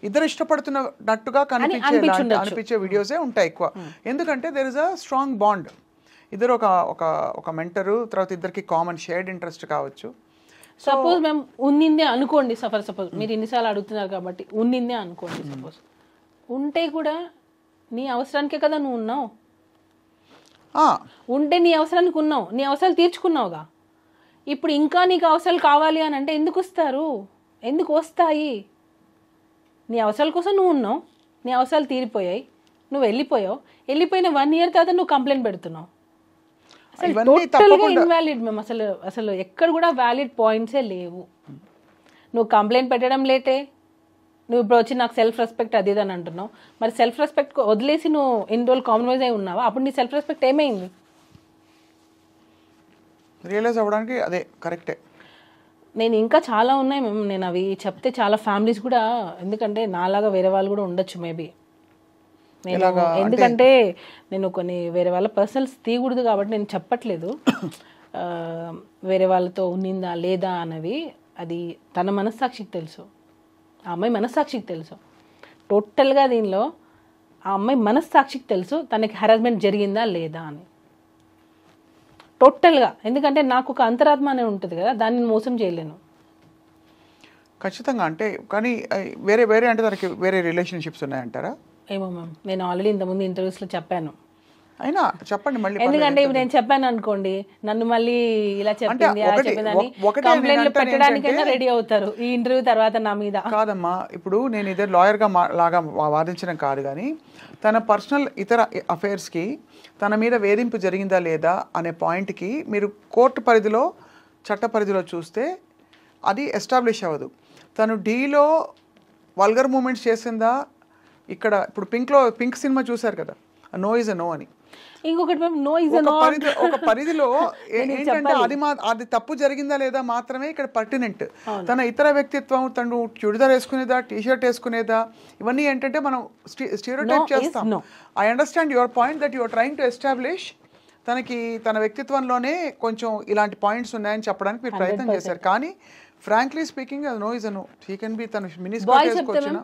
ఇద్దరు ఇష్టపడుతున్నట్టుగా అనిపించే వీడియోసే ఉంటాయి ఎక్కువ. ఎందుకంటే there is a strong bond. ఇద్దరు ఒక మెంటరు, తర్వాత ఇద్దరికి కామన్ షేర్డ్ ఇంట్రెస్ట్ కావచ్చు. సపోజ్ మేము ఉన్నిందే అనుకోండి, సపోజ్ మీరు ఇన్నిసార్లు అడుగుతున్నారు కాబట్టి ఉన్నిందే అనుకోండి. సపోజ్ ఉంటే కూడా నీ అవసరానికే కదా నువ్వు ఉన్నావు. ఉంటే నీ అవసరానికి ఉన్నావు, నీ అవసరాలు తీర్చుకున్నావుగా. ఇప్పుడు ఇంకా నీకు అవసరాలు కావాలి అని అంటే ఎందుకు వస్తారు, ఎందుకు వస్తాయి? నీ అవసరాల కోసం నువ్వు ఉన్నావు, నీ అవసరాలు తీరిపోయాయి, నువ్వు వెళ్ళిపోయావు. వెళ్ళిపోయిన 1 year తర్వాత నువ్వు కంప్లైంట్ పెడుతున్నావు. అసలు టోటల్గా ఇన్వాలిడ్ మేము. అసలు ఎక్కడ కూడా వ్యాలిడ్ పాయింట్సే లేవు. నువ్వు కంప్లైంట్ పెట్టడం లేటే, నువ్వు ఇప్పుడు వచ్చి నాకు సెల్ఫ్ రెస్పెక్ట్ అది అని అంటున్నావు. మరి సెల్ఫ్ రెస్పెక్ట్ వదిలేసి నువ్వు ఇన్ని రోజులు కాంప్రమైజ్ అయి ఉన్నావా? అప్పుడు నీ సెల్ఫ్ రెస్పెక్ట్ ఏమైంది? రియలైజ్ అవ్వడానికి అదే కరెక్టే. నేను ఇంకా చాలా ఉన్నాయి మేము, నేను అవి చెప్తే చాలా ఫ్యామిలీస్ కూడా, ఎందుకంటే నాలాగా వేరే వాళ్ళు కూడా ఉండొచ్చు మేబీ. నేను ఎందుకంటే నేను కొన్ని వేరే వాళ్ళ పర్సనల్స్ తీయకూడదు కాబట్టి నేను చెప్పట్లేదు. వేరే వాళ్ళతో ఉన్నిందా లేదా అన్నవి అది తన మనస్సాక్షికి తెలుసు, ఆ అమ్మాయి మనస్సాక్షికి తెలుసు. టోటల్గా దీనిలో ఆ అమ్మాయి మనస్సాక్షికి తెలుసు తనకి హెరాస్మెంట్ జరిగిందా లేదా అని టోటల్గా. ఎందుకంటే నాకు ఒక అంతరాత్మ అనేది ఉంటుంది కదా, దాన్ని మోసం చేయలేను ఖచ్చితంగా. అంటే కానీ వేరే అంటే తనకి వేరే రిలేషన్షిప్స్ ఉన్నాయంటారా? ఏమో మ్యామ్, నేను ఆల్రెడీ ఇంతకుముందు ఇంటర్వ్యూస్లో చెప్పాను. అయినా చెప్పండి మళ్ళీ. ఎందుకంటే ఇప్పుడు నేను చెప్పాను అనుకోండి, నన్ను మళ్ళీ ఇలా చెప్పింది అలా చెప్పిందని కంప్లైంట్లు పెట్టడానికైనా రెడీ అవుతారు ఈ ఇంటర్వ్యూ తర్వాత నా మీద. కాదమ్మా, ఇప్పుడు నేను ఇదే లాయర్గా లాగా వాదించడం కాదు, కానీ తన పర్సనల్ ఇతర అఫైర్స్కి తన మీద వేధింపు జరిగిందా లేదా అనే పాయింట్కి మీరు కోర్టు పరిధిలో, చట్ట పరిధిలో చూస్తే అది ఎస్టాబ్లిష్ అవ్వదు. తను డీలో వల్గర్ మూమెంట్స్ చేసిందా, ఇక్కడ ఇప్పుడు పింక్ సినిమా చూసారు కదా, నో ఇస్ అ నో అని. ఇంకొకటి నో ఇస్ అ నో ఒక పరిధిలో ఏంటంటే అది తప్పు జరిగిందా లేదా మాత్రమే ఇక్కడ పర్టినెంట్. తన ఇతర వ్యక్తిత్వం, తను చుడిదార్ వేసుకునేదా, టీషర్ట్ వేసుకునేదా, ఇవన్నీ ఏంటంటే మనం స్టీరియోటైప్ చేస్తాం. I understand your point that your trying to establish తనకి తన వ్యక్తిత్వంలోనే కొంచెం ఇలాంటి పాయింట్స్ ఉన్నాయని చెప్పడానికి మీరు ప్రయత్నం చేశారు. కానీ ఫ్రాంక్లీ స్పీకింగ్ అది no is a no. He can be తన మినిస్టర్ వేసుకొచ్చిన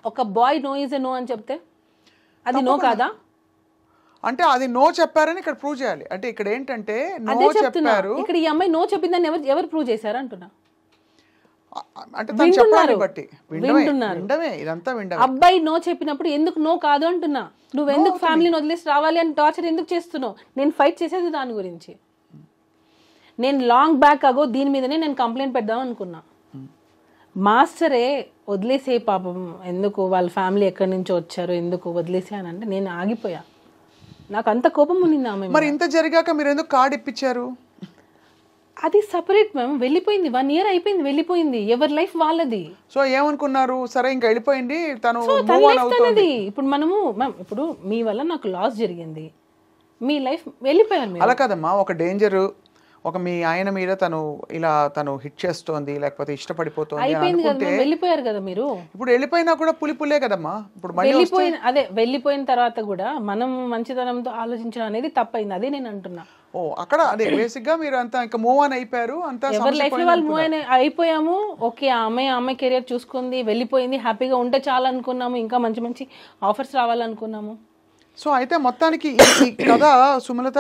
ఒక boy no is a no అని చెప్తే అది నో కాదా? అంటే అది నో చెప్పారని ఇక్కడ ప్రూవ్ చేయాలి. అంటే ఇక్కడ ఏంటంటే నో చెప్పారు, ఇక్కడ ఈ అమ్మాయి నో చెప్పిందని ఎవరు ప్రూవ్ చేశారు అంటున్నా. అంటే తను చెప్పాలని బట్టి విండమే, ఇదంతా విండమే. అబ్బాయి నో చెప్పినప్పుడు ఎందుకు నో కాదు అంటున్నా. నువ్వు ఎందుకు ఫ్యామిలీని వదిలేసి రావాలి అని టార్చర్ ఎందుకు చేస్తున్నావు? నేను ఫైట్ చేసేది దాని గురించి. నేను లాంగ్ బ్యాక్ అగో దీని మీదనే నేను కంప్లైంట్ పెడదాం అనుకున్నా. మాస్టరే వదిలేసే పాపం, ఎందుకు వాళ్ళ ఫ్యామిలీ ఎక్కడి నుంచో వచ్చారు, ఎందుకు వదిలేసే అని అంటే నేను ఆగిపోయా. నాకు అంత కోపం ఉన్నింది ఆమె. మరి ఇంత జరిగాక మీరు ఎందుకు కార్డు ఇప్పించారు? అది సపరేట్ మ్యామ్, వెళ్ళిపోయింది. 1 year అయిపోయింది, వెళ్ళిపోయింది. ఎవరి లైఫ్ వాళ్ళది. సో ఏమనుకున్నారు, సరే ఇంకా వెళ్ళిపోయింది తను. ఇప్పుడు మనము మ్యామ్, ఇప్పుడు మీ వల్ల నాకు లాస్ జరిగింది, మీ లైఫ్ వెళ్ళిపోయారు. అలా కాదమ్మా, ఒక డేంజర్, ఒక మీ ఆయన మీద తను హిట్ చేస్తోంది, లేకపోతే ఇష్టపడిపోతుంది అనుకుంటే వెళ్ళిపోయారు కదా మీరు. ఇప్పుడు వెళ్ళిపోయినా కూడా పులిపులే కదమ్మా. ఇప్పుడు వెళ్ళిపోయిన తర్వాత కూడా మనం మంచితనంతో ఆలోచించడం అనేది తప్పైంది. అదే నేను అంటున్నా. అక్కడ అదే బేసిక్ గా మీరు అంతా ఇంకా మూవ్ ఆన్ అయిపోయారు. అంతా ఎవరి లైఫ్ లో వాళ్ళు మూవ్ ఆన్ అయిపోయాము. ఓకే, ఆమె కెరియర్ చూసుకుంది, వెళ్ళిపోయింది, హ్యాపీగా ఉంటే చాలు అనుకున్నాము. ఇంకా మంచి మంచి ఆఫర్స్ రావాలనుకున్నాము. సో అయితే మొత్తానికి ఈ కథ సుమలత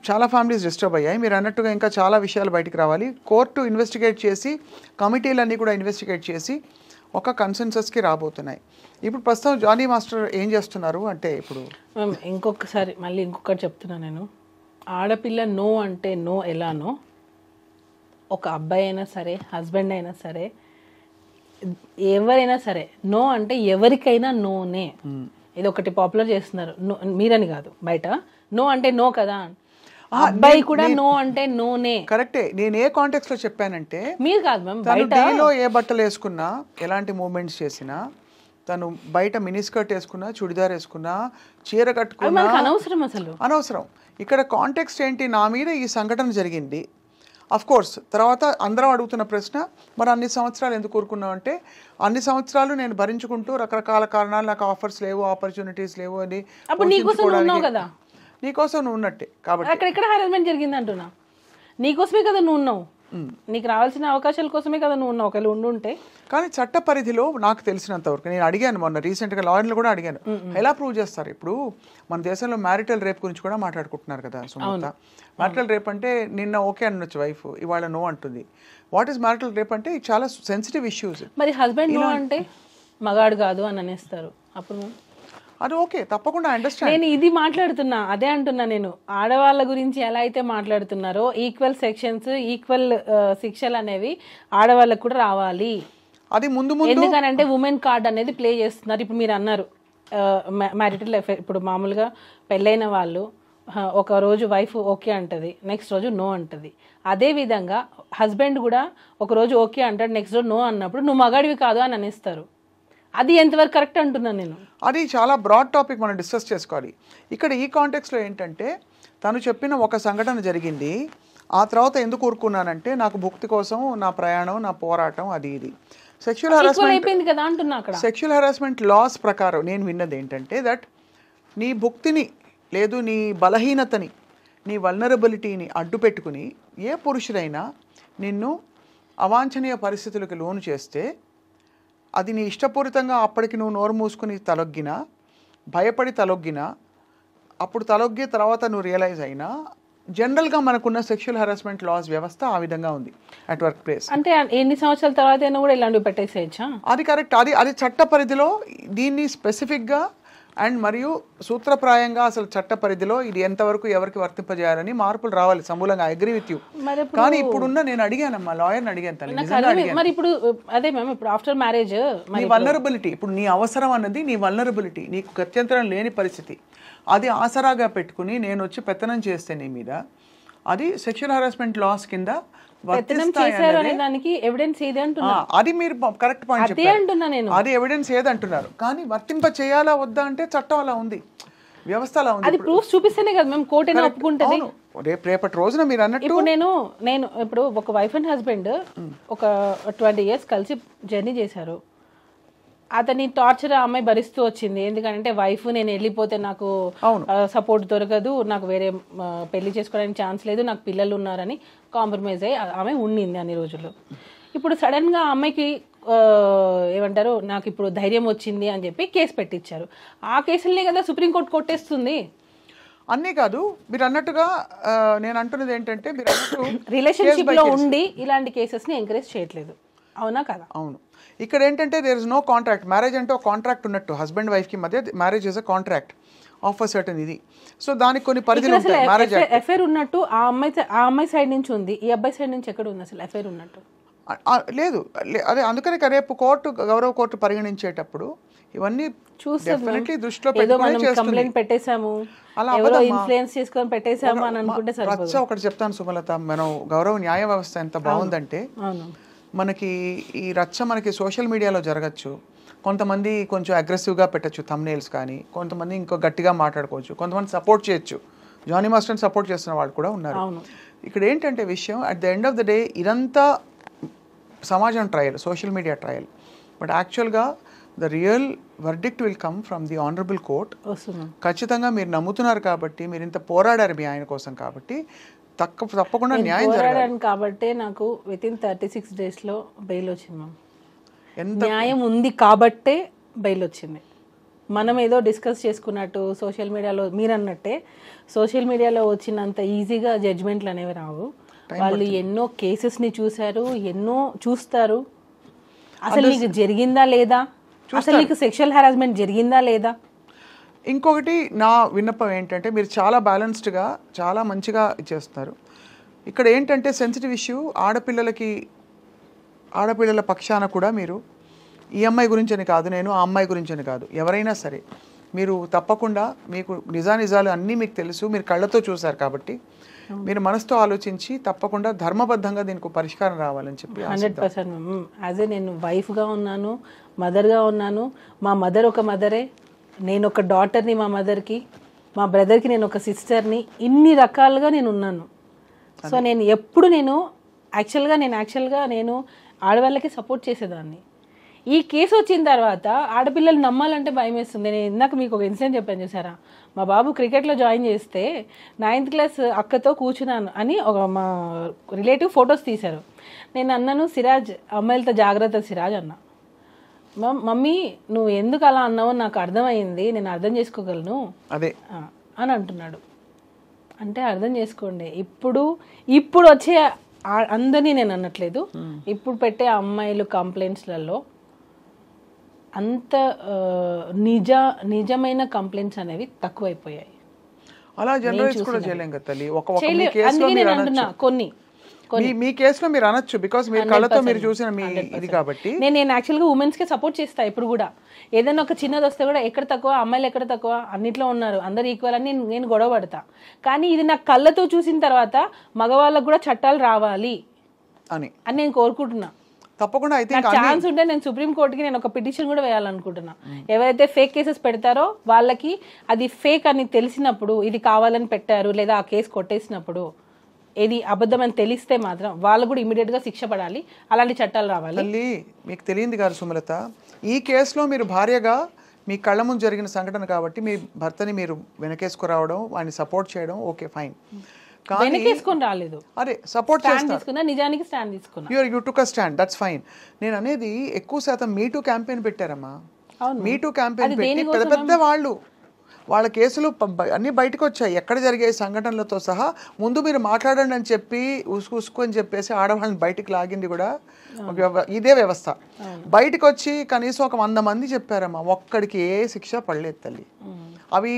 చాలా ఫ్యామిలీస్ డిస్టర్బ్ అయ్యాయి. మీరు అన్నట్టుగా ఇంకా చాలా విషయాలు బయటికి రావాలి. కోర్టు ఇన్వెస్టిగేట్ చేసి, కమిటీలన్నీ కూడా ఇన్వెస్టిగేట్ చేసి ఒక కన్సెన్సస్కి రాబోతున్నాయి. ఇప్పుడు ప్రస్తుతం జానీ మాస్టర్ ఏం చేస్తున్నారు అంటే, ఇప్పుడు ఇంకొకటి చెప్తున్నా నేను, ఆడపిల్ల నో అంటే నో ఎలానో, ఒక అబ్బాయి అయినా సరే, హస్బెండ్ అయినా సరే, ఎవరైనా సరే నో అంటే ఎవరికైనా నోనే. ఇది ఒకటి పాపులర్ చేస్తున్నారు, మీరని కాదు, బయట నో అంటే నో కదా, అబ్బాయి కూడా నో అంటే నోనే. కరెక్టే. నేను ఏ కాంటెక్స్ట్ లో చెప్పానంటే, మీరు కాదు మ్యామ్, బయటలో ఏ బట్టలు వేసుకున్నా, ఎలాంటి మూవ్మెంట్స్ చేసినా, తను బయట మినీ స్కర్ట్ వేసుకున్నా, చుడిదార్ వేసుకున్నా, చీర కట్టుకున్నా అనవసరం, అసలు అనవసరం. ఇక్కడ కాంటెక్స్ట్ ఏంటి, నా మీద ఈ సంఘటన జరిగింది, అఫ్ కోర్స్ తర్వాత అందరం అడుగుతున్న ప్రశ్న, మరి అన్ని సంవత్సరాలు ఎందుకు కోరుకున్నావు అంటే, అన్ని సంవత్సరాలు నేను భరించుకుంటూ రకరకాల కారణాలు, నాకు ఆఫర్స్ లేవు, ఆపర్చునిటీస్ లేవు అని అప్పుడు నీకోసం నువ్వు ఉన్నావు కదా, నీకోసం నువ్వు ఉన్నట్టే. కాబట్టి అక్కడ హారాస్మెంట్ జరిగింది అంటున్నా, నీకోసమే కదా నువ్వు ఉన్నావు, నీకు రావాల్సిన అవకాశాల కోసమే కదా నువ్వు ఉన్నావు. ఒకవేళ ఉండుంటే. కానీ చట్ట పరిధిలో నాకు తెలిసినంత వరకు నేను అడిగాను, మొన్న రీసెంట్గా లాయర్లు కూడా అడిగాను, ఎలా ప్రూవ్ చేస్తారు? ఇప్పుడు మన దేశంలో మ్యారిటల్ రేప్ గురించి కూడా మాట్లాడుకుంటున్నారు కదా సుమలత. మ్యారిటల్ రేప్ అంటే నిన్న ఓకే అనొచ్చు వైఫ్, ఇవాళ నో అంటుంది. వాట్ ఈస్ మ్యారిటల్ రేప్ అంటే చాలా సెన్సిటివ్ ఇష్యూస్. మరి హస్బెండ్ నో అంటే మగాడు కాదు అని అనేస్తారు, అప్పుడు అది ఓకే, తప్పకుండా అండర్స్టాండ్. నేను ఇది మాట్లాడుతున్నా, అదే అంటున్నా నేను, ఆడవాళ్ళ గురించి ఎలా అయితే మాట్లాడుతున్నారో ఈక్వల్ సెక్షన్స్, ఈక్వల్ శిక్షలు అనేవి ఆడవాళ్ళకు కూడా రావాలి. అది ముందు ముందు ఎందుకనంటే ఉమెన్ కార్డ్ అనేది ప్లే చేస్తున్నారు. ఇప్పుడు మీరు అన్నారు మ్యారిటల్ అఫైర్, ఇప్పుడు మామూలుగా పెళ్ళైన వాళ్ళు ఒక రోజు వైఫ్ ఓకే అంటది, నెక్స్ట్ రోజు నో అంటది. అదే విధంగా హస్బెండ్ కూడా ఒక రోజు ఓకే అంటాడు, నెక్స్ట్ రోజు నో అన్నప్పుడు నువ్వు మగాడివి కాదు అని అనేస్తారు. అది ఎంతవరకు కరెక్ట్ అంటున్నాను నేను. అది చాలా బ్రాడ్ టాపిక్, మనం డిస్కస్ చేసుకోవాలి. ఇక్కడ ఈ కాంటెక్స్లో ఏంటంటే, తను చెప్పిన ఒక సంఘటన జరిగింది, ఆ తర్వాత ఎందుకు ఊరుకున్నానంటే నాకు భుక్తి కోసం నా ప్రయాణం, నా పోరాటం, అది ఇది. సెక్షువల్ హెరాస్మెంట్ లాస్ ప్రకారం నేను విన్నది ఏంటంటే దట్ నీ భుక్తిని లేదు, నీ బలహీనతని, నీ వల్నరబిలిటీని అడ్డు పెట్టుకుని ఏ పురుషుడైనా నిన్ను అవాంఛనీయ పరిస్థితులకు లోను చేస్తే, అది నీ ఇష్టపూరితంగా అప్పటికి నువ్వు నోరు మూసుకుని తలొగ్గినా, భయపడి తలొగ్గినా, అప్పుడు తలొగ్గి తర్వాత నువ్వు రియలైజ్ అయినా, జనరల్గా మనకున్న సెక్షువల్ హెరాస్మెంట్ లాస్ వ్యవస్థ ఆ విధంగా ఉంది అట్ వర్క్ ప్లేస్. అంటే ఎన్ని సంవత్సరాల తర్వాత అయినా కూడా ఇలాంటివి పెట్టేసేయచ్చా? అది కరెక్ట్, అది చట్ట పరిధిలో దీన్ని స్పెసిఫిక్గా అండ్ మరియు సూత్రప్రాయంగా అసలు చట్ట పరిధిలో ఇది ఎంతవరకు ఎవరికి వర్తింపజేయాలని మార్పులు రావాలి సమూలంగా. I agree with you. కానీ ఇప్పుడున్న నేను అడిగానమ్మా, లాయర్ని అడిగాను తల్లి, మరి ఇప్పుడు అదే మ్యామ్, ఇప్పుడు ఆఫ్టర్ మ్యారేజ్ నీ వల్నరబిలిటీ, ఇప్పుడు నీ అవసరం అన్నది నీ వల్నరబిలిటీ, నీకు గత్యంతరం లేని పరిస్థితి, అది ఆసరాగా పెట్టుకుని నేను వచ్చి పెత్తనం చేస్తే నీ మీద, అది సెక్షువల్ హెరాస్మెంట్ లాస్ కింద అది మీరు కరెక్ట్ పాయింట్ చెప్పారు. అది ఎవిడెన్స్ ఏదంటున్నారు, కానీ వర్తింప చేయాలా వద్దా అంటే చట్టం అలా ఉంది, వ్యవస్థ అలా ఉంది. అది ప్రూఫ్ చూపిస్తేనే కదా మేము కోర్టు అయినా ఒప్పుకుంటది. రేపటి రోజున మీరు అన్నట్టు ఇప్పుడు నేను ఇప్పుడు ఒక వైఫ్ అండ్ హస్బెండ్ ఒక 20 years కలిసి జర్నీ చేశారు. అతని టార్చర్ ఆ అమ్మాయి భరిస్తూ వచ్చింది, ఎందుకంటే వైఫ్ నేను వెళ్ళిపోతే నాకు సపోర్ట్ దొరకదు, నాకు వేరే పెళ్లి చేసుకోవడానికి ఛాన్స్ లేదు, నాకు పిల్లలు ఉన్నారని కాంప్రమైజ్ అయ్యి ఆమె ఉండింది అన్ని రోజులు. ఇప్పుడు సడన్ గా ఆ అమ్మాయికి ఏమంటారు, నాకు ఇప్పుడు ధైర్యం వచ్చింది అని చెప్పి కేసు పెట్టించారు. ఆ కేసులనే కదా సుప్రీంకోర్టు కొట్టేస్తుంది. అన్నీ కాదు, మీరు అన్నట్టుగా నేను అంటున్నది ఏంటంటే, మీరు రిలేషన్షిప్ లో ఉండి ఇలాంటి కేసెస్ ని ఎంకరేజ్ చేయట్లేదు, అవునా కదా? అవును. ఇక్కడ ఏంటంటే there is no contract. Marriage అంటే ఒక కాంట్రాక్ట్ ఉన్నట్టు, హస్బెండ్ వైఫ్కి మధ్య marriage is a contract of a certain ఇది. సో దానికి కొన్ని పరిధులు ఉంటాయి. మ్యారేజ్ ఎఫైర్ ఉన్నట్టు ఆ అమ్మాయి సైడ్ నుంచి ఉంది, ఈ అబ్బాయి సైడ్ నుంచి ఎక్కడ ఉంది అసలు ఎఫైర్ ఉన్నట్టు? లేదు. అదే అందుకని రేపు కోర్టు, గౌరవ కోర్టు పరిగణించేటప్పుడు ఇవన్నీ డెఫినెట్లీ దృష్టిలో పెట్టుకొని కంప్లైంట్ పెట్టేశాము, ఇన్ఫ్లుయెన్స్ చేసుకొని పెట్టేశాము అని అనుకుంటే రచ్చ. ఒకటి చెప్తాను సుమలత, మనం గౌరవ న్యాయ వ్యవస్థ ఎంత బాగుందంటే, మనకి ఈ రచ్చ మనకి సోషల్ మీడియాలో జరగచ్చు, కొంతమంది కొంచెం అగ్రెసివ్గా పెట్టచ్చు థంబ్నెయిల్స్, కానీ కొంతమంది ఇంకో గట్టిగా మాట్లాడుకోవచ్చు, కొంతమంది సపోర్ట్ చేయొచ్చు. జానీ మాస్టర్ని సపోర్ట్ చేస్తున్న వాళ్ళు కూడా ఉన్నారు. ఇక్కడ ఏంటంటే విషయం, at the end of the day ఇదంతా సమాజం trial, social media trial. But యాక్చువల్గా the real verdict will come from the honourable court. ఖచ్చితంగా మీరు నమ్ముతున్నారు కాబట్టి, మీరు ఇంత పోరాడారు మీ ఆయన కోసం కాబట్టి తప్పకుండా న్యాయం జరగాలి. కాబట్టి నాకు వితిన్ 36 days బెయిల్ వచ్చింది మ్యామ్. న్యాయం ఉంది కాబట్టే బెయిల్ వచ్చింది. మనం ఏదో డిస్కస్ చేసుకున్నట్టు సోషల్ మీడియాలో మీరు అన్నట్టే సోషల్ మీడియాలో వచ్చినంత ఈజీగా జడ్జ్మెంట్లు అనేవి రావు. వాళ్ళు ఎన్నో కేసెస్ని చూశారు, ఎన్నో చూస్తారు. అసలు నీకు జరిగిందా లేదా, అసలు నీకు సెక్షువల్ హెరాస్మెంట్ జరిగిందా లేదా. ఇంకొకటి నా విన్నపం ఏంటంటే, మీరు చాలా బ్యాలెన్స్డ్గా చాలా మంచిగా ఇచ్చేస్తారు. ఇక్కడ ఏంటంటే సెన్సిటివ్ ఇష్యూ, ఆడపిల్లల పక్షాన కూడా మీరు ఈ అమ్మాయి గురించి అని కాదు, నేను ఆ అమ్మాయి గురించి అని కాదు, ఎవరైనా సరే మీరు తప్పకుండా మీకు నిజానిజాలు అన్నీ మీకు తెలుసు, మీరు కళ్ళతో చూశారు కాబట్టి మీరు మనసుతో ఆలోచించి తప్పకుండా ధర్మబద్ధంగా దీనికి పరిష్కారం రావాలని చెప్పి 100%. యాజ్ ఏ నేను వైఫ్గా ఉన్నాను, మదర్గా ఉన్నాను. మా మదర్ ఒక మదరే, నేను ఒక డాటర్ని మా మదర్కి, మా బ్రదర్కి నేను ఒక సిస్టర్ని, ఇన్ని రకాలుగా నేను ఉన్నాను. సో నేను ఎప్పుడు నేను యాక్చువల్గా నేను ఆడవాళ్ళకి సపోర్ట్ చేసేదాన్ని. ఈ కేసు వచ్చిన తర్వాత ఆడపిల్లలు నమ్మాలంటే భయం వేస్తుంది. నేను ఇందాక మీకు ఒక ఇన్సిడెంట్ చెప్పాను చూసారా, మా బాబు క్రికెట్లో జాయిన్ చేస్తే 9th క్లాస్ అక్కతో కూర్చున్నాను అని ఒక మా రిలేటివ్ ఫొటోస్ తీశారు. నేను అన్నాను, సిరాజ్ అమ్మాయిలతో జాగ్రత్త సిరాజ్ అన్నా. మమ్మీ నువ్వు ఎందుకు అలా అన్నావో నాకు అర్థమైంది, నేను అర్థం చేసుకోగలను అదే అని అంటున్నాడు. అంటే అర్థం చేసుకోండి, ఇప్పుడు వచ్చే అందరినీ నేను అనట్లేదు, ఇప్పుడు పెట్టే అమ్మాయిలు కంప్లైంట్స్లలో అంత నిజమైన కంప్లైంట్స్ అనేవి తక్కువైపోయాయి. అలా జనరలైజ్ కూడా చేయలేం కదా తల్లి. అందుకే నేను అంటున్నా కొన్ని మీ కేసులో మీరు అనొచ్చు, బికాస్ మీరు కళ్ళతో మీరు చూసిన మీ ఇది కాబట్టి. నేను యాక్చువల్గా ఉమెన్స్ కి సపోర్ట్ చేస్తా ఇప్పుడు కూడా. ఏదైనా ఒక చిన్నది వస్తే కూడా ఎక్కడ తక్కువ, అమ్మాయిలు ఎక్కడ తక్కువ, అన్నిట్లో ఉన్నారు, అందరు ఈక్వల్ అని నేను గొడవ పడతా. కానీ ఇది నా కళ్ళతో చూసిన తర్వాత మగవాళ్ళకు కూడా చట్టాలు రావాలి అని నేను కోరుకుంటున్నా. తప్పకుండా అయితే ఛాన్స్ ఉంటే నేను సుప్రీం కోర్టుకి నేను ఒక పిటిషన్ కూడా వేయాలనుకుంటున్నా. ఎవరైతే ఫేక్ కేసెస్ పెడతారో వాళ్ళకి అది ఫేక్ అని తెలిసినప్పుడు, ఇది కావాలని పెట్టారు లేదా ఆ కేసు కొట్టేసినప్పుడు ఏది అబద్ధం అని తెలిస్తే మాత్రం వాళ్ళు కూడా ఇమీడియట్ గా శిక్ష పడాలి. అలాంటి చట్టాలు రావాలి. తల్లి మీకు తెలియంది కాదు సుమలత, ఈ కేసులో మీరు భార్యగా మీ కళ్ళ ముందు జరిగిన సంఘటన కాబట్టి మీ భర్తని మీరు వెనకేసుకురావడం, వాడిని సపోర్ట్ చేయడం ఓకే ఫైన్. వెనకేసుకొని రాలేదు, అరే సపోర్ట్ తీసుకున్నా, నిజానికి స్టాండ్ తీసుకున్నా. You took a stand, that's fine. నేను అనేది ఎక్కువ శాతం మీటూ క్యాంపెయిన్ పెట్టారమ్మా. మీటూ క్యాంపెయిన్ పెట్టి పెద్ద పెద్ద వాళ్ళ కేసులు అన్నీ బయటకు వచ్చాయి, ఎక్కడ జరిగే సంఘటనలతో సహా. ముందు మీరు మాట్లాడండి అని చెప్పి ఉసుకు అని చెప్పేసి ఆడవాళ్ళని బయటికి లాగింది కూడా ఇదే వ్యవస్థ. బయటకు వచ్చి కనీసం ఒక 100 మంది చెప్పారమ్మా, ఒక్కడికి ఏ శిక్ష పడలేదు తల్లి. అవి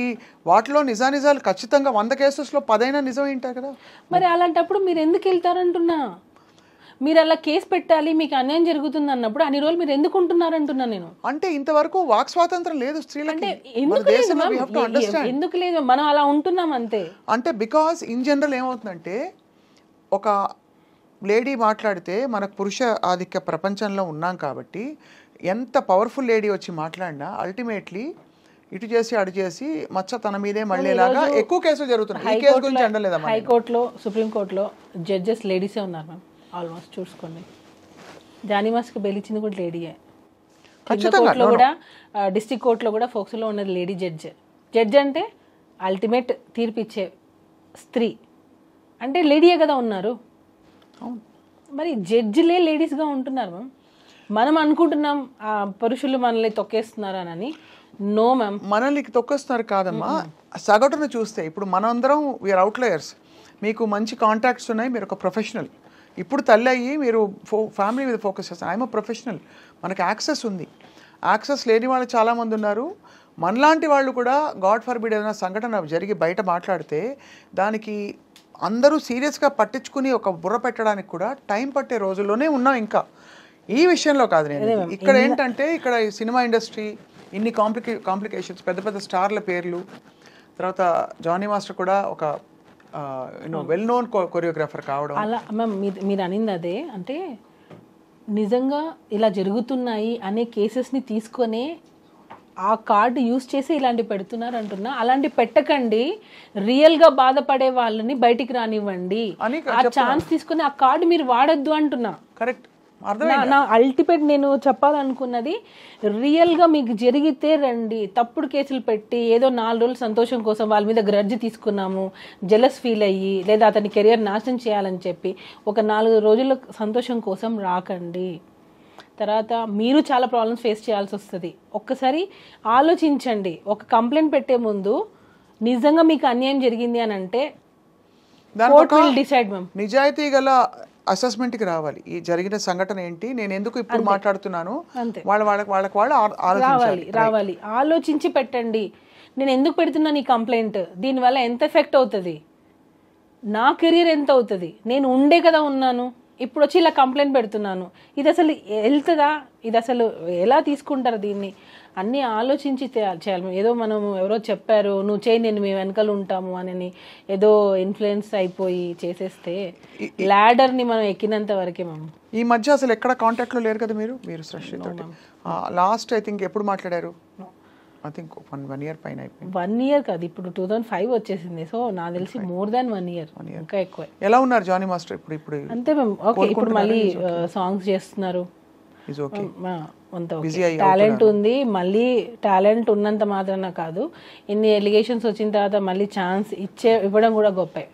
వాటిలో నిజాలు ఖచ్చితంగా 100 కేసెస్లో 10 అయినా నిజం ఏంటారు కదా. మరి అలాంటప్పుడు మీరు ఎందుకు వెళ్తారంటున్నా? మీరు అలా కేసు పెట్టాలి, మీకు అన్యాయం జరుగుతుంది అన్నప్పుడు అన్ని రోజులు మీరు ఎందుకు ఉంటున్నారంటున్నా నేను. అంటే ఇంతవరకు వాక్ స్వాతంత్రం లేదు స్త్రీలకి. ఎందుకు లేదు, మనం అలా ఉంటున్నాం అంతే. అంటే బికాస్ ఇన్ జనరల్ ఏమవుతుందంటే, ఒక లేడీ మాట్లాడితే మనకు పురుష ఆధిక్య ప్రపంచంలో ఉన్నాం కాబట్టి ఎంత పవర్ఫుల్ లేడీ వచ్చి మాట్లాడినా అల్టిమేట్లీ ఇటు చేసి అటు చేసి మచ్చ తన మీదే మళ్ళీలాగా ఎక్కువ కేసులు జరుగుతున్నాయి. ఈ కేసు గురించి అండలేదమ్మా. హైకోర్టులో, సుప్రీంకోర్టులో జడ్జెస్ లేడీసే ఉన్నారు మ్యామ్, ఆల్మోస్ట్ చూసుకోండి. జానీ మాస్కి బెయిల్ ఇచ్చింది కూడా లేడీయే. కోర్టులో కూడా, డిస్ట్రిక్ట్ కోర్టులో కూడా ఫోక్స్లో ఉన్నది లేడీ జడ్జ్ అంటే అల్టిమేట్ తీర్పిచ్చే స్త్రీ అంటే లేడీయే కదా ఉన్నారు. మరి జడ్జిలే లేడీస్గా ఉంటున్నారు మ్యామ్. మనం అనుకుంటున్నాం పురుషులు మనల్ని తొక్కేస్తున్నారు అని. నో మ్యామ్, మనల్ని తొక్కేస్తున్నారు కాదమ్మా. సగటును చూస్తే ఇప్పుడు మనందరం వీఆర్ అవుట్లయర్స్. మీకు మంచి కాంటాక్ట్స్ ఉన్నాయి, మీరు ఒక ప్రొఫెషనల్. ఇప్పుడు తల్లి అయ్యి మీరు ఫ్యామిలీ మీద ఫోకస్ చేస్తారు. ఐఎమ్ ప్రొఫెషనల్, మనకు యాక్సెస్ ఉంది. యాక్సెస్ లేని వాళ్ళు చాలామంది ఉన్నారు. మనలాంటి వాళ్ళు కూడా గాడ్ ఫర్బిడ్ ఏదైనా సంఘటన జరిగి బయట మాట్లాడితే దానికి అందరూ సీరియస్గా పట్టించుకుని ఒక బుర్ర పెట్టడానికి కూడా టైం పట్టే రోజుల్లోనే ఉన్నాం. ఇంకా ఈ విషయంలో కాదు నేను. ఇక్కడ ఏంటంటే, ఇక్కడ సినిమా ఇండస్ట్రీ ఇన్ని కాంప్లికేషన్స్, పెద్ద పెద్ద స్టార్ల పేర్లు, తర్వాత జానీ మాస్టర్ కూడా ఒక వెల్ నోన్ కొరియోగ్రాఫర్ కావడం. అలా మ్యామ్ మీరు అనింది అదే. అంటే నిజంగా ఇలా జరుగుతున్నాయి అనే కేసెస్ని తీసుకొని ఆ కార్డు యూజ్ చేసి ఇలాంటి పెడుతున్నారు అంటున్నా. అలాంటి పెట్టకండి, రియల్గా బాధపడే వాళ్ళని బయటికి రానివ్వండి. ఆ ఛాన్స్ తీసుకుని ఆ కార్డు మీరు వాడద్దు అంటున్నా. కరెక్ట్. నా అల్టిమేట్ నేను చెప్పాలనుకున్నది, రియల్గా మీకు జరిగితే రండి. తప్పుడు కేసులు పెట్టి ఏదో 4 రోజులు సంతోషం కోసం వాళ్ళ మీద గ్రడ్జ్ తీసుకున్నాము, జెలస్ ఫీల్ అయ్యి, లేదా అతని కెరియర్ నాశనం చేయాలని చెప్పి ఒక 4 రోజుల సంతోషం కోసం రాకండి. తర్వాత మీరు చాలా ప్రాబ్లమ్స్ ఫేస్ చేయాల్సి వస్తుంది. ఒక్కసారి ఆలోచించండి. ఒక కంప్లైంట్ పెట్టే ముందు నిజంగా మీకు అన్యాయం జరిగింది అని అంటే కోర్ట్ విల్ డిసైడ్ మ్యామ్. నిజాయితీ గల అసెస్మెంట్కి రావాలి. ఈ జరిగిన సంఘటన ఏంటి, నేను ఎందుకు ఇప్పుడు మాట్లాడుతున్నాను, రావాలి ఆలోచించి పెట్టండి. నేను ఎందుకు పెడుతున్నాను ఈ కంప్లైంట్, దీనివల్ల ఎంత ఎఫెక్ట్ అవుతుంది, నా కెరీర్ ఎంత అవుతుంది, నేను ఉండే కదా ఉన్నాను, ఇప్పుడు వచ్చి ఇలా కంప్లైంట్ పెడుతున్నాను, ఇది అసలు వెళ్తుందా, ఇది అసలు ఎలా తీసుకుంటారు, దీన్ని అన్నీ ఆలోచించి చేయాలి. ఏదో మనం ఎవరో చెప్పారు నువ్వు చేయి నేను మీ వెనకాల ఉంటాము అని ఏదో ఇన్ఫ్లుయెన్స్ అయిపోయి చేసేస్తే ల్యాడర్ని మనం ఎక్కినంత వరకే. మనం ఈ మధ్య అసలు ఎక్కడ కాంటాక్ట్లో లేరు కదా మీరు సృష్టితో. లాస్ట్ ఐ థింక్ ఎప్పుడు మాట్లాడారు? ఐ థింక్ 1 year పైన అయిపోయింది. 1 year కాదు, ఇప్పుడు 2005 వచ్చేసింది. సో నాకు తెలిసి మోర్ దాన్ 1 year, ఇంకా ఎక్కువ. ఎలా ఉన్నారు జానీ మాస్టర్ ఇప్పుడు? అంతే మేము ఓకే. ఇప్పుడు మళ్ళీ సాంగ్స్ చేస్తున్నారు, టాలెంట్ ఉంది. మళ్ళీ టాలెంట్ ఉన్నంత మాత్రాన కాదు, ఇన్ని ఎలిగేషన్స్ వచ్చిన తర్వాత మళ్ళీ ఛాన్స్ ఇవ్వడం కూడా గొప్పే.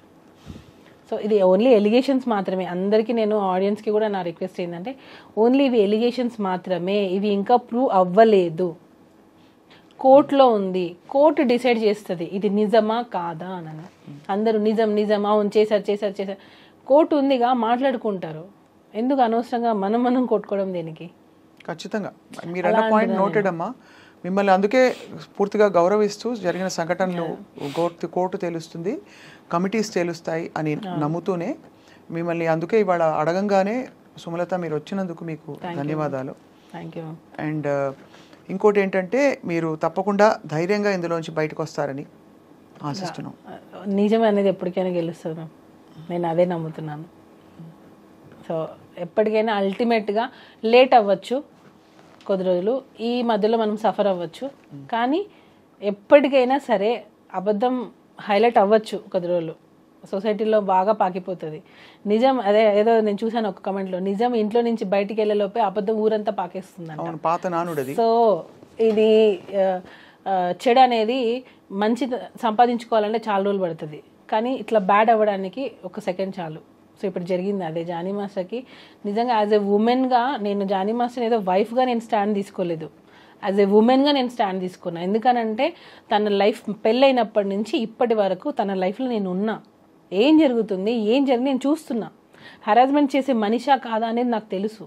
సో ఇది ఓన్లీ ఎలిగేషన్స్ మాత్రమే. అందరికీ నేను ఆడియన్స్కి కూడా నా రిక్వెస్ట్ ఏంటంటే, ఓన్లీ ఇవి ఎలిగేషన్స్ మాత్రమే, ఇవి ఇంకా ప్రూవ్ అవ్వలేదు. కోర్టులో ఉంది, కోర్టు డిసైడ్ చేస్తుంది ఇది నిజమా కాదా అని. అందరూ నిజమా చేశారు. కోర్టు ఉందిగా, మాట్లాడుకుంటారు. ఎందుకు అనవసరంగా మనం కొట్టుకోవడం దేనికి? ఖచ్చితంగా మీరు అన్న పాయింట్ నోటెడ్ అమ్మా. మిమ్మల్ని అందుకే పూర్తిగా గౌరవిస్తూ జరిగిన సంఘటనలు కోర్టు తేలుస్తుంది, కమిటీస్ తేలుస్తాయి అని నమ్ముతూనే మిమ్మల్ని అందుకే ఇవాళ అడగంగానే సుమలత మీరు వచ్చినందుకు మీకు ధన్యవాదాలు. Thank you. అండ్ ఇంకోటి ఏంటంటే, మీరు తప్పకుండా ధైర్యంగా ఇందులోంచి బయటకు వస్తారని ఆశిస్తున్నాం. నిజం అనేది ఎప్పటికైనా గెలుస్తుంది మ్యామ్, నేను అదే నమ్ముతున్నాను. సో ఎప్పటికైనా అల్టిమేట్గా లేట్ అవ్వచ్చు కొద్ది రోజులు, ఈ మధ్యలో మనం సఫర్ అవ్వచ్చు, కానీ ఎప్పటికైనా సరే అబద్ధం హైలైట్ అవ్వచ్చు కొద్ది రోజులు, సొసైటీలో బాగా పాకిపోతుంది. నిజం అదే ఏదో నేను చూసాను ఒక కమెంట్లో, నిజం ఇంట్లో నుంచి బయటికి వెళ్ళేలోపే అబద్ధం ఊరంతా పాకేస్తుంది. సో ఇది చెడు అనేది మంచి సంపాదించుకోవాలంటే చాలా రోజులు పడుతుంది, కానీ ఇట్లా బ్యాడ్ అవ్వడానికి 1 సెకండ్ చాలు. సో ఇప్పుడు జరిగింది అదే. జానీ మాస్టర్కి నిజంగా యాజ్ ఎ ఉమెన్గా, నేను జానీ మాస్టర్ ఏదో వైఫ్గా నేను స్టాండ్ తీసుకోలేదు, యాజ్ ఎ ఉమెన్గా నేను స్టాండ్ తీసుకున్నా. ఎందుకనంటే తన లైఫ్ పెళ్ళైనప్పటి నుంచి ఇప్పటి వరకు తన లైఫ్లో నేను ఉన్నా, ఏం జరుగుతుంది నేను చూస్తున్నా. హరాస్మెంట్ చేసే మనిషా కాదా అనేది నాకు తెలుసు.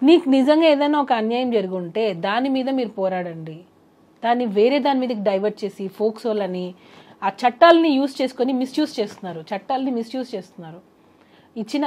నీకు నిజంగా ఏదైనా ఒక అన్యాయం జరుగుంటే దాని మీద మీరు పోరాడండి, దాన్ని వేరే దాని మీదకి డైవర్ట్ చేసి ఫోక్సోలని ఆ చట్టాలని యూజ్ చేసుకొని మిస్యూజ్ చేస్తున్నారు, చట్టాలని మిస్యూజ్ చేస్తున్నారు. ఇచ్చిన